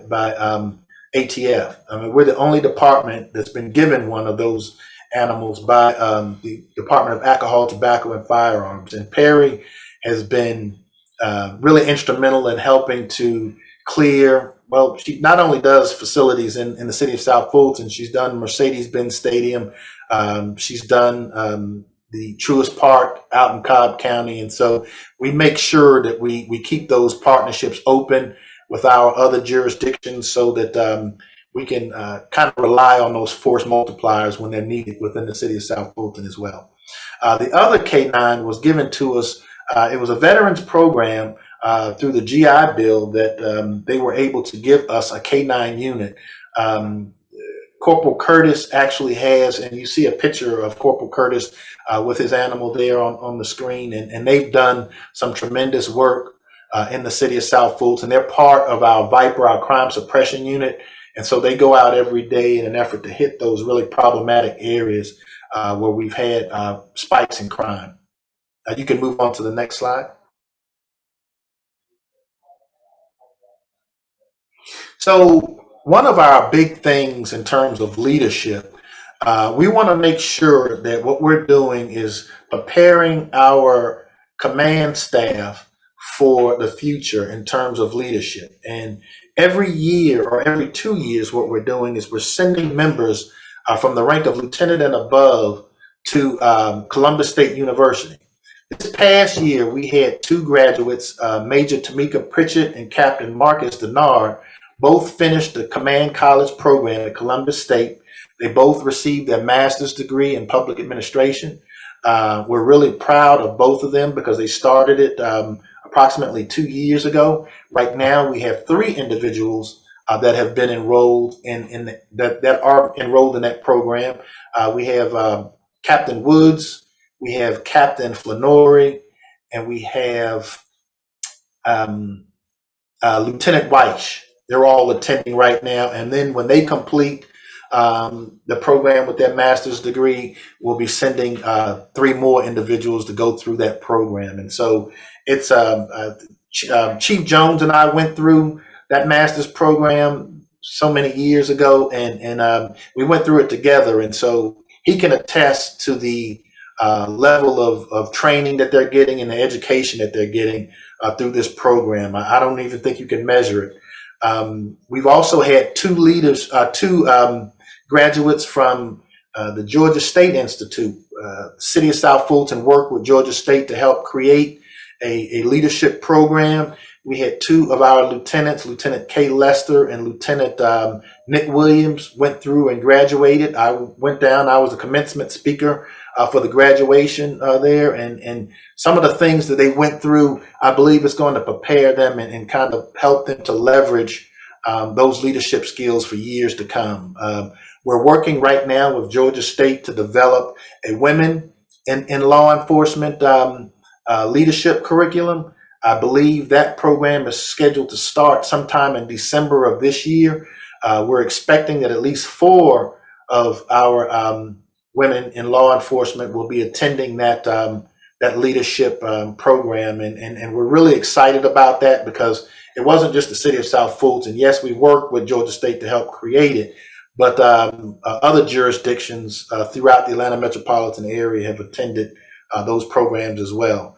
ATF. I mean, we're the only department that's been given one of those animals by the Department of Alcohol, Tobacco, and Firearms. And Perry has been really instrumental in helping to clear. Well, she not only does facilities in the city of South Fulton, she's done Mercedes-Benz Stadium. She's done the Truist Park out in Cobb County. And so we make sure that we keep those partnerships open with our other jurisdictions so that we can kind of rely on those force multipliers when they're needed within the city of South Fulton as well. The other K9 was given to us. It was a veterans program through the GI Bill that they were able to give us a K9 unit. Corporal Curtis actually has, and you see a picture of Corporal Curtis with his animal there on the screen, and they've done some tremendous work in the city of South Fulton. They're part of our Viper, our crime suppression unit, and so they go out every day in an effort to hit those really problematic areas where we've had spikes in crime. You can move on to the next slide. So one of our big things in terms of leadership, we want to make sure that what we're doing is preparing our command staff for the future in terms of leadership. And every year or every 2 years, what we're doing is we're sending members from the rank of lieutenant and above to Columbus State University. This past year, we had 2 graduates, Major Tamika Pritchett and Captain Marcus Denard. Both finished the Command College program at Columbus State. They both received their master's degree in public administration. We're really proud of both of them because they started it approximately 2 years ago. Right now, we have 3 individuals that have been enrolled that are enrolled in that program. We have Captain Woods, we have Captain Flannery, and we have Lieutenant Weish. They're all attending right now. And then when they complete the program with their master's degree, we'll be sending 3 more individuals to go through that program. And so it's Chief Jones and I went through that master's program so many years ago, and we went through it together. And so he can attest to the level of training that they're getting and the education that they're getting through this program. I don't even think you can measure it. We've also had 2 leaders, 2 graduates from the Georgia State Institute. City of South Fulton worked with Georgia State to help create a leadership program. We had 2 of our lieutenants, Lieutenant Kay Lester and Lieutenant Nick Williams, went through and graduated. I went down, I was the commencement speaker for the graduation there, and some of the things that they went through, I believe it's going to prepare them and kind of help them to leverage those leadership skills for years to come. We're working right now with Georgia State to develop a women in law enforcement leadership curriculum. I believe that program is scheduled to start sometime in December of this year. We're expecting that at least 4 of our women in law enforcement will be attending that leadership program, and we're really excited about that because it wasn't just the city of South Fulton. Yes, we worked with Georgia State to help create it, but other jurisdictions throughout the Atlanta metropolitan area have attended those programs as well.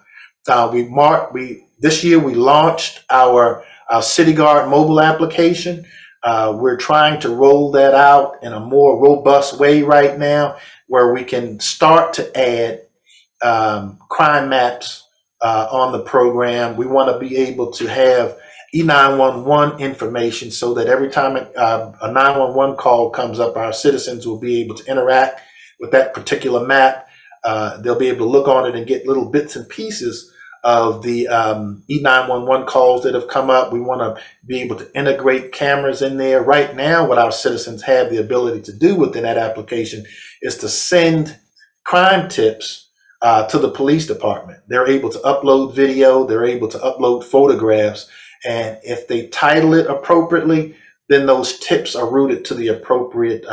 This year we launched our City Guard mobile application. We're trying to roll that out in a more robust way right now, where we can start to add crime maps on the program. We want to be able to have E911 information so that every time a 911 call comes up, our citizens will be able to interact with that particular map. They'll be able to look on it and get little bits and pieces of the E911 calls that have come up. We want to be able to integrate cameras in there. Right now, what our citizens have the ability to do within that application is to send crime tips to the police department. They're able to upload video, they're able to upload photographs, and if they title it appropriately, then those tips are routed to the appropriate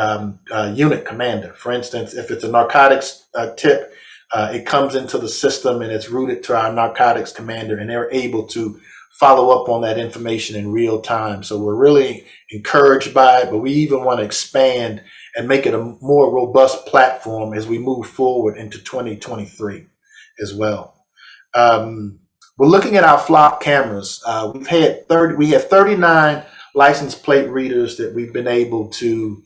unit commander. For instance, if it's a narcotics tip, it comes into the system and it's routed to our narcotics commander, and they're able to follow up on that information in real time. So we're really encouraged by it, but we even want to expand and make it a more robust platform as we move forward into 2023 as well. We're looking at our flock cameras. We have 39 license plate readers that we've been able to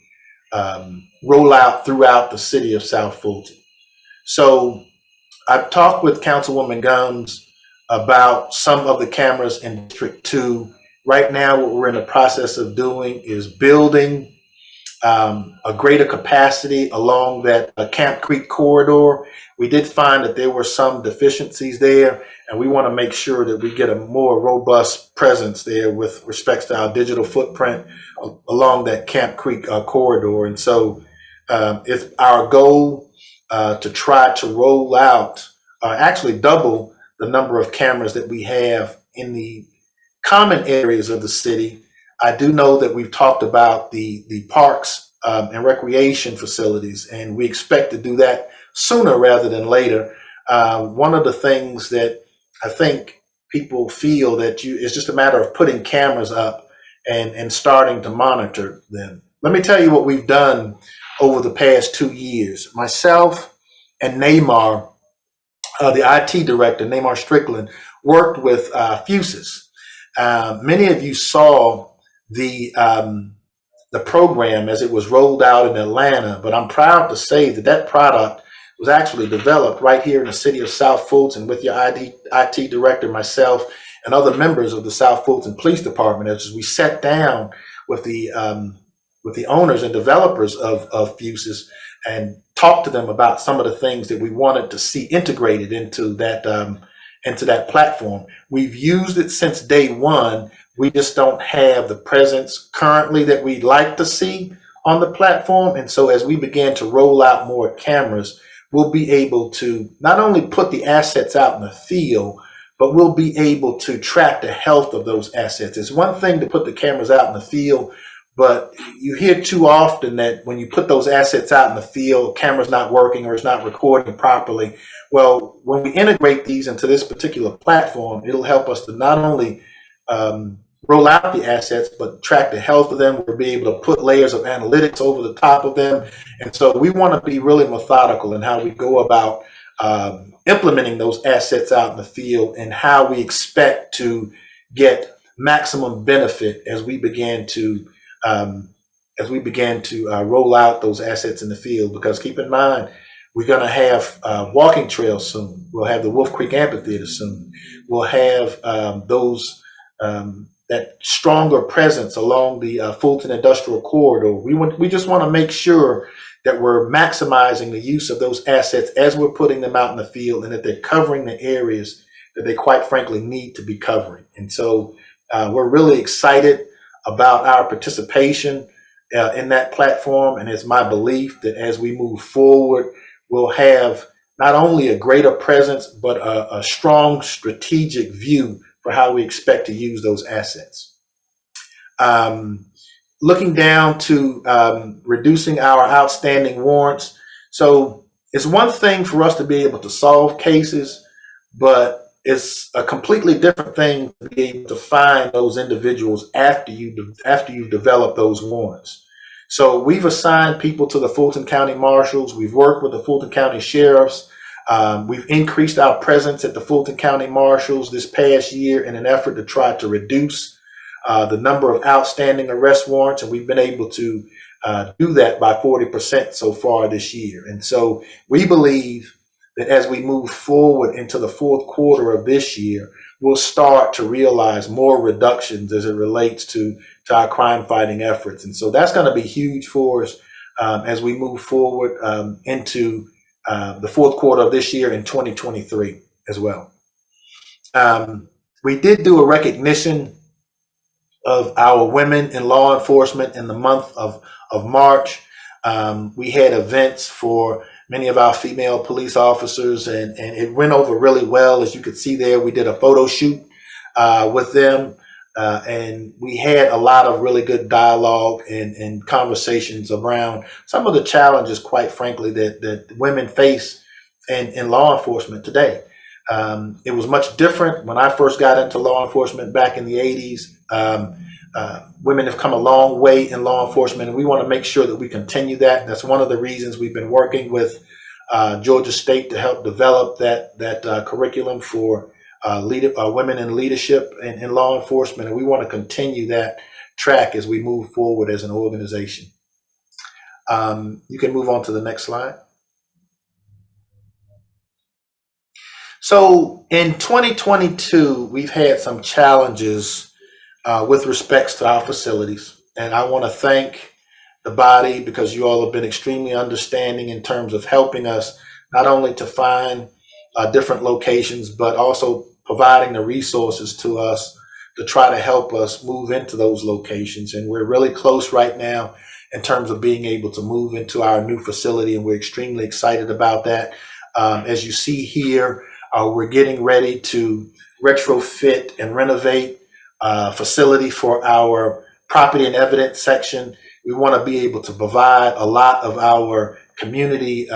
roll out throughout the city of South Fulton. So I've talked with Councilwoman Gumbs about some of the cameras in District 2. Right now, what we're in the process of doing is building a greater capacity along that Camp Creek corridor. We did find that there were some deficiencies there, and we want to make sure that we get a more robust presence there with respect to our digital footprint along that Camp Creek corridor. And so it's our goal to try to roll out, actually double the number of cameras that we have in the common areas of the city. I do know that we've talked about the parks and recreation facilities, and we expect to do that sooner rather than later. One of the things that I think people feel that it's just a matter of putting cameras up and starting to monitor them. Let me tell you what we've done over the past 2 years. Myself and Neymar, the IT director, Neymar Strickland, worked with Fuses. Many of you saw the program as it was rolled out in Atlanta, but I'm proud to say that that product was actually developed right here in the city of South Fulton with your IT director, myself, and other members of the South Fulton Police Department as we sat down with the owners and developers of Fuses and talked to them about some of the things that we wanted to see integrated into that platform. We've used it since day one. We just don't have the presence currently that we'd like to see on the platform. And so as we begin to roll out more cameras, we'll be able to not only put the assets out in the field, but we'll be able to track the health of those assets. It's one thing to put the cameras out in the field, but you hear too often that when you put those assets out in the field, camera's not working or it's not recording properly. Well, when we integrate these into this particular platform, it'll help us to not only roll out the assets, but track the health of them. We'll be able to put layers of analytics over the top of them. And so we want to be really methodical in how we go about implementing those assets out in the field and how we expect to get maximum benefit as we begin to roll out those assets in the field. Because keep in mind, we're going to have walking trails soon. We'll have the Wolf Creek Amphitheater soon. We'll have that stronger presence along the Fulton Industrial Corridor. We just want to make sure that we're maximizing the use of those assets as we're putting them out in the field, and that they're covering the areas that they quite frankly need to be covering. And so we're really excited about our participation in that platform. And it's my belief that as we move forward, we'll have not only a greater presence, but a strong strategic view for how we expect to use those assets. Looking down to reducing our outstanding warrants. So it's one thing for us to be able to solve cases, but it's a completely different thing to be able to find those individuals after you've developed those warrants. So we've assigned people to the Fulton County Marshals. We've worked with the Fulton County Sheriffs. We've increased our presence at the Fulton County Marshals this past year in an effort to try to reduce the number of outstanding arrest warrants, and we've been able to do that by 40% so far this year. And so we believe that as we move forward into the fourth quarter of this year, we'll start to realize more reductions as it relates to our crime fighting efforts. And so that's going to be huge for us as we move forward into the fourth quarter of this year in 2023 as well. We did do a recognition of our women in law enforcement in the month of March. We had events for many of our female police officers, and it went over really well. As you could see there, we did a photo shoot with them, and we had a lot of really good dialogue and conversations around some of the challenges, quite frankly, that women face in law enforcement today. It was much different when I first got into law enforcement back in the 80s. Women have come a long way in law enforcement, and we want to make sure that we continue that. That's one of the reasons we've been working with Georgia State to help develop that curriculum for women in leadership in law enforcement, and we want to continue that track as we move forward as an organization. You can move on to the next slide. So in 2022, we've had some challenges with respects to our facilities. And I want to thank the body because you all have been extremely understanding in terms of helping us not only to find different locations, but also providing the resources to us to try to help us move into those locations. And we're really close right now in terms of being able to move into our new facility, and we're extremely excited about that. As you see here, we're getting ready to retrofit and renovate facility for our property and evidence section. We want to be able to provide a lot of our community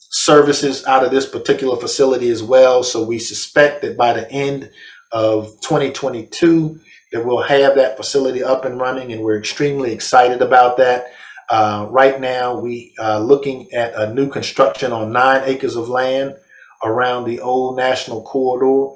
services out of this particular facility as well. So we suspect that by the end of 2022 that we'll have that facility up and running, and we're extremely excited about that. Right now we are looking at a new construction on 9 acres of land around the old National Corridor.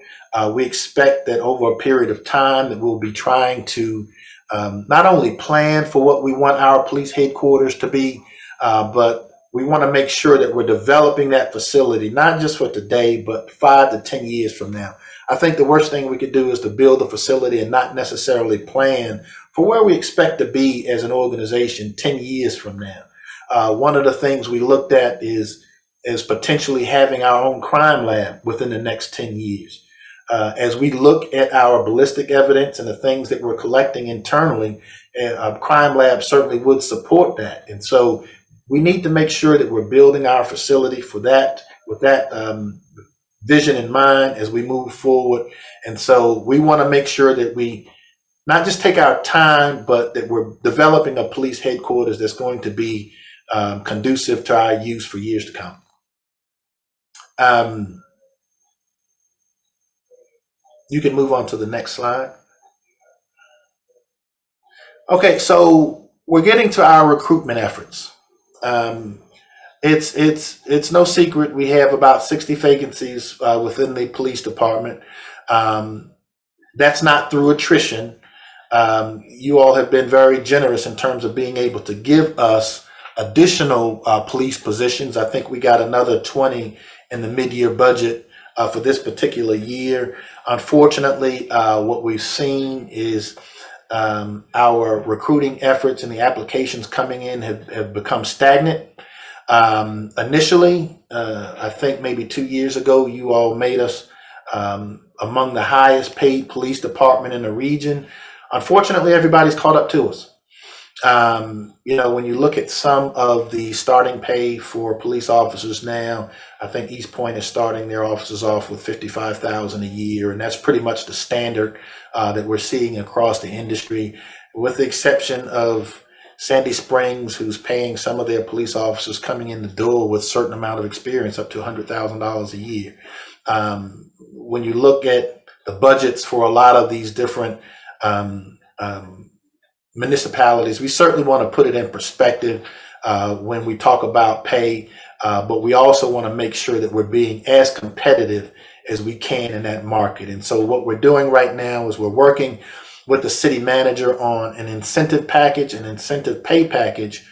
We expect that over a period of time that we'll be trying to not only plan for what we want our police headquarters to be, but we want to make sure that we're developing that facility, not just for today, but 5 to 10 years from now. I think the worst thing we could do is to build a facility and not necessarily plan for where we expect to be as an organization 10 years from now. One of the things we looked at is potentially having our own crime lab within the next 10 years. As we look at our ballistic evidence and the things that we're collecting internally, a crime lab certainly would support that. And so we need to make sure that we're building our facility for that, with that vision in mind as we move forward. And so we want to make sure that we not just take our time, but that we're developing a police headquarters that's going to be conducive to our use for years to come. You can move on to the next slide. Okay, so we're getting to our recruitment efforts. It's no secret we have about 60 vacancies within the police department. That's not through attrition. You all have been very generous in terms of being able to give us additional police positions. I think we got another 20 in the mid-year budget for this particular year. Unfortunately, what we've seen is our recruiting efforts and the applications coming in have become stagnant. Initially, I think maybe 2 years ago, you all made us among the highest paid police department in the region. Unfortunately, everybody's caught up to us. You know, when you look at some of the starting pay for police officers now, I think East Point is starting their officers off with $55,000 a year, and that's pretty much the standard that we're seeing across the industry, with the exception of Sandy Springs, who's paying some of their police officers coming in the door with a certain amount of experience, up to $100,000 a year. When you look at the budgets for a lot of these different municipalities, we certainly want to put it in perspective when we talk about pay, but we also want to make sure that we're being as competitive as we can in that market. And so what we're doing right now is we're working with the city manager on an incentive package, an incentive pay package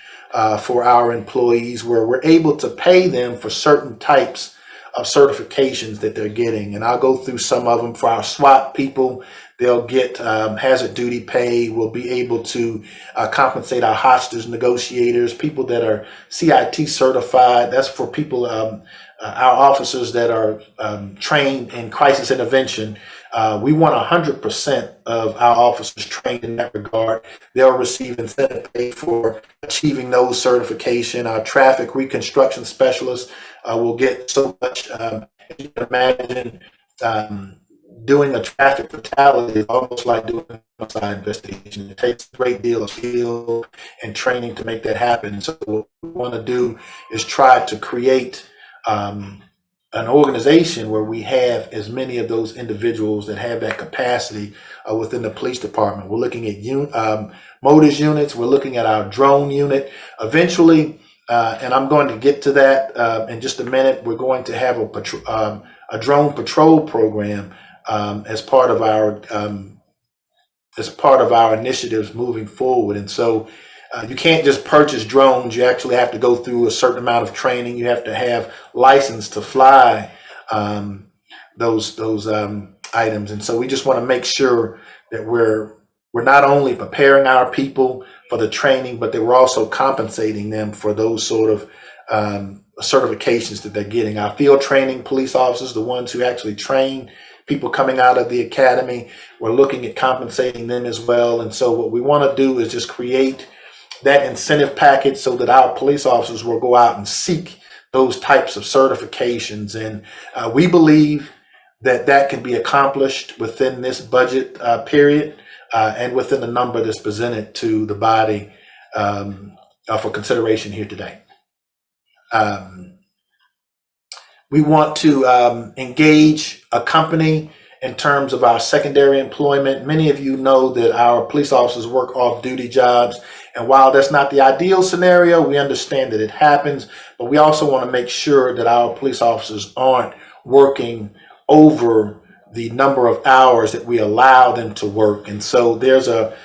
for our employees, where we're able to pay them for certain types of certifications that they're getting. And I'll go through some of them. For our SWAT people, they'll get hazard duty pay. We'll be able to compensate our hostage negotiators, people that are CIT certified. That's for people, our officers that are trained in crisis intervention. We want 100% of our officers trained in that regard. They'll receive incentive pay for achieving those certification. Our traffic reconstruction specialists will get so much. You can imagine doing a traffic fatality is almost like doing a homicide investigation. It takes a great deal of skill and training to make that happen. So what we want to do is try to create an organization where we have as many of those individuals that have that capacity within the police department. We're looking at motors units. We're looking at our drone unit. Eventually, and I'm going to get to that in just a minute, we're going to have a drone patrol program as part of our initiatives moving forward. And so you can't just purchase drones. You actually have to go through a certain amount of training. You have to have license to fly those items. And so we just want to make sure that we're not only preparing our people for the training, but that we're also compensating them for those sort of certifications that they're getting. Our field training police officers, the ones who actually train people coming out of the academy, we're looking at compensating them as well. And so what we want to do is just create that incentive package so that our police officers will go out and seek those types of certifications. And we believe that that can be accomplished within this budget period and within the number that's presented to the body for consideration here today. We want to engage a company in terms of our secondary employment. Many of you know that our police officers work off-duty jobs. And while that's not the ideal scenario, we understand that it happens, but we also want to make sure that our police officers aren't working over the number of hours that we allow them to work. And so there's a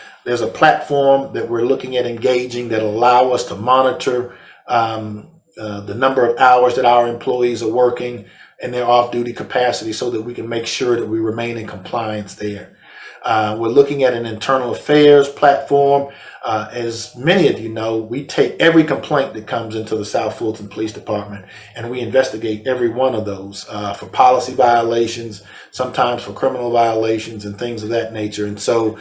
platform that we're looking at engaging that allow us to monitor the number of hours that our employees are working in their off-duty capacity so that we can make sure that we remain in compliance there. We're looking at an internal affairs platform. As many of you know, we take every complaint that comes into the South Fulton Police Department and we investigate every one of those for policy violations, sometimes for criminal violations and things of that nature. And so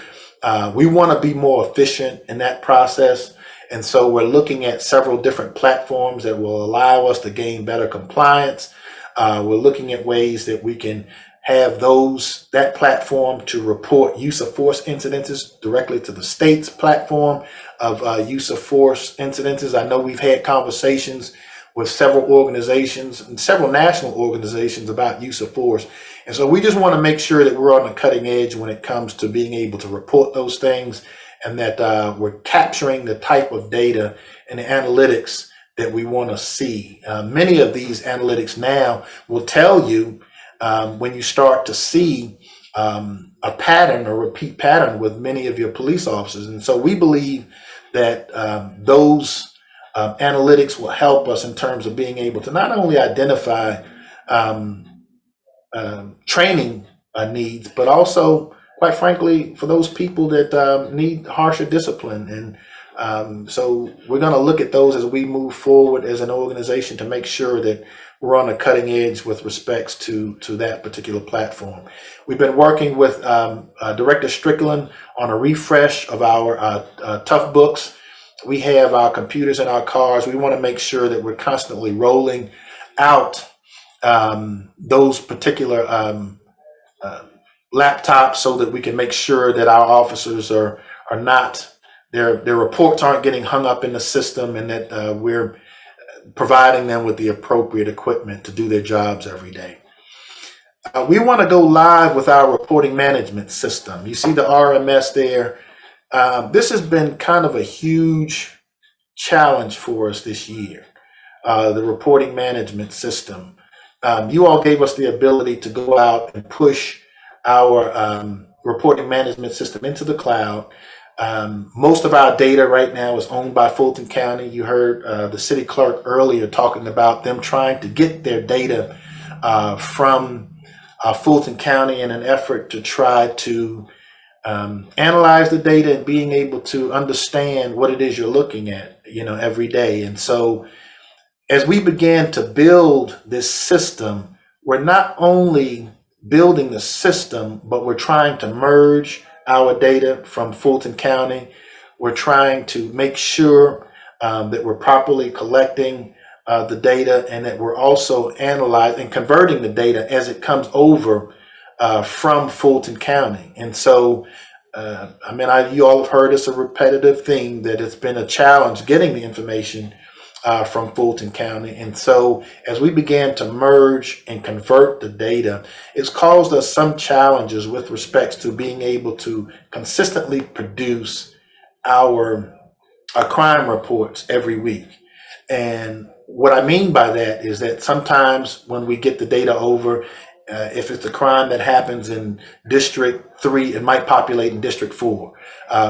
we want to be more efficient in that process. And so we're looking at several different platforms that will allow us to gain better compliance. We're looking at ways that we can have that platform to report use of force incidences directly to the state's platform of use of force incidences. I know we've had conversations with several organizations and several national organizations about use of force. And so we just want to make sure that we're on the cutting edge when it comes to being able to report those things, and that we're capturing the type of data and the analytics that we want to see. Many of these analytics now will tell you when you start to see a pattern or repeat pattern with many of your police officers. And so we believe that those analytics will help us in terms of being able to not only identify training needs, but also, quite frankly, for those people that need harsher discipline. And so we're going to look at those as we move forward as an organization to make sure that we're on the cutting edge with respects to that particular platform. We've been working with Director Strickland on a refresh of our Tough Books. We have our computers in our cars. We want to make sure that we're constantly rolling out those particular laptops so that we can make sure that our officers are not their reports aren't getting hung up in the system, and that we're providing them with the appropriate equipment to do their jobs every day. We want to go live with our reporting management system. You see the RMS there. This has been kind of a huge challenge for us this year, the reporting management system. You all gave us the ability to go out and push our reporting management system into the cloud. Most of our data right now is owned by Fulton County. You heard the city clerk earlier talking about them trying to get their data from Fulton County in an effort to try to analyze the data and being able to understand what it is you're looking at, every day. And so as we began to build this system, we're not only building the system, but we're trying to merge our data from Fulton County. We're trying to make sure that we're properly collecting the data, and that we're also analyzing and converting the data as it comes over from Fulton County. And so, you all have heard it's a repetitive thing that it's been a challenge getting the information from Fulton County. And so as we began to merge and convert the data, it's caused us some challenges with respects to being able to consistently produce our crime reports every week. And what I mean by that is that sometimes when we get the data over, if it's a crime that happens in District 3, it might populate in District 4.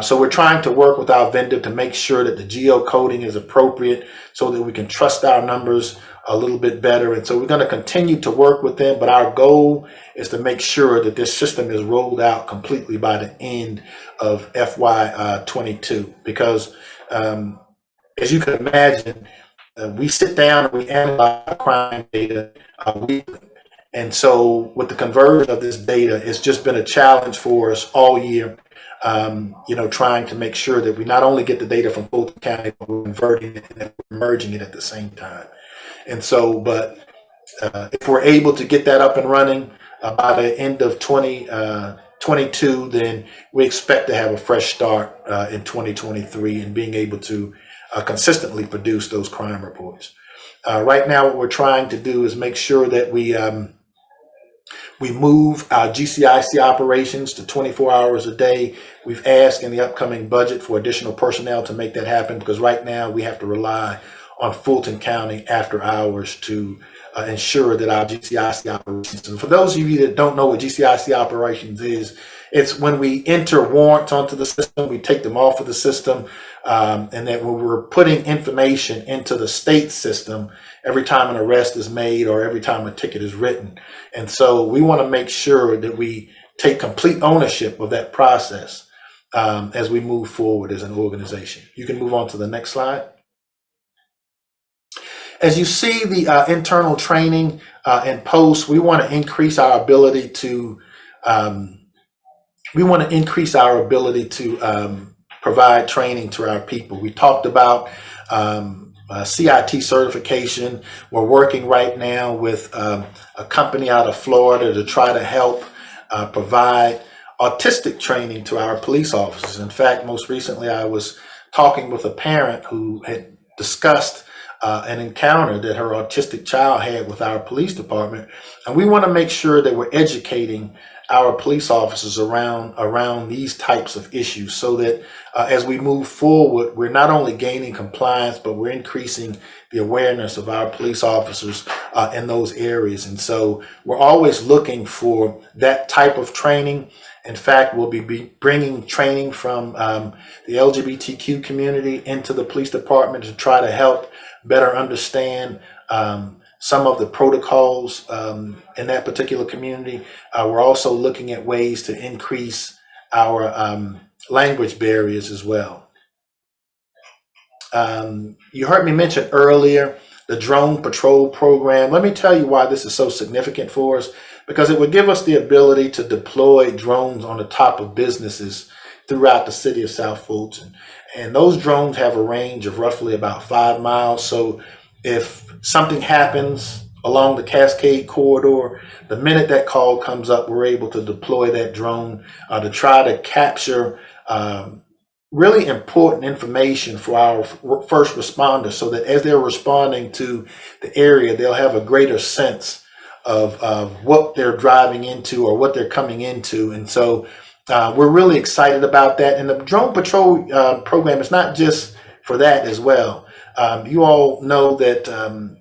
So we're trying to work with our vendor to make sure that the geocoding is appropriate so that we can trust our numbers a little bit better. And so we're going to continue to work with them, but our goal is to make sure that this system is rolled out completely by the end of FY22. Because as you can imagine, we sit down and we analyze crime data weekly. And so with the conversion of this data, it's just been a challenge for us all year, trying to make sure that we not only get the data from Fulton County, but we're converting it and we're merging it at the same time. And so, but if we're able to get that up and running by the end of 2022, then we expect to have a fresh start in 2023 and being able to consistently produce those crime reports. Right now, what we're trying to do is make sure that we move our GCIC operations to 24 hours a day. We've asked in the upcoming budget for additional personnel to make that happen, because right now we have to rely on Fulton County after hours to ensure that our GCIC operations. And for those of you that don't know what GCIC operations is, it's when we enter warrants onto the system, we take them off of the system, and that when we're putting information into the state system every time an arrest is made or every time a ticket is written. And so we want to make sure that we take complete ownership of that process as we move forward as an organization. You can move on to the next slide. As you see the internal training and posts, we want to increase our ability to provide training to our people. We talked about CIT certification. We're working right now with a company out of Florida to try to help provide autistic training to our police officers. In fact, most recently I was talking with a parent who had discussed an encounter that her autistic child had with our police department. And we want to make sure that we're educating our police officers around these types of issues, so that as we move forward, we're not only gaining compliance, but we're increasing the awareness of our police officers in those areas. And so we're always looking for that type of training. In fact, we'll be bringing training from the LGBTQ community into the police department to try to help better understand some of the protocols in that particular community. We're also looking at ways to increase our language barriers as well. You heard me mention earlier the drone patrol program. Let me tell you why this is so significant for us, because it would give us the ability to deploy drones on the top of businesses throughout the city of South Fulton. And those drones have a range of roughly about 5 miles. So if something happens along the Cascade corridor, the minute that call comes up, we're able to deploy that drone to try to capture really important information for our first responders, so that as they're responding to the area, they'll have a greater sense of what they're driving into or what they're coming into. And so we're really excited about that. And the drone patrol program is not just for that as well. You all know that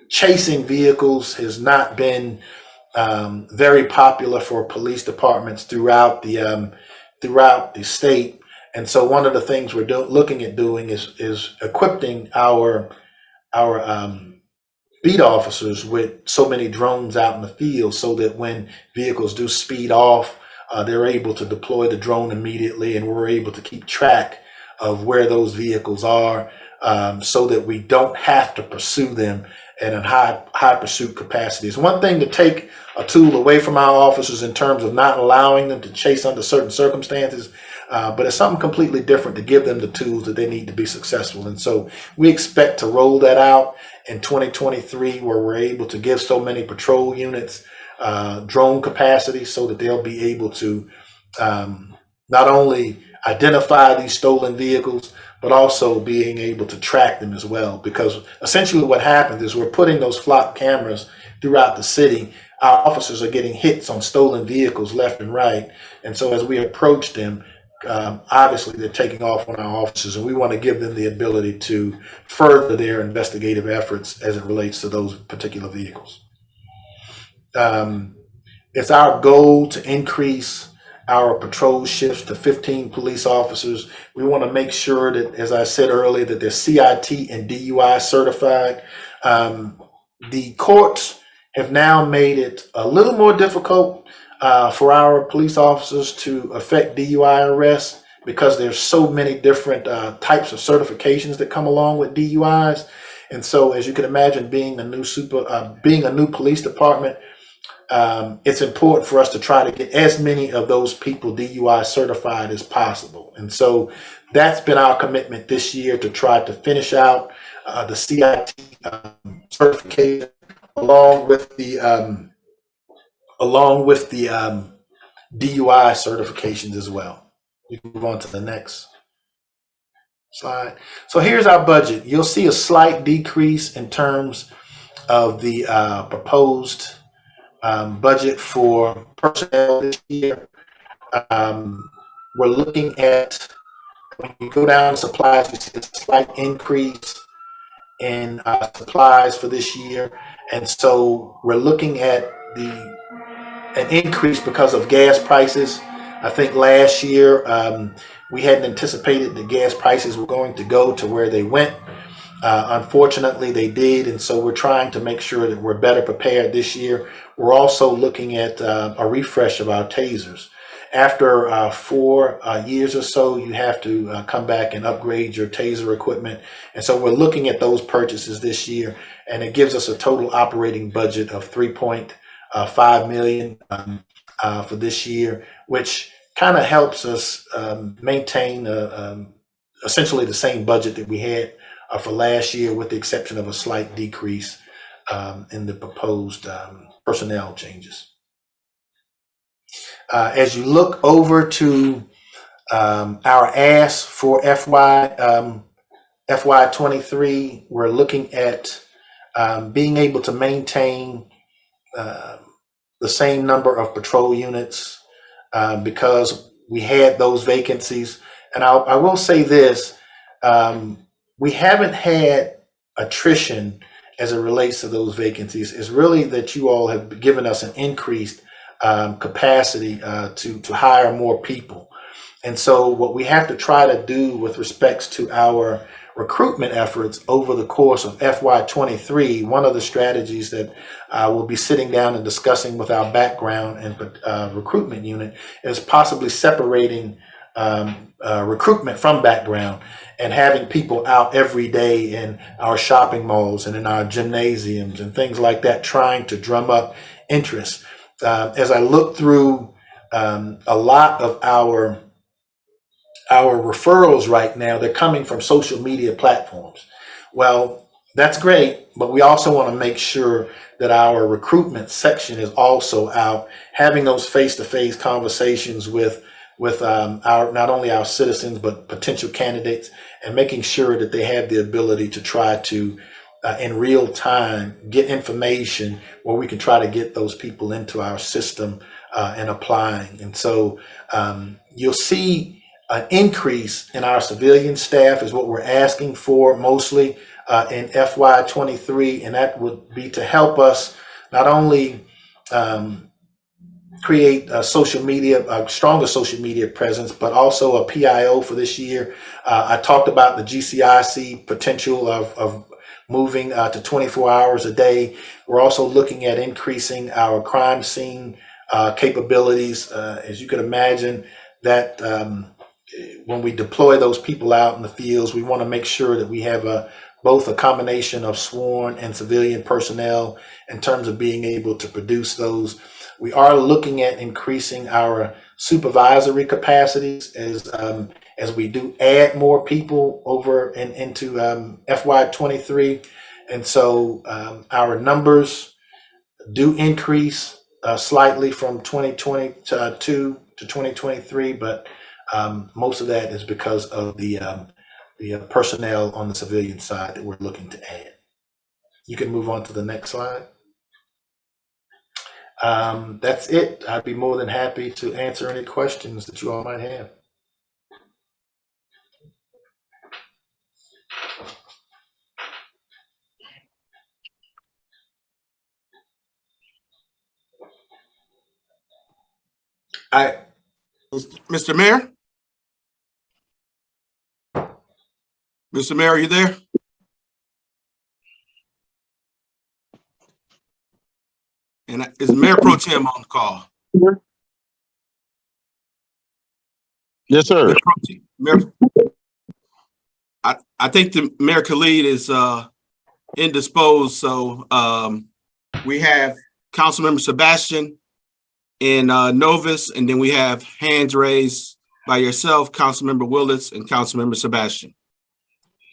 chasing vehicles has not been very popular for police departments throughout the state. And so one of the things we're looking at doing is equipping our beat officers with so many drones out in the field, so that when vehicles do speed off, they're able to deploy the drone immediately, and we're able to keep track of where those vehicles are, so that we don't have to pursue them at a high pursuit capacity. It's one thing to take a tool away from our officers in terms of not allowing them to chase under certain circumstances, but it's something completely different to give them the tools that they need to be successful. And so we expect to roll that out in 2023, where we're able to give so many patrol units drone capacity, so that they'll be able to not only identify these stolen vehicles, but also being able to track them as well. Because essentially what happens is we're putting those flock cameras throughout the city. Our officers are getting hits on stolen vehicles left and right. And so as we approach them, obviously they're taking off on our officers, and we want to give them the ability to further their investigative efforts as it relates to those particular vehicles. It's our goal to increase our patrol shifts to 15 police officers. We want to make sure that, as I said earlier, that they're CIT and DUI certified. The courts have now made it a little more difficult for our police officers to effect DUI arrests, because there's so many different types of certifications that come along with DUIs. And so, as you can imagine, being a new police department, it's important for us to try to get as many of those people DUI certified as possible. And so that's been our commitment this year, to try to finish out the CIT certification along with the DUI certifications as well. We can move on to the next slide. So here's our budget. You'll see a slight decrease in terms of the proposed budget for personnel this year. We're looking at, when you go down to supplies, you see a slight increase in supplies for this year. And so we're looking at an increase because of gas prices. I think last year we hadn't anticipated that gas prices were going to go to where they went. Unfortunately, they did, and so we're trying to make sure that we're better prepared this year. We're also looking at a refresh of our tasers. After 4 years or so, you have to come back and upgrade your taser equipment. And so we're looking at those purchases this year, and it gives us a total operating budget of $3.5 million for this year, which kind of helps us maintain essentially the same budget that we had for last year, with the exception of a slight decrease in the proposed personnel changes. As you look over to our ask for FY23, we're looking at being able to maintain the same number of patrol units because we had those vacancies. And I will say this, we haven't had attrition as it relates to those vacancies. It's really that you all have given us an increased capacity to hire more people. And so what we have to try to do with respects to our recruitment efforts over the course of FY23, one of the strategies that we'll be sitting down and discussing with our background and recruitment unit is possibly separating recruitment from background and having people out every day in our shopping malls and in our gymnasiums and things like that, trying to drum up interest. As I look through a lot of our referrals right now, they're coming from social media platforms. Well, that's great, but we also want to make sure that our recruitment section is also out having those face-to-face conversations with with our not only our citizens but potential candidates, and making sure that they have the ability to try to in real time get information where we can try to get those people into our system and applying. And so you'll see an increase in our civilian staff is what we're asking for mostly in FY23, and that would be to help us not only create a stronger social media presence, but also a PIO for this year. I talked about the GCIC potential of moving to 24 hours a day. We're also looking at increasing our crime scene capabilities. As you can imagine, that when we deploy those people out in the fields, we want to make sure that we have both a combination of sworn and civilian personnel in terms of being able to produce those. We are looking at increasing our supervisory capacities as we do add more people over into FY23. And so our numbers do increase slightly from 2022 to 2023, but most of that is because of the personnel on the civilian side that we're looking to add. You can move on to the next slide. That's it. I'd be more than happy to answer any questions that you all might have. Mr. Mayor? Mr. Mayor, are you there? And is Mayor Pro Tem on the call? Yes, sir. Mayor, I think the Mayor Khalid is indisposed, so we have Councilmember Sebastian in Novus, and then we have hands raised by yourself, Councilmember Willis, and Councilmember Sebastian.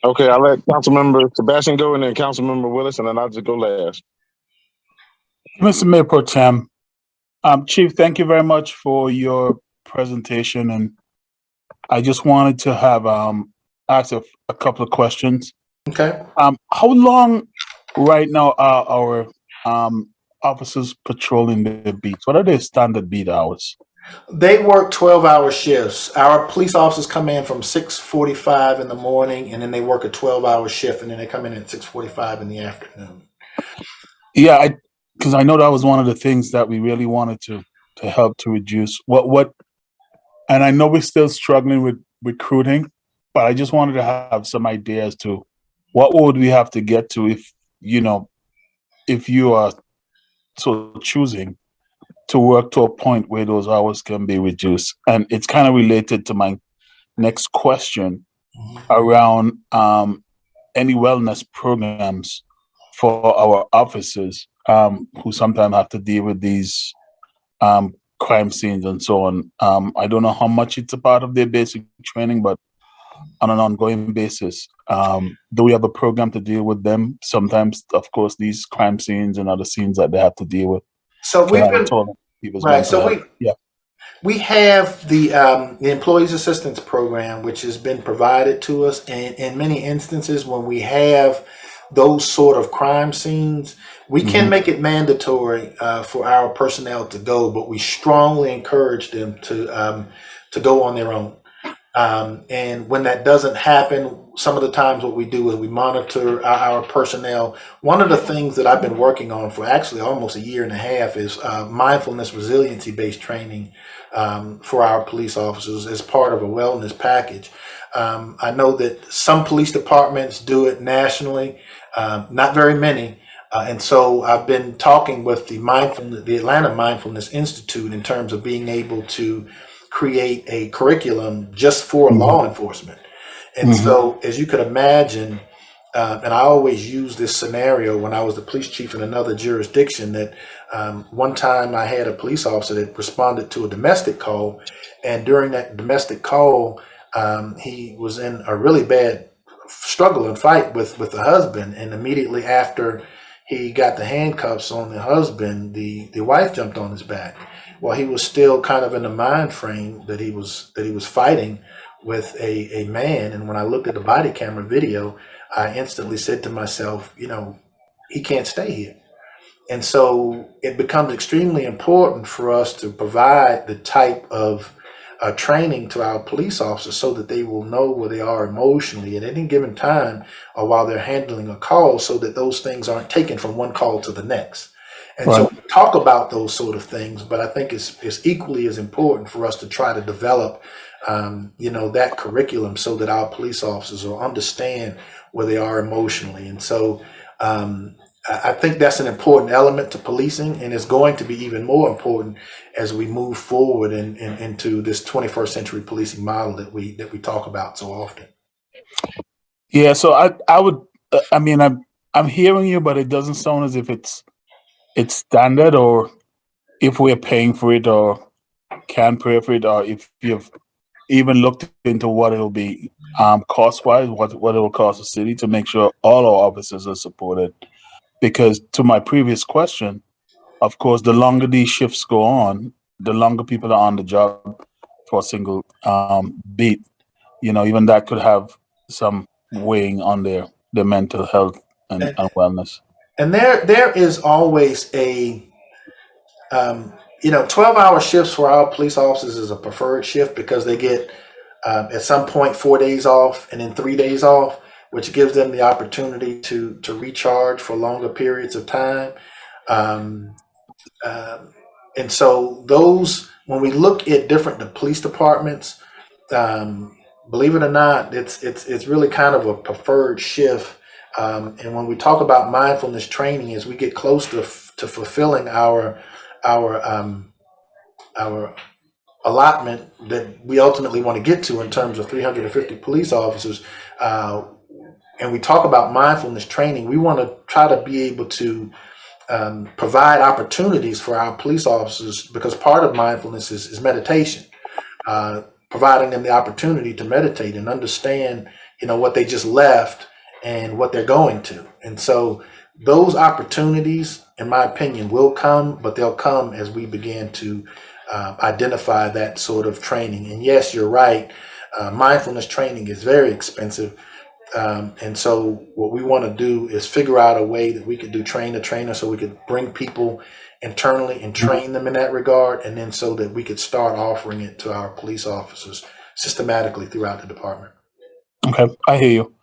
Okay, I'll let Councilmember Sebastian go, and then Councilmember Willis, and then I'll just go last. Mr. Mayor Pro Tem, Chief, thank you very much for your presentation, and I just wanted to have ask a couple of questions. Okay. How long right now are our officers patrolling their beats? What are their standard beat hours? They work 12-hour shifts. Our police officers come in from 6:45 in the morning, and then they work a 12-hour shift, and then they come in at 6:45 in the afternoon. Yeah, because I know that was one of the things that we really wanted to help to reduce what, and I know we're still struggling with recruiting, but I just wanted to have some ideas to what would we have to get to if you are so choosing to work to a point where those hours can be reduced. And it's kind of related to my next question around any wellness programs for our officers who sometimes have to deal with these crime scenes and so on. I don't know how much it's a part of their basic training, but on an ongoing basis, do we have a program to deal with them? Sometimes, of course, these crime scenes and other scenes that they have to deal with. So we've been right. So we have the Employees Assistance Program, which has been provided to us, and in many instances, when we have those sort of crime scenes, we can make it mandatory for our personnel to go, but we strongly encourage them to go on their own. And when that doesn't happen, some of the times what we do is we monitor our personnel. One of the things that I've been working on for actually almost a year and a half is mindfulness resiliency-based training for our police officers as part of a wellness package. I know that some police departments do it nationally, not very many. And so I've been talking with the Atlanta Mindfulness Institute in terms of being able to create a curriculum just for law enforcement. And so, as you could imagine, and I always use this scenario when I was the police chief in another jurisdiction, that one time I had a police officer that responded to a domestic call, and during that domestic call, he was in a really bad struggle and fight with the husband, and immediately after he got the handcuffs on the husband, the wife jumped on his back. while he was still kind of in the mind frame that he was fighting with a man. And when I looked at the body camera video, I instantly said to myself, you know, he can't stay here. And so it becomes extremely important for us to provide the type of training to our police officers so that they will know where they are emotionally at any given time or while they're handling a call, so that those things aren't taken from one call to the next. And so we talk about those sort of things, but I think it's equally as important for us to try to develop, you know, that curriculum so that our police officers will understand where they are emotionally. And so I think that's an important element to policing, and it's going to be even more important as we move forward into this 21st century policing model that we talk about so often. Yeah, so I would, I mean, I'm hearing you, but it doesn't sound as if it's standard, or if we're paying for it or can pay for it, or if you've even looked into what it'll be cost-wise, what it will cost the city to make sure all our officers are supported. Because to my previous question, of course, the longer these shifts go on, the longer people are on the job for a single beat. You know, even that could have some weighing on their mental health and wellness. And there is always a, you know, 12-hour shifts for our police officers is a preferred shift because they get at some point 4 days off and then 3 days off, which gives them the opportunity to recharge for longer periods of time. And so those, when we look at the police departments, believe it or not, it's really kind of a preferred shift. And when we talk about mindfulness training, as we get close to fulfilling our allotment that we ultimately want to get to in terms of 350 police officers, and we talk about mindfulness training, we want to try to be able to provide opportunities for our police officers, because part of mindfulness is meditation, providing them the opportunity to meditate and understand, you know, what they just left and what they're going to. And so those opportunities, in my opinion, will come, but they'll come as we begin to identify that sort of training. And yes, you're right. Mindfulness training is very expensive. And so what we want to do is figure out a way that we could do train the trainer, so we could bring people internally and train them in that regard, and then so that we could start offering it to our police officers systematically throughout the department. Okay, I hear you.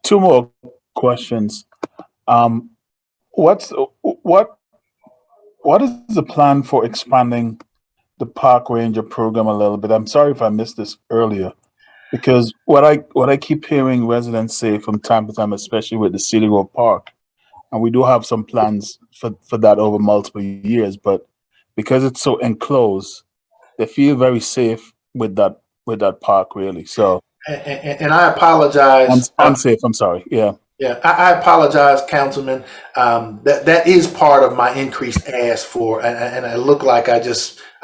Two more questions. What is the plan for expanding the park ranger program a little bit? I'm sorry if I missed this earlier, because what I keep hearing residents say from time to time, especially with the City Road Park, and we do have some plans for that over multiple years, but because it's so enclosed, they feel very safe with that park, really. So, and I apologize. Unsafe. I'm sorry. Yeah. Yeah, I apologize, Councilman. That is part of my increased ask for, and I look like I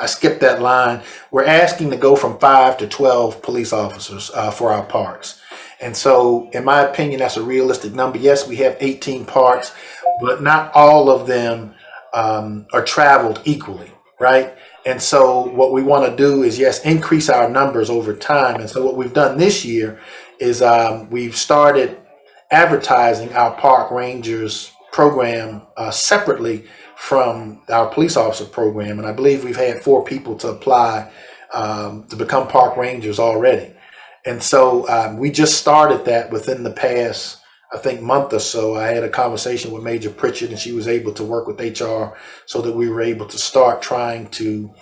skipped that line. We're asking to go from 5 to 12 police officers for our parks. And so, in my opinion, that's a realistic number. Yes, we have 18 parks, but not all of them are traveled equally, right? And so what we want to do is, yes, increase our numbers over time. And so what we've done this year is we've started advertising our park rangers program separately from our police officer program. And I believe we've had 4 people to apply to become park rangers already. And so we just started that within the past, I think, month or so. I had a conversation with Major Pritchard, and she was able to work with HR so that we were able to start trying to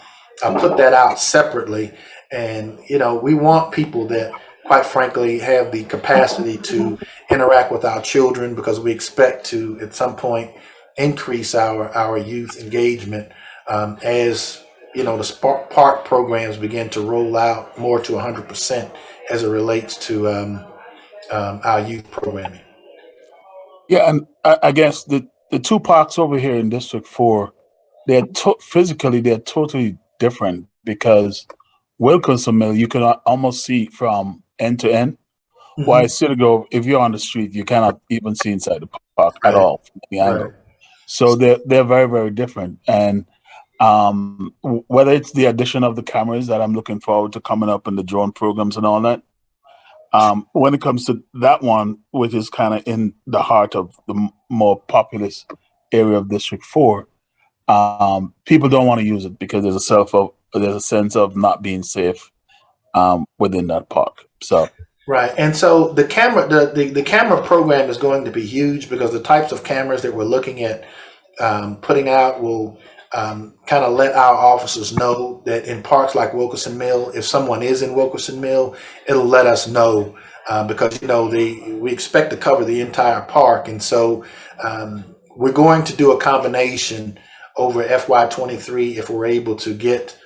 put that out separately. And, you know, we want people that, quite frankly, have the capacity to interact with our children, because we expect to, at some point, increase our youth engagement as, you know, the park programs begin to roll out more to 100% as it relates to our youth programming. Yeah, and I guess the 2 parks over here in District 4, they're physically they're totally different, because Wilkinson Mill you can almost see from end to end. Mm-hmm. While City Grove, if you're on the street, you cannot even see inside the park at all from the angle. So they're very, very different. And Whether it's the addition of the cameras that I'm looking forward to coming up in the drone programs and all that. When it comes to that one, which is kind of in the heart of the more populous area of District 4, people don't want to use it because there's a sense of not being safe within that park. So Right. And so the camera program is going to be huge because the types of cameras that we're looking at putting out will kind of let our officers know that in parks like Wilkerson Mill, if someone is in Wilkerson Mill, it'll let us know because we expect to cover the entire park, and so we're going to do a combination over FY23 if we're able to get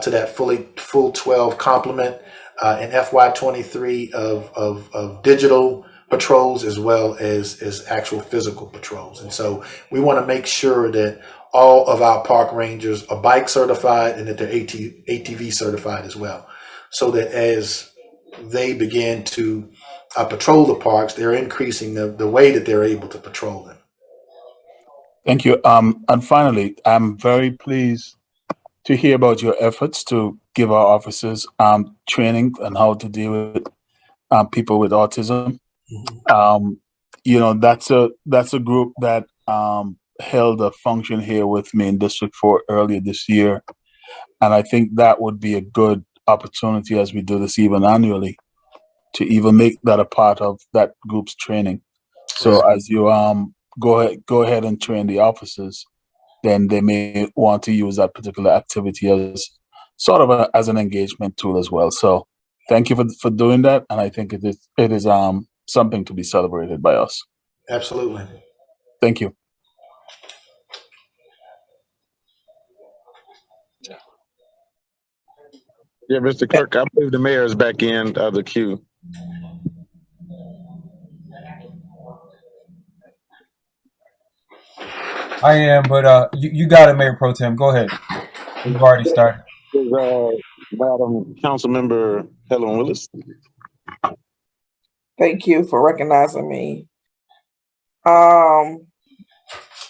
to that full 12 complement in FY23 of digital patrols as well as actual physical patrols. And so we want to make sure that all of our park rangers are bike certified and that they're ATV certified as well, so that as they begin to patrol the parks, they're increasing the way that they're able to patrol them. thank you. And finally, I'm very pleased to hear about your efforts to give our officers training on how to deal with people with autism. That's a group that held a function here with me in District 4 earlier this year, and I think that would be a good opportunity as we do this even annually to even make that a part of that group's training. So as you go ahead and train the officers, then they may want to use that particular activity as sort of as an engagement tool as well. So thank you for doing that, and I think it is something to be celebrated by us. Absolutely. Thank you. Yeah, Mr. Clerk, I believe the mayor is back in the queue. I am, but you got it, Mayor Pro Tem. Go ahead. You've already started. Madam Councilmember Helen Willis. Thank you for recognizing me.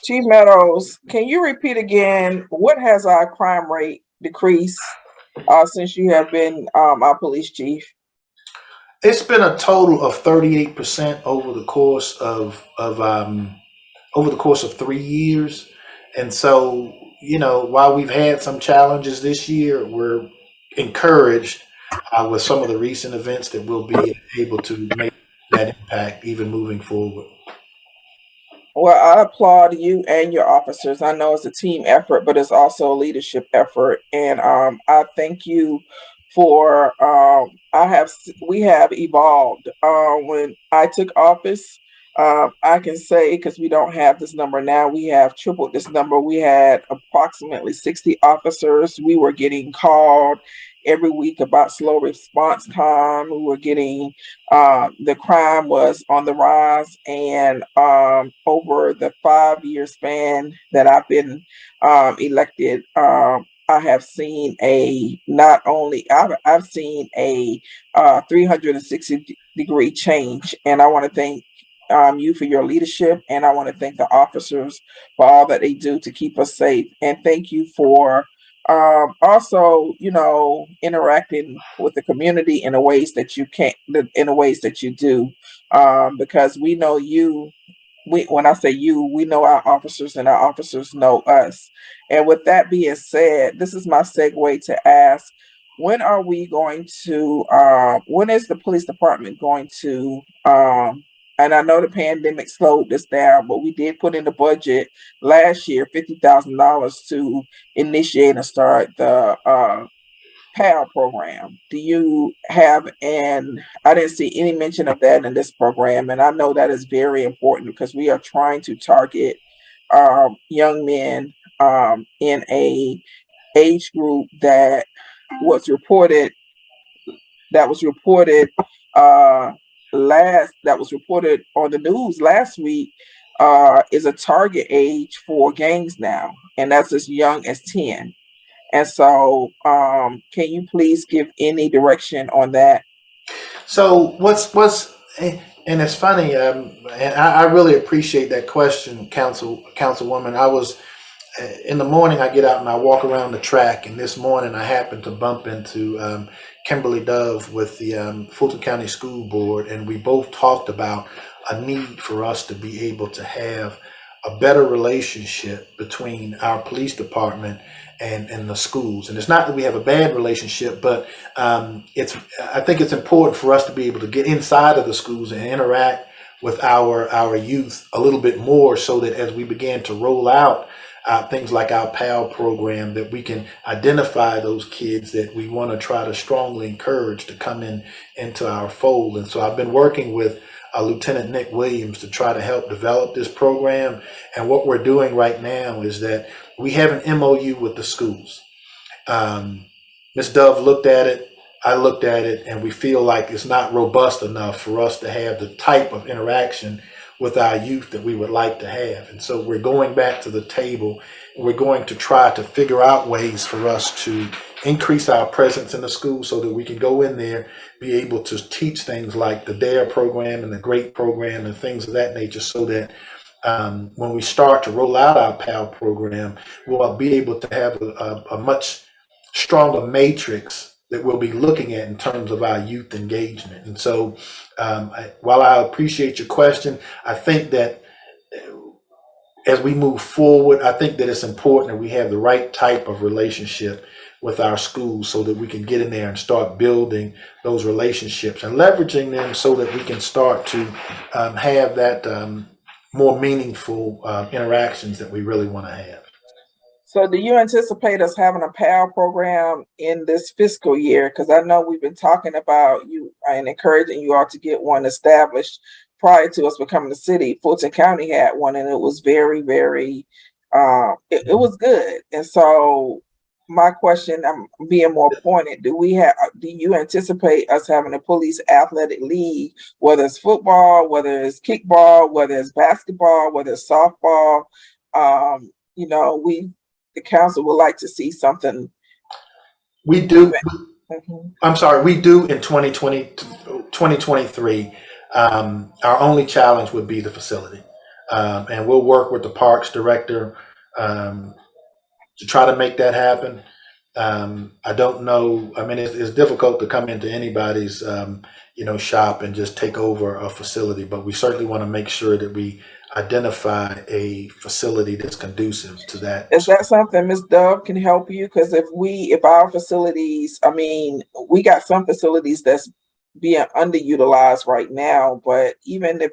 Chief Meadows, can you repeat again, what has our crime rate decreased since you have been our police chief? It's been a total of 38% over the course of 3 years. And so, while we've had some challenges this year, we're encouraged with some of the recent events that we'll be able to make that impact even moving forward. Well, I applaud you and your officers. I know it's a team effort, but it's also a leadership effort. And I thank you for we have evolved. When I took office, I can say, because we don't have this number now, we have tripled this number. We had approximately 60 officers. We were getting called every week about slow response time. We were getting the crime was on the rise, and over the 5-year span that I've been elected, I have seen I've seen a 360-degree change, and I want to thank you for your leadership, and I want to thank the officers for all that they do to keep us safe, and thank you for also, interacting with the community in the ways that you do, because we know you. When I say you, we know our officers and our officers know us. And with that being said, this is my segue to ask, when are we going to, when is the police department going to, and I know the pandemic slowed this down, but we did put in the budget last year, $50,000 to initiate and start the PAL program. Do you have, and I didn't see any mention of that in this program, and I know that is very important because we are trying to target young men in a age group that was reported on the news last week is a target age for gangs now, and that's as young as 10. And so can you please give any direction on that? So and it's funny, and I really appreciate that question, Councilwoman. I was in the morning, I get out and I walk around the track. And this morning, I happened to bump into Kimberly Dove with the Fulton County School Board, and we both talked about a need for us to be able to have a better relationship between our police department and the schools. And it's not that we have a bad relationship, but I think it's important for us to be able to get inside of the schools and interact with our youth a little bit more, so that as we begin to roll out things like our PAL program, that we can identify those kids that we want to try to strongly encourage to come into our fold. And so I've been working with Lieutenant Nick Williams to try to help develop this program. And what we're doing right now is that we have an MOU with the schools. Ms. Dove looked at it, I looked at it, and we feel like it's not robust enough for us to have the type of interaction with our youth that we would like to have. And so we're going back to the table. We're going to try to figure out ways for us to increase our presence in the school, so that we can go in there, be able to teach things like the DARE program and the GREAT program and things of that nature, so that when we start to roll out our PAL program, we'll be able to have a much stronger matrix that we'll be looking at in terms of our youth engagement. And so while I appreciate your question, I think that as we move forward, I think that it's important that we have the right type of relationship with our schools, so that we can get in there and start building those relationships and leveraging them, so that we can start to have that more meaningful interactions that we really want to have. So do you anticipate us having a PAL program in this fiscal year? Because I know we've been talking about you and encouraging you all to get one established. Prior to us becoming the city, Fulton County had one, and it was very, very, it was good. And so my question, I'm being more pointed, do you anticipate us having a police athletic league, whether it's football, whether it's kickball, whether it's basketball, whether it's softball? The council would like to see something. We do. I'm sorry, we do in 2023. Our only challenge would be the facility. And we'll work with the parks director to try to make that happen. I don't know. I mean, it's difficult to come into anybody's, shop and just take over a facility, but we certainly want to make sure that we identify a facility that's conducive to that. Is that something Ms. Dove can help you? Because if our facilities, we got some facilities that's being underutilized right now, but even if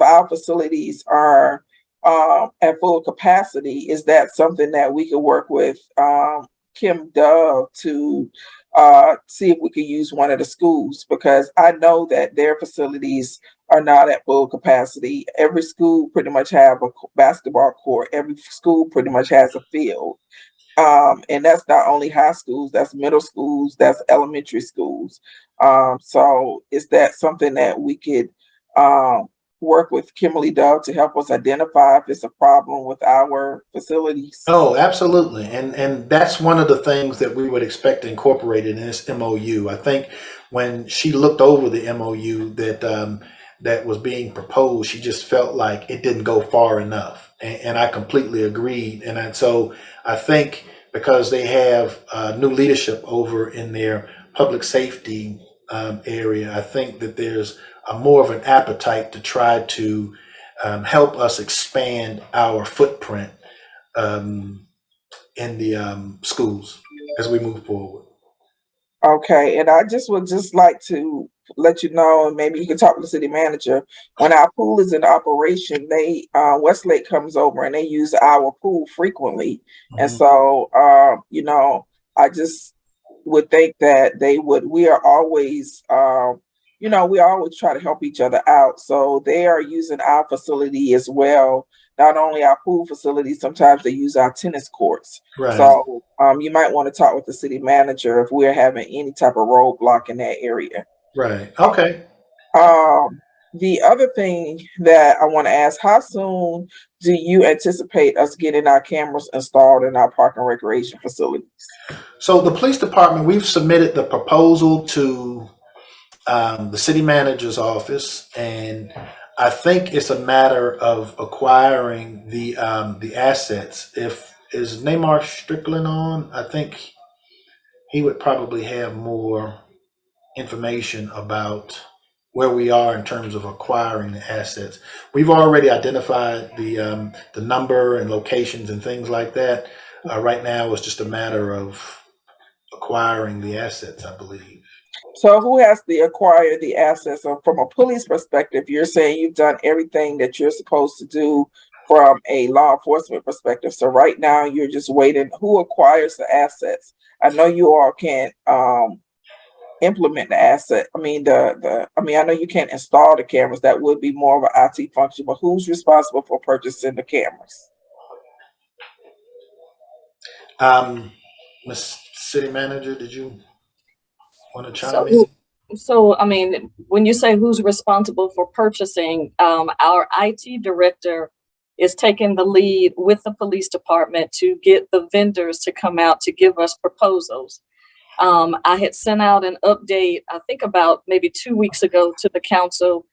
our facilities are at full capacity, is that something that we could work with Kim Dove to see if we could use one of the schools? Because I know that their facilities are not at full capacity. Every school pretty much have a basketball court. Every school pretty much has a field. And that's not only high schools, that's middle schools, that's elementary schools. So is that something that we could work with Kimberly Dove to help us identify if it's a problem with our facilities? Oh, absolutely. And that's one of the things that we would expect incorporated in this MOU. I think when she looked over the MOU that was being proposed, she just felt like it didn't go far enough. And I completely agreed. And so I think because they have new leadership over in their public safety area, I think that there's more of an appetite to try to help us expand our footprint in the schools as we move forward. Okay, and I would like to let you know, and maybe you can talk to the city manager. When our pool is in operation, Westlake comes over and they use our pool frequently. Mm-hmm. And so, I just would think that we are always, we always try to help each other out. So they are using our facility as well. Not only our pool facilities, sometimes they use our tennis courts. Right. So you might want to talk with the city manager if we're having any type of roadblock in that area. Right. Okay. The other thing that I want to ask, how soon do you anticipate us getting our cameras installed in our park and recreation facilities? So the police department, we've submitted the proposal to the city manager's office, and I think it's a matter of acquiring the assets. If is Neymar Strickland on, I think he would probably have more information about where we are in terms of acquiring the assets. We've already identified the number and locations and things like that. Right now, it's just a matter of acquiring the assets, I believe. So who has to acquire the assets? So from a police perspective, you're saying you've done everything that you're supposed to do from a law enforcement perspective. So right now you're just waiting. Who acquires the assets? I know you all can't implement the asset. I mean I know you can't install the cameras. That would be more of an IT function, but who's responsible for purchasing the cameras? Ms. City Manager, did you want to chime So, in? so I mean, when you say who's responsible for purchasing, our IT director is taking the lead with the police department to get the vendors to come out to give us proposals. I had sent out an update, I think about maybe 2 weeks ago to the council.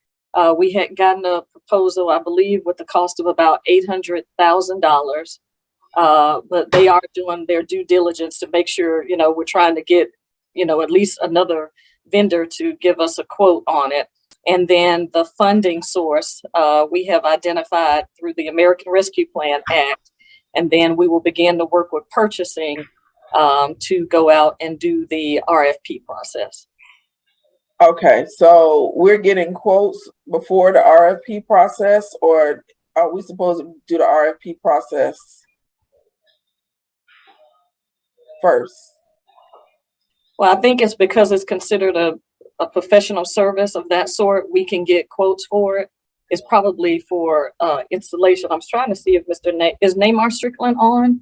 We had gotten a proposal, I believe, with the cost of about $800,000. But they are doing their due diligence to make sure, we're trying to get, at least another vendor to give us a quote on it. And then the funding source, we have identified through the American Rescue Plan Act. And then we will begin to work with purchasing to go out and do the RFP process. Okay, so we're getting quotes before the RFP process, or are we supposed to do the RFP process first? Well, I think it's because it's considered a professional service of that sort. We can get quotes for it. It's probably for installation. I'm trying to see if is Neymar Strickland on?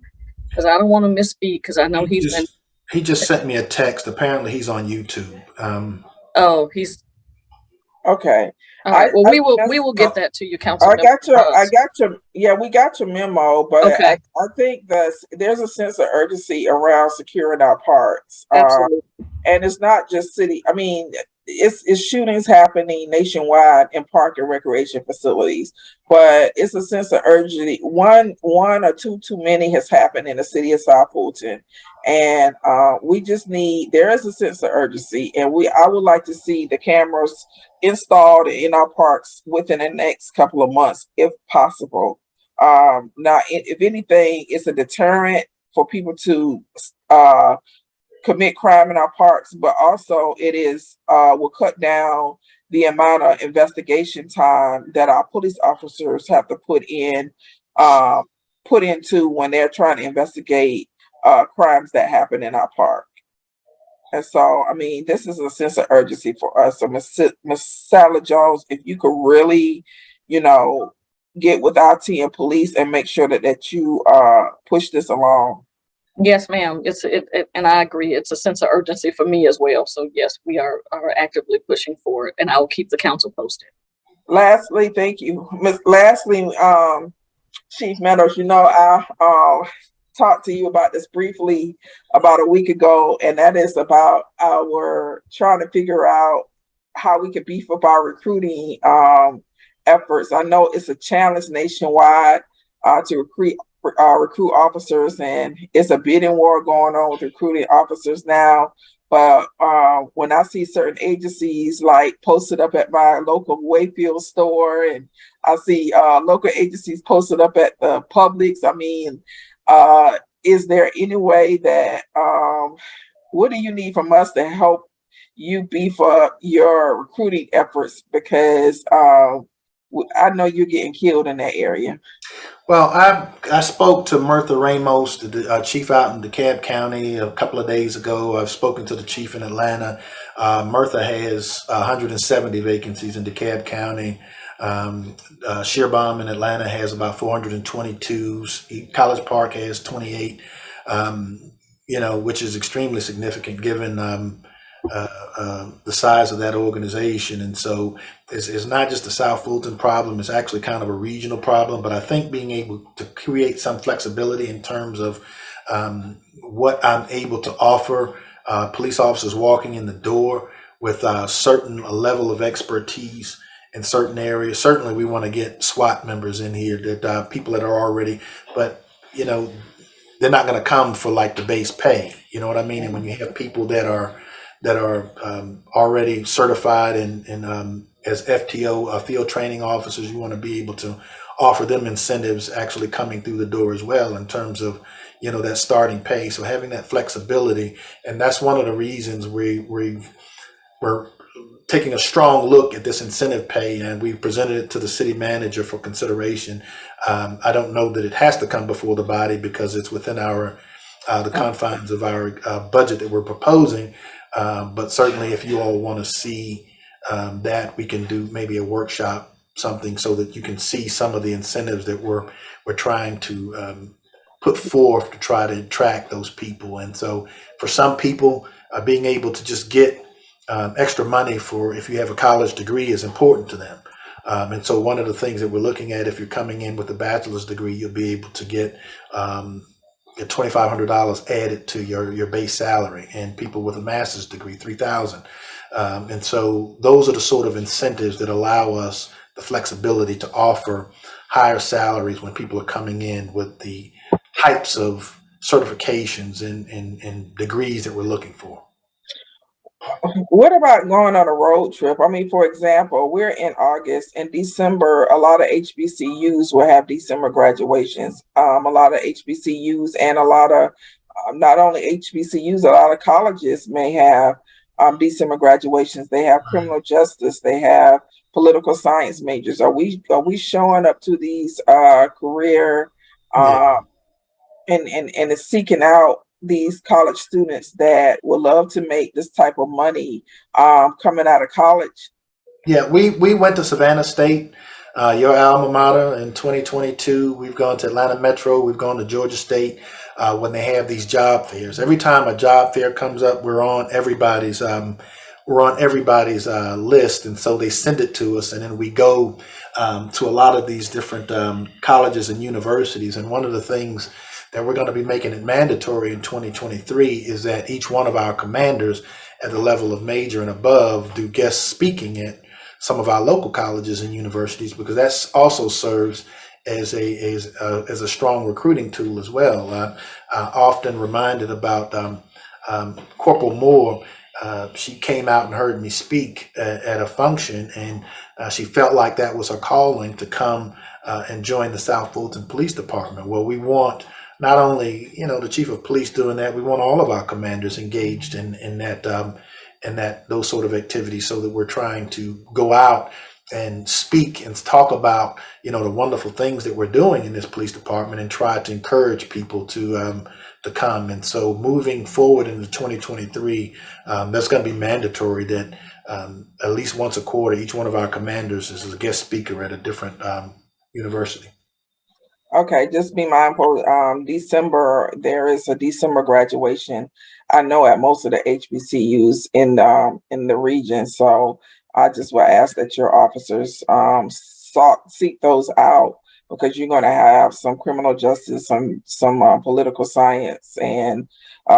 Because I don't want to misspeak, because I know he just sent me a text. Apparently he's on YouTube. Oh, he's okay. All right. Well, we will get that to you, Council. I got your we got your memo, but okay. I think there's a sense of urgency around securing our parks. Absolutely. And it's not just city. I mean, it's shootings happening nationwide in park and recreation facilities, but it's a sense of urgency. One or two too many has happened in the city of South Fulton, and there is a sense of urgency, and I would like to see the cameras installed in our parks within the next couple of months, if possible. Now, if anything, it's a deterrent for people to commit crime in our parks, but also it will cut down the amount of investigation time that our police officers have to put into when they're trying to investigate crimes that happen in our park. And so, I mean, this is a sense of urgency for us. So, Ms. Sally Jones, if you could really, get with IT and police and make sure that you push this along. Yes, ma'am. And I agree. It's a sense of urgency for me as well. So yes, we are actively pushing for it, and I will keep the council posted. Lastly, thank you, Chief Meadows. I talked to you about this briefly about a week ago, and that is about our trying to figure out how we could beef up our recruiting efforts. I know it's a challenge nationwide to recruit officers, and it's a bidding war going on with recruiting officers now. But when I see certain agencies like posted up at my local Wayfield store, and I see local agencies posted up at the Publix, I mean, is there any way that what do you need from us to help you beef up your recruiting efforts? Because I know you're getting killed in that area. Well, I spoke to Mirtha Ramos, the chief out in DeKalb County, a couple of days ago. I've spoken to the chief in Atlanta. Mirtha has 170 vacancies in DeKalb County. Shearbaum in Atlanta has about 422. College Park has 28. Which is extremely significant given the size of that organization. And so it's not just a South Fulton problem, it's actually kind of a regional problem. But I think being able to create some flexibility in terms of what I'm able to offer police officers walking in the door with a certain level of expertise in certain areas. Certainly, we want to get SWAT members in here, that people that are already, but you know, they're not going to come for like the base pay. You know what I mean? And when you have people that are already certified and as FTO field training officers, you want to be able to offer them incentives actually coming through the door as well in terms of, you know, that starting pay. So having that flexibility, and that's one of the reasons we're taking a strong look at this incentive pay, and we presented it to the city manager for consideration. I don't know that it has to come before the body because it's within our the confines of our budget that we're proposing. But certainly, if you all want to see that, we can do maybe a workshop, something so that you can see some of the incentives that we're trying to put forth to try to attract those people. And so, for some people, being able to just get extra money for if you have a college degree is important to them. And so one of the things that we're looking at, if you're coming in with a bachelor's degree, you'll be able to get $2,500 added to your base salary, and people with a master's degree, $3,000. And so those are the sort of incentives that allow us the flexibility to offer higher salaries when people are coming in with the types of certifications and degrees that we're looking for. What about going on a road trip? I mean, for example, we're in August. In December, a lot of HBCUs will have December graduations. A lot of HBCUs and a lot of, not only HBCUs, a lot of colleges may have December graduations. They have criminal justice. They have political science majors. Are we showing up to these career and seeking out these college students that would love to make this type of money coming out of college? Yeah, we went to Savannah State, your alma mater, in 2022. We've gone to Atlanta Metro. We've gone to Georgia State when they have these job fairs. Every time a job fair comes up, we're on everybody's list, and so they send it to us, and then we go to a lot of these different colleges and universities. And one of the things that we're going to be making it mandatory in 2023 is that each one of our commanders at the level of major and above do guest speaking at some of our local colleges and universities, because that also serves as a strong recruiting tool as well. Often reminded about Corporal Moore. She came out and heard me speak at a function, and she felt like that was her calling to come and join the South Fulton Police Department. Well, we want not only, you know, the chief of police doing that, we want all of our commanders engaged in that those sort of activities, so that we're trying to go out and speak and talk about, you know, the wonderful things that we're doing in this police department and try to encourage people to come. And so moving forward into 2023, that's going to be mandatory that at least once a quarter, each one of our commanders is a guest speaker at a different university. Okay, just be mindful. December, there is a December graduation, I know, at most of the HBCUs in the region. So I just will ask that your officers seek those out, because you're going to have some criminal justice, some political science, and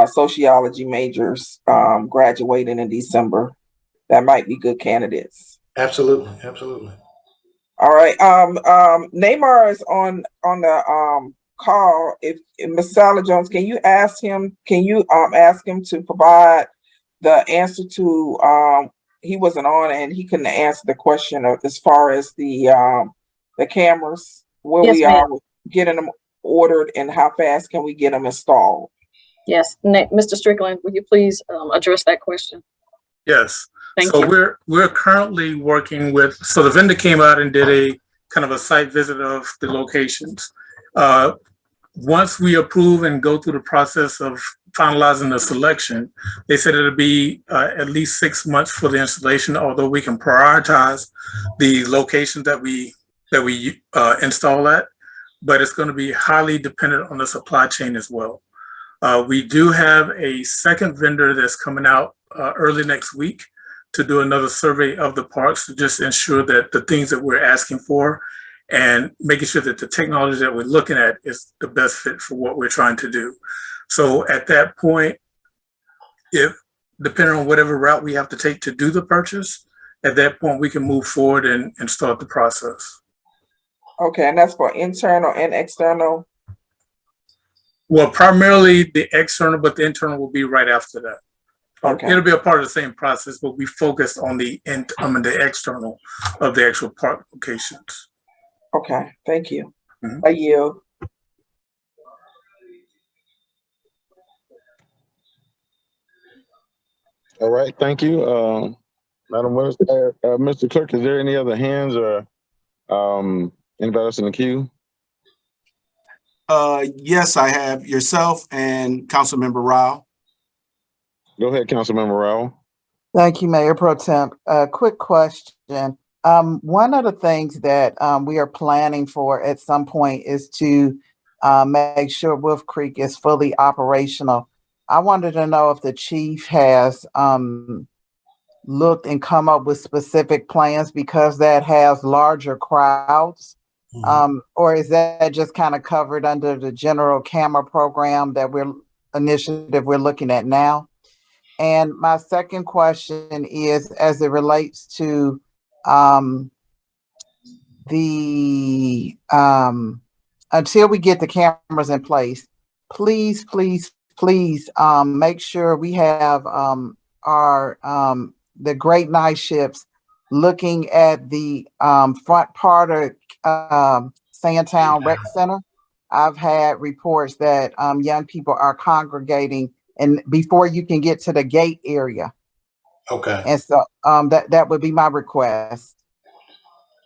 sociology majors graduating in December. That might be good candidates. Absolutely, absolutely. All right. Neymar is on the call. If Ms. Sally Jones, can you ask him to provide the answer to he wasn't on and he couldn't answer the question of, as far as the cameras, where Yes, we ma'am. are with getting them ordered and how fast can we get them installed? Yes, Mr. Strickland, would you please address that question? Yes. Thank so you. we're currently working with, so the vendor came out and did a kind of a site visit of the locations. Once we approve and go through the process of finalizing the selection, they said it'll be at least 6 months for the installation, although we can prioritize the locations that we install at, but it's going to be highly dependent on the supply chain as well. We do have a second vendor that's coming out early next week to do another survey of the parks to just ensure that the things that we're asking for and making sure that the technology that we're looking at is the best fit for what we're trying to do. So at that point, if depending on whatever route we have to take to do the purchase, at that point, we can move forward and start the process. Okay, and that's for internal and external? Well, primarily the external, but the internal will be right after that. Okay. It'll be a part of the same process, but we focus on the external of the actual park locations. Okay, thank you. I yield. All right, thank you, Madam Willis. Mr. Clerk, is there any other hands or anybody else in the queue? Yes, I have yourself and Councilmember Rao. Go ahead, Councilmember Rao. Thank you, Mayor Pro Tem. Quick question. One of the things that we are planning for at some point is to make sure Wolf Creek is fully operational. I wanted to know if the chief has looked and come up with specific plans because that has larger crowds, or is that just kind of covered under the general camera program that initiative we're looking at now? And my second question is, as it relates to until we get the cameras in place, please make sure we have our the great night ships looking at the front part of Sandtown Rec Center. I've had reports that young people are congregating and before you can get to the gate area. Okay. And so that would be my request.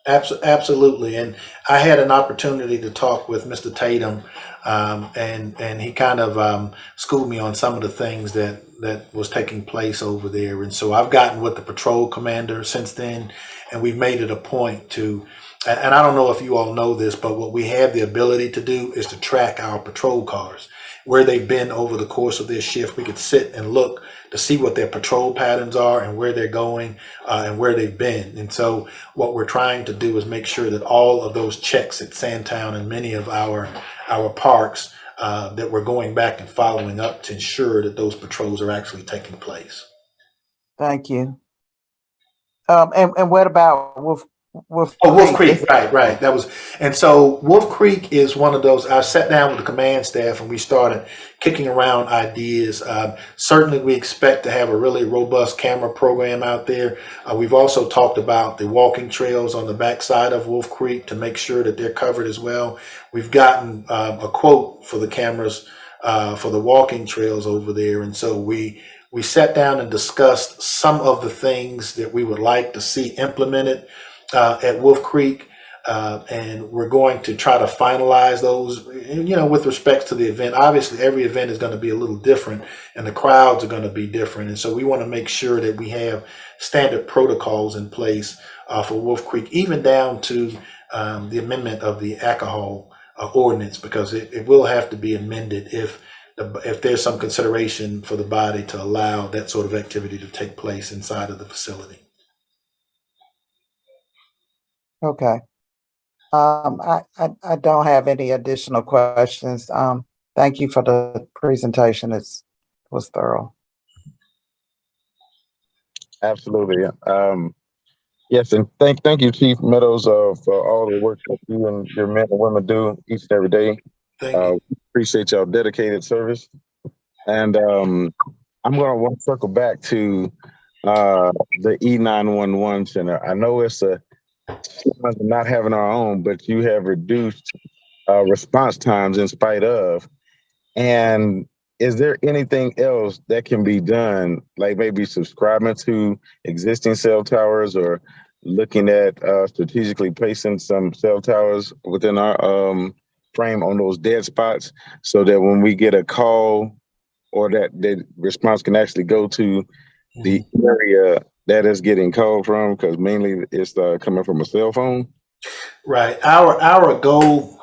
Absolutely. And I had an opportunity to talk with Mr. Tatum, and he kind of schooled me on some of the things that was taking place over there. And so I've gotten with the patrol commander since then, and we've made it a point to, and I don't know if you all know this, but what we have the ability to do is to track our patrol cars, where they've been over the course of their shift. We could sit and look to see what their patrol patterns are and where they're going and where they've been. And so what we're trying to do is make sure that all of those checks at Sandtown and many of our parks that we're going back and following up to ensure that those patrols are actually taking place. Thank you. And what about Wolf Creek, right. That was, and so Wolf Creek is one of those. I sat down with the command staff and we started kicking around ideas. Certainly, we expect to have a really robust camera program out there. We've also talked about the walking trails on the backside of Wolf Creek to make sure that they're covered as well. We've gotten a quote for the cameras for the walking trails over there, and so we sat down and discussed some of the things that we would like to see implemented at Wolf Creek, and we're going to try to finalize those, with respect to the event. Obviously, every event is going to be a little different and the crowds are going to be different. And so we want to make sure that we have standard protocols in place for Wolf Creek, even down to the amendment of the alcohol ordinance, because it will have to be amended if there's some consideration for the body to allow that sort of activity to take place inside of the facility. Okay. I don't have any additional questions. Thank you for the presentation. It was thorough. Absolutely. Yes, and thank you, Chief Meadows, for all the work that you and your men and women do each and every day. Appreciate y'all dedicated service. And I'm going to want to circle back to the E911 Center. I know it's not having our own, but you have reduced response times in spite of. And is there anything else that can be done, like maybe subscribing to existing cell towers or looking at strategically placing some cell towers within our frame on those dead spots so that when we get a call or that the response can actually go to the area that is getting called from, because mainly it's coming from a cell phone? Right. Our goal,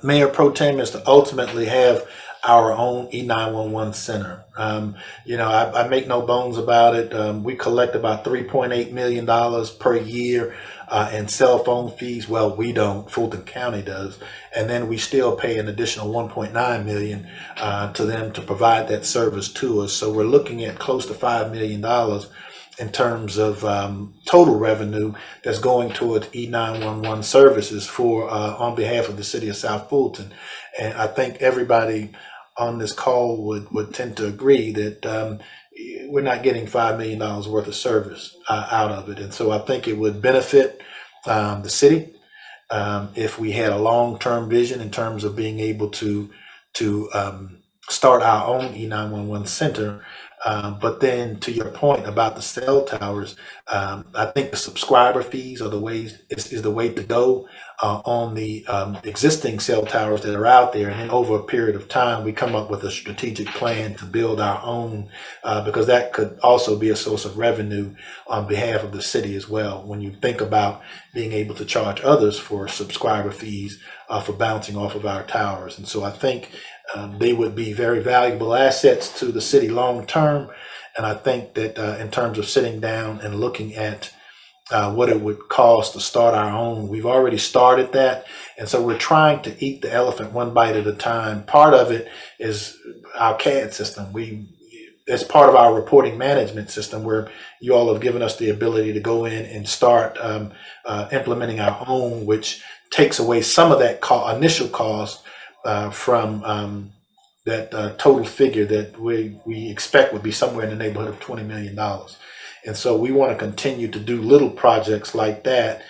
Mayor Pro Tem, is to ultimately have our own E911 center. I make no bones about it. We collect about $3.8 million per year in cell phone fees. Well, we don't, Fulton County does. And then we still pay an additional $1.9 million to them to provide that service to us. So we're looking at close to $5 million in terms of total revenue that's going towards E911 services for on behalf of the city of South Fulton. And I think everybody on this call would tend to agree that we're not getting $5 million worth of service out of it. And so I think it would benefit the city if we had a long-term vision in terms of being able to start our own E911 center. But then to your point about the cell towers, I think the subscriber fees are the ways is the way to go on the existing cell towers that are out there. And then over a period of time, we come up with a strategic plan to build our own, because that could also be a source of revenue on behalf of the city as well. When you think about being able to charge others for subscriber fees for bouncing off of our towers. And so I think they would be very valuable assets to the city long term. And I think that in terms of sitting down and looking at what it would cost to start our own, we've already started that. And so we're trying to eat the elephant one bite at a time. Part of it is our CAD system. It's part of our reporting management system where you all have given us the ability to go in and start implementing our own, which takes away some of that initial cost from that total figure that we expect would be somewhere in the neighborhood of $20 million. And so we want to continue to do little projects like that,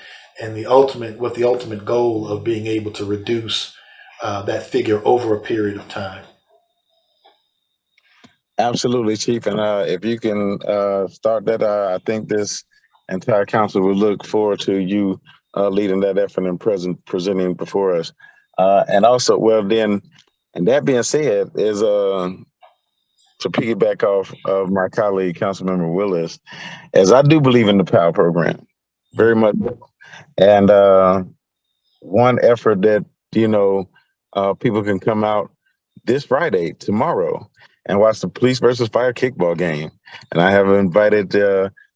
and with the ultimate goal of being able to reduce that figure over a period of time. Absolutely, Chief. And if you can start that, I think this entire council will look forward to you leading that effort and presenting before us. And also, and that being said, is to piggyback off of my colleague, Councilmember Willis, as I do believe in the POW program, very much. And one effort that, people can come out this Friday, tomorrow, and watch the police versus fire kickball game. And I have invited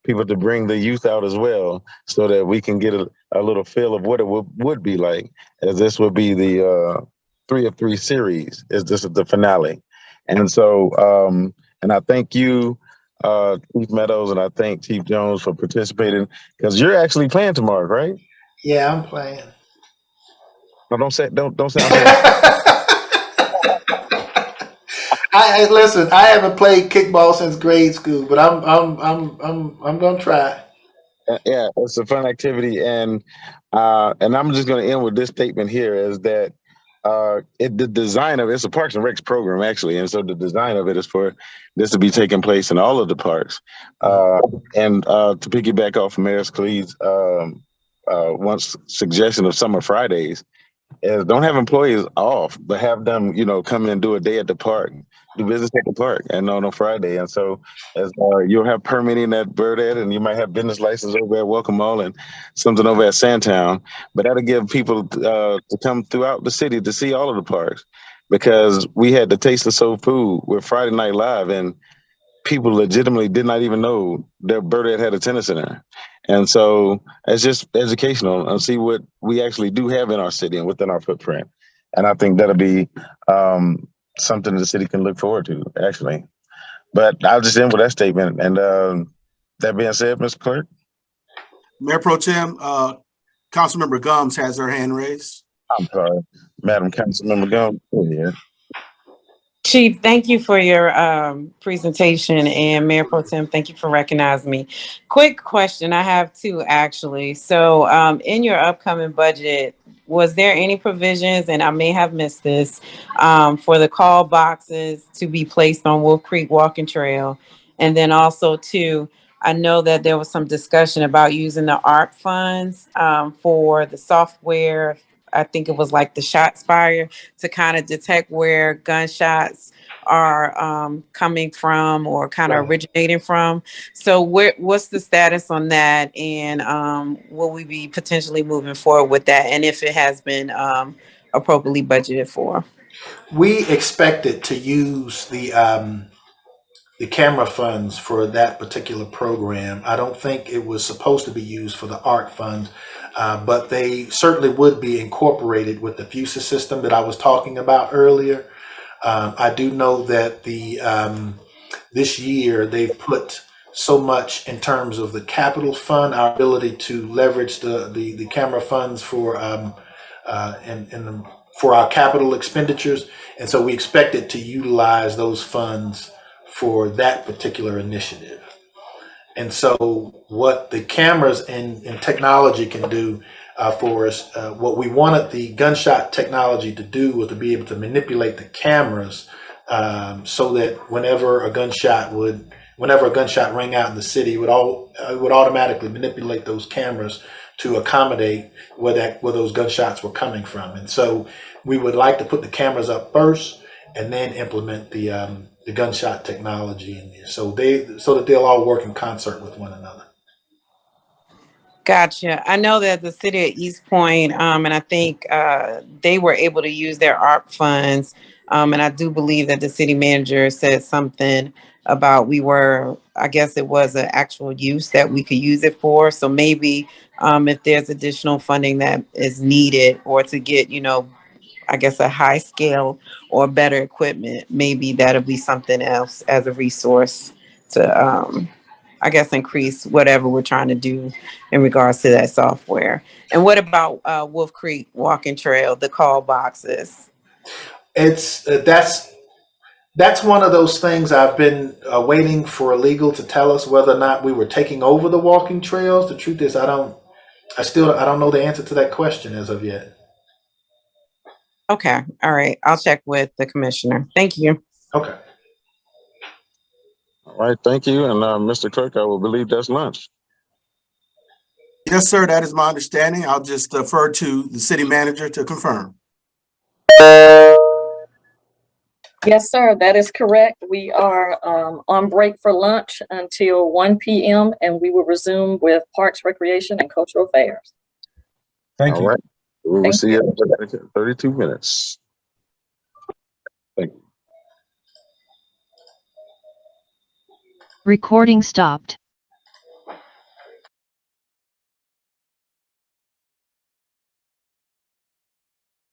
people to bring the youth out as well, so that we can get a little feel of what it would be like, as this would be the 3 of 3 series. This is the finale. And so, and I thank you, Chief Meadows, and I thank Chief Jones for participating, because you're actually playing tomorrow, right? Yeah, I'm playing. No, don't sound so. Listen, I haven't played kickball since grade school, but I'm gonna try. Yeah, it's a fun activity, and I'm just going to end with this statement here: is that the design of it's a Parks and Recs program actually, and so the design of it is for this to be taking place in all of the parks. And to piggyback off of Mayor Scalee's once suggestion of summer Fridays, is don't have employees off, but have them, come in and do a day at the park, do business at the park, and on a Friday. And so, as you'll have permitting at Birdette, and you might have business license over at Welcome Mall and something over at Sandtown, but that'll give people to come throughout the city to see all of the parks, because we had the Taste of Soul Food with Friday Night Live, and people legitimately did not even know that Birdette had a tennis center. And so it's just educational and see what we actually do have in our city and within our footprint. And I think that'll be something the city can look forward to, actually. But I'll just end with that statement. And that being said, Mr. Clerk. Mayor Pro Tem, Councilmember Gums has her hand raised. I'm sorry, Madam Councilmember Gums. Yeah. Chief, thank you for your presentation, and Mayor Pro Tem, thank you for recognizing me. Quick question, I have two actually. So in your upcoming budget, was there any provisions, and I may have missed this, for the call boxes to be placed on Wolf Creek Walking Trail? And then also too, I know that there was some discussion about using the ARP funds for the software. I think it was like the ShotSpire to kind of detect where gunshots are coming from or kind of originating from. So what's the status on that? And will we be potentially moving forward with that? And if it has been appropriately budgeted for? We expected to use the camera funds for that particular program. I don't think it was supposed to be used for the ARC funds, but they certainly would be incorporated with the FUSA system that I was talking about earlier. I do know that this year they've put so much in terms of the capital fund, our ability to leverage the camera funds for for our capital expenditures, and so we expected to utilize those funds for that particular initiative. And so what the cameras and technology can do for us, what we wanted the gunshot technology to do was to be able to manipulate the cameras so that whenever a gunshot rang out in the city, it would automatically manipulate those cameras to accommodate where those gunshots were coming from. And so we would like to put the cameras up first and then implement the gunshot technology in there, so that they'll all work in concert with one another. Gotcha. I know that the city of East Point, and I think they were able to use their ARP funds. And I do believe that the city manager said something about I guess it was an actual use that we could use it for. So maybe if there's additional funding that is needed or to get, I guess a high scale or better equipment, maybe that'll be something else as a resource to, I guess, increase whatever we're trying to do in regards to that software. And what about Wolf Creek Walking Trail, the call boxes? It's that's one of those things I've been waiting for legal to tell us whether or not we were taking over the walking trails. The truth is, I don't know the answer to that question as of yet. Okay. All right. I'll check with the commissioner. Thank you. Okay. All right, thank you. And Mr. Clerk, I will believe that's lunch. Yes, sir, that is my understanding. I'll just defer to the city manager to confirm. Yes, sir, that is correct. We are on break for lunch until 1 p.m. and we will resume with Parks, Recreation, and Cultural Affairs. Thank you. All right, we will see you in 32 minutes. Thank you. Recording stopped.